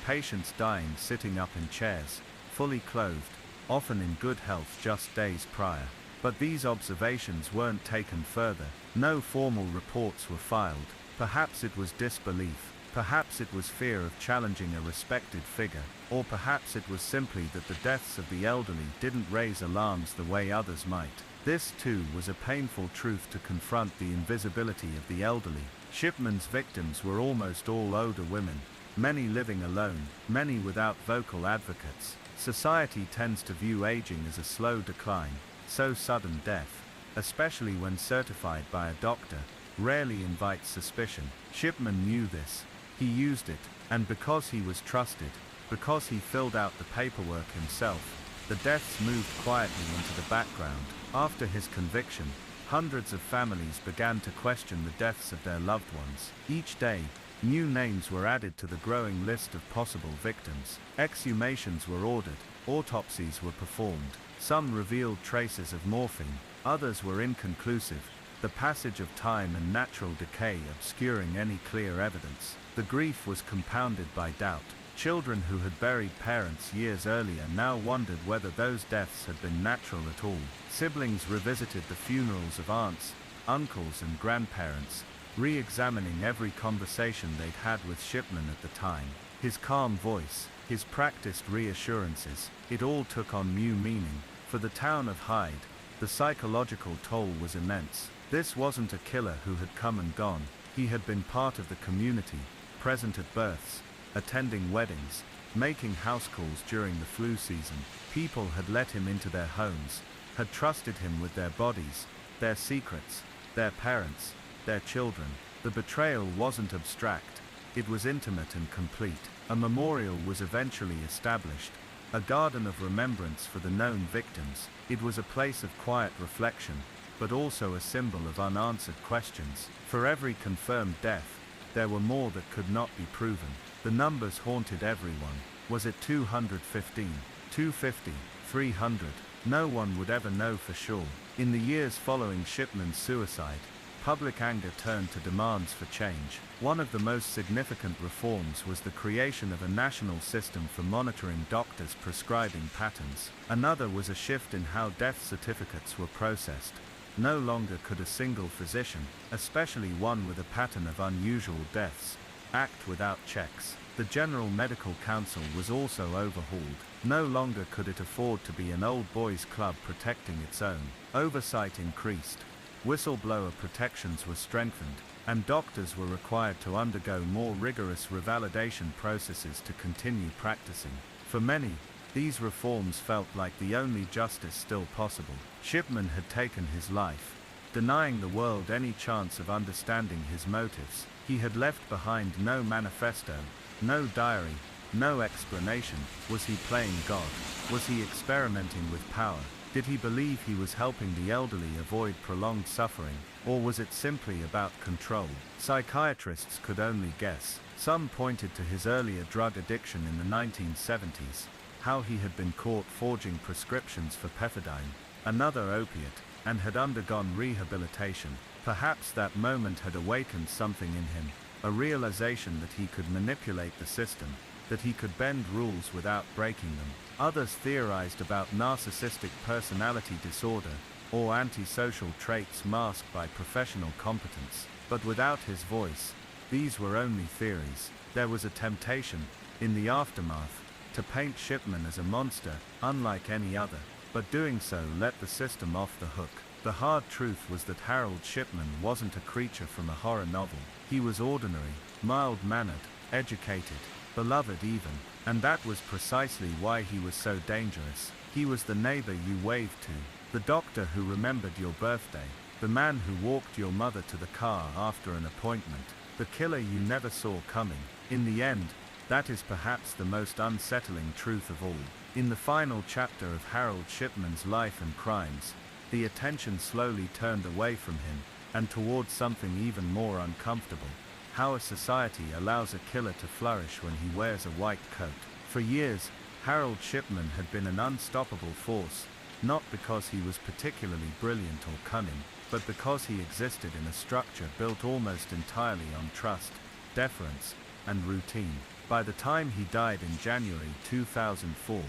patients dying sitting up in chairs, fully clothed, often in good health just days prior. But these observations weren't taken further. No formal reports were filed. Perhaps it was disbelief, perhaps it was fear of challenging a respected figure, or perhaps it was simply that the deaths of the elderly didn't raise alarms the way others might. This too was a painful truth to confront: the invisibility of the elderly. Shipman's victims were almost all older women, many living alone, many without vocal advocates. Society tends to view aging as a slow decline, so sudden death, especially when certified by a doctor, rarely invites suspicion. Shipman knew this. He used it, and because he was trusted, because he filled out the paperwork himself, the deaths moved quietly into the background. After his conviction, hundreds of families began to question the deaths of their loved ones. Each day, new names were added to the growing list of possible victims. Exhumations were ordered, autopsies were performed. Some revealed traces of morphine, others were inconclusive, the passage of time and natural decay obscuring any clear evidence. The grief was compounded by doubt. Children who had buried parents years earlier now wondered whether those deaths had been natural at all. Siblings revisited the funerals of aunts, uncles and grandparents, re-examining every conversation they'd had with Shipman at the time. His calm voice, his practiced reassurances, it all took on new meaning. For the town of Hyde, the psychological toll was immense. This wasn't a killer who had come and gone. He had been part of the community, present at births, attending weddings, making house calls during the flu season. People had let him into their homes, had trusted him with their bodies, their secrets, their parents, their children. The betrayal wasn't abstract, it was intimate and complete. A memorial was eventually established, a garden of remembrance for the known victims. It was a place of quiet reflection, but also a symbol of unanswered questions. For every confirmed death, there were more that could not be proven. The numbers haunted everyone. Was it 215, 250, 300? No one would ever know for sure. In the years following Shipman's suicide, public anger turned to demands for change. One of the most significant reforms was the creation of a national system for monitoring doctors' prescribing patterns. Another was a shift in how death certificates were processed. No longer could a single physician, especially one with a pattern of unusual deaths, act without checks. The General Medical Council was also overhauled. No longer could it afford to be an old boys club protecting its own. Oversight increased. Whistleblower protections were strengthened, and doctors were required to undergo more rigorous revalidation processes to continue practicing. For many, these reforms felt like the only justice still possible. Shipman had taken his life, denying the world any chance of understanding his motives. He had left behind no manifesto, no diary, no explanation. Was he playing God? Was he experimenting with power? Did he believe he was helping the elderly avoid prolonged suffering, or was it simply about control? Psychiatrists could only guess. Some pointed to his earlier drug addiction in the 1970s, how he had been caught forging prescriptions for pethidine, another opiate, and had undergone rehabilitation. Perhaps that moment had awakened something in him, a realization that he could manipulate the system, that he could bend rules without breaking them. Others theorized about narcissistic personality disorder, or antisocial traits masked by professional competence. But without his voice, these were only theories. There was a temptation, in the aftermath, to paint Shipman as a monster, unlike any other, but doing so let the system off the hook. The hard truth was that Harold Shipman wasn't a creature from a horror novel. He was ordinary, mild-mannered, educated, beloved even, and that was precisely why he was so dangerous. He was the neighbor you waved to, the doctor who remembered your birthday, the man who walked your mother to the car after an appointment, the killer you never saw coming. In the end, that is perhaps the most unsettling truth of all. In the final chapter of Harold Shipman's life and crimes, the attention slowly turned away from him, and towards something even more uncomfortable. How a society allows a killer to flourish when he wears a white coat. For years, Harold Shipman had been an unstoppable force, not because he was particularly brilliant or cunning, but because he existed in a structure built almost entirely on trust, deference, and routine. By the time he died in January 2004,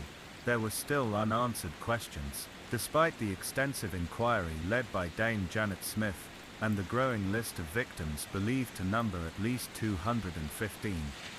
there were still unanswered questions. Despite the extensive inquiry led by Dame Janet Smith, and the growing list of victims believed to number at least 215,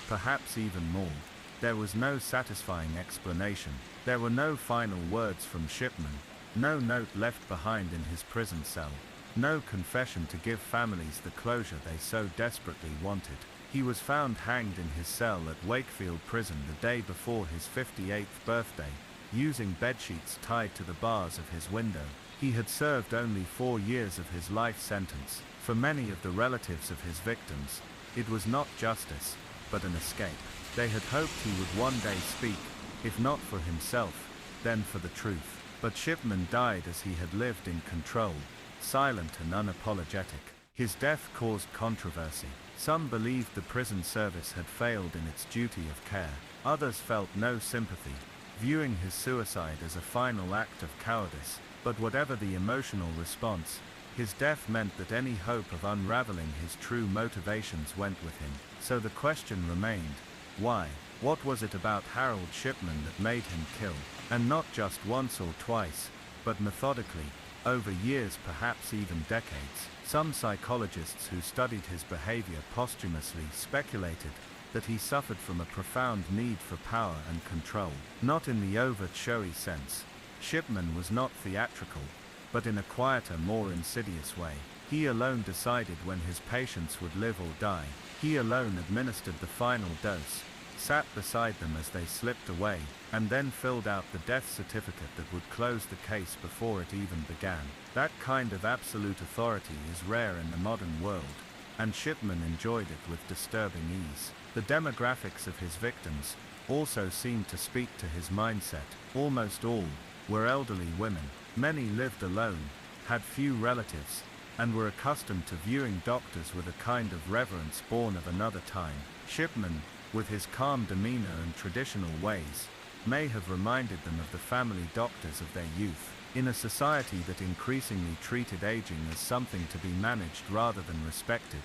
perhaps even more, there was no satisfying explanation. There were no final words from Shipman, no note left behind in his prison cell, no confession to give families the closure they so desperately wanted. He was found hanged in his cell at Wakefield Prison the day before his 58th birthday, using bedsheets tied to the bars of his window. He had served only 4 years of his life sentence. For many of the relatives of his victims, it was not justice, but an escape. They had hoped he would one day speak, if not for himself, then for the truth. But Shipman died as he had lived, in control, silent and unapologetic. His death caused controversy. Some believed the prison service had failed in its duty of care. Others felt no sympathy, viewing his suicide as a final act of cowardice. But whatever the emotional response, his death meant that any hope of unraveling his true motivations went with him. So the question remained, why? What was it about Harold Shipman that made him kill? And not just once or twice, but methodically, over years, perhaps even decades. Some psychologists who studied his behavior posthumously speculated that he suffered from a profound need for power and control. Not in the overt showy sense. Shipman was not theatrical, but in a quieter, more insidious way. He alone decided when his patients would live or die. He alone administered the final dose, sat beside them as they slipped away, and then filled out the death certificate that would close the case before it even began. That kind of absolute authority is rare in the modern world, and Shipman enjoyed it with disturbing ease. The demographics of his victims also seemed to speak to his mindset. Almost all were elderly women. Many lived alone, had few relatives, and were accustomed to viewing doctors with a kind of reverence born of another time. Shipman, with his calm demeanor and traditional ways, may have reminded them of the family doctors of their youth. In a society that increasingly treated aging as something to be managed rather than respected,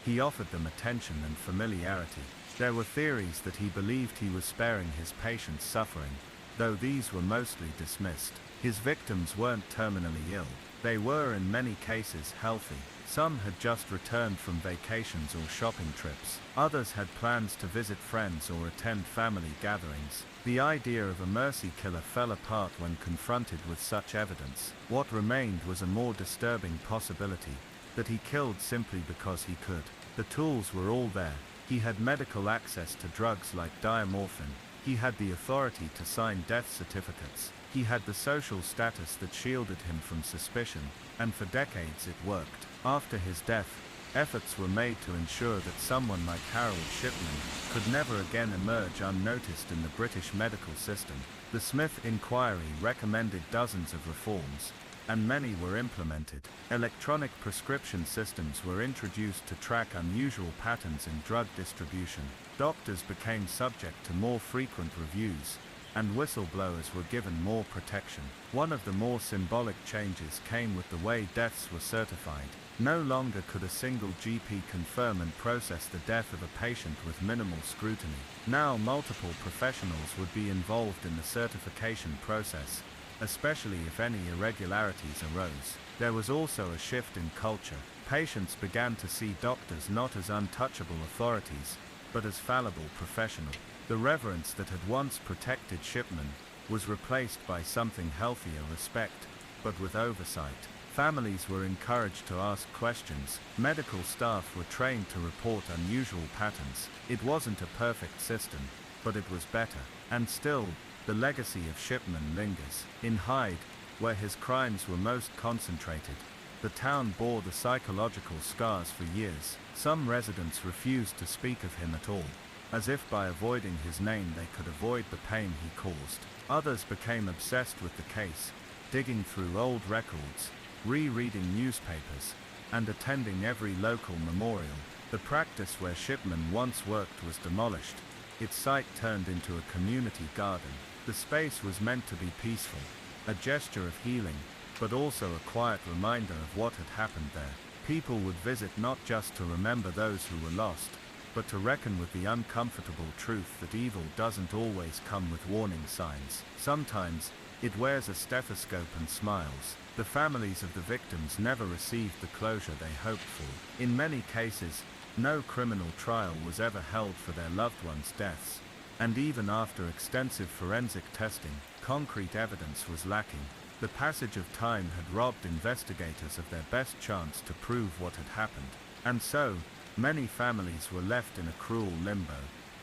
he offered them attention and familiarity. There were theories that he believed he was sparing his patients suffering, though these were mostly dismissed. His victims weren't terminally ill. They were in many cases healthy. Some had just returned from vacations or shopping trips. Others had plans to visit friends or attend family gatherings. The idea of a mercy killer fell apart when confronted with such evidence. What remained was a more disturbing possibility, that he killed simply because he could. The tools were all there. He had medical access to drugs like diamorphine. He had the authority to sign death certificates. He had the social status that shielded him from suspicion, and for decades it worked. After his death, efforts were made to ensure that someone like Harold Shipman could never again emerge unnoticed in the British medical system. The Smith inquiry recommended dozens of reforms, and many were implemented. Electronic prescription systems were introduced to track unusual patterns in drug distribution. Doctors became subject to more frequent reviews, and whistleblowers were given more protection. One of the more symbolic changes came with the way deaths were certified. No longer could a single GP confirm and process the death of a patient with minimal scrutiny. Now multiple professionals would be involved in the certification process, especially if any irregularities arose. There was also a shift in culture. Patients began to see doctors not as untouchable authorities, but as fallible professionals. The reverence that had once protected Shipman was replaced by something healthier: respect, but with oversight. Families were encouraged to ask questions. Medical staff were trained to report unusual patterns. It wasn't a perfect system, but it was better. And still, the legacy of Shipman lingers. In Hyde, where his crimes were most concentrated, the town bore the psychological scars for years. Some residents refused to speak of him at all, as if by avoiding his name they could avoid the pain he caused. Others became obsessed with the case, digging through old records, rereading newspapers, and attending every local memorial. The practice where Shipman once worked was demolished. Its site turned into a community garden. The space was meant to be peaceful, a gesture of healing, but also a quiet reminder of what had happened there. People would visit not just to remember those who were lost, but to reckon with the uncomfortable truth that evil doesn't always come with warning signs. Sometimes, it wears a stethoscope and smiles. The families of the victims never received the closure they hoped for. In many cases, no criminal trial was ever held for their loved ones' deaths, and even after extensive forensic testing, concrete evidence was lacking. The passage of time had robbed investigators of their best chance to prove what had happened, and so, many families were left in a cruel limbo,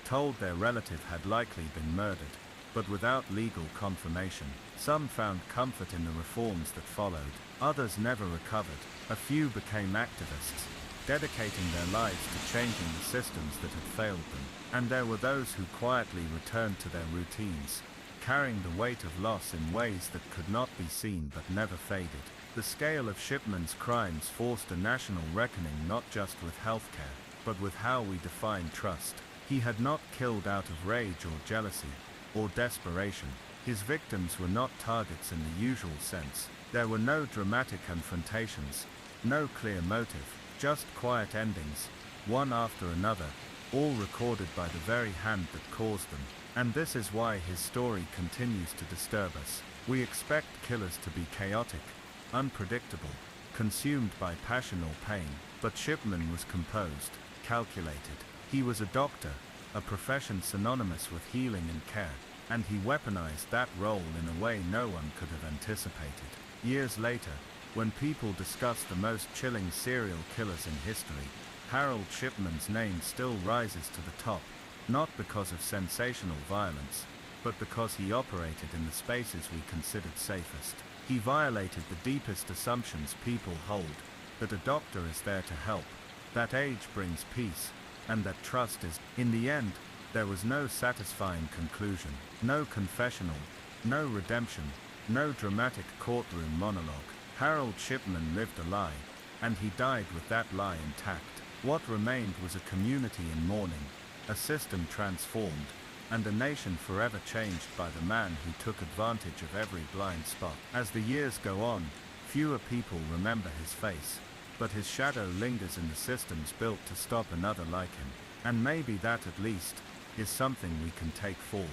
told their relative had likely been murdered, but without legal confirmation. Some found comfort in the reforms that followed. Others never recovered. A few became activists, dedicating their lives to changing the systems that had failed them. And there were those who quietly returned to their routines, carrying the weight of loss in ways that could not be seen but never faded. The scale of Shipman's crimes forced a national reckoning not just with healthcare, but with how we define trust. He had not killed out of rage or jealousy, or desperation. His victims were not targets in the usual sense. There were no dramatic confrontations, no clear motive, just quiet endings, one after another, all recorded by the very hand that caused them. And this is why his story continues to disturb us. We expect killers to be chaotic, unpredictable, consumed by passion or pain, but Shipman was composed, calculated. He was a doctor, a profession synonymous with healing and care, and he weaponized that role in a way no one could have anticipated. Years later, when people discuss the most chilling serial killers in history, Harold Shipman's name still rises to the top, not because of sensational violence, but because he operated in the spaces we considered safest. He violated the deepest assumptions people hold, that a doctor is there to help, that age brings peace, and that trust is. In the end, there was no satisfying conclusion, no confessional, no redemption, no dramatic courtroom monologue. Harold Shipman lived a lie, and he died with that lie intact. What remained was a community in mourning, a system transformed, and a nation forever changed by the man who took advantage of every blind spot. As the years go on, fewer people remember his face, but his shadow lingers in the systems built to stop another like him. And maybe that at least is something we can take forward.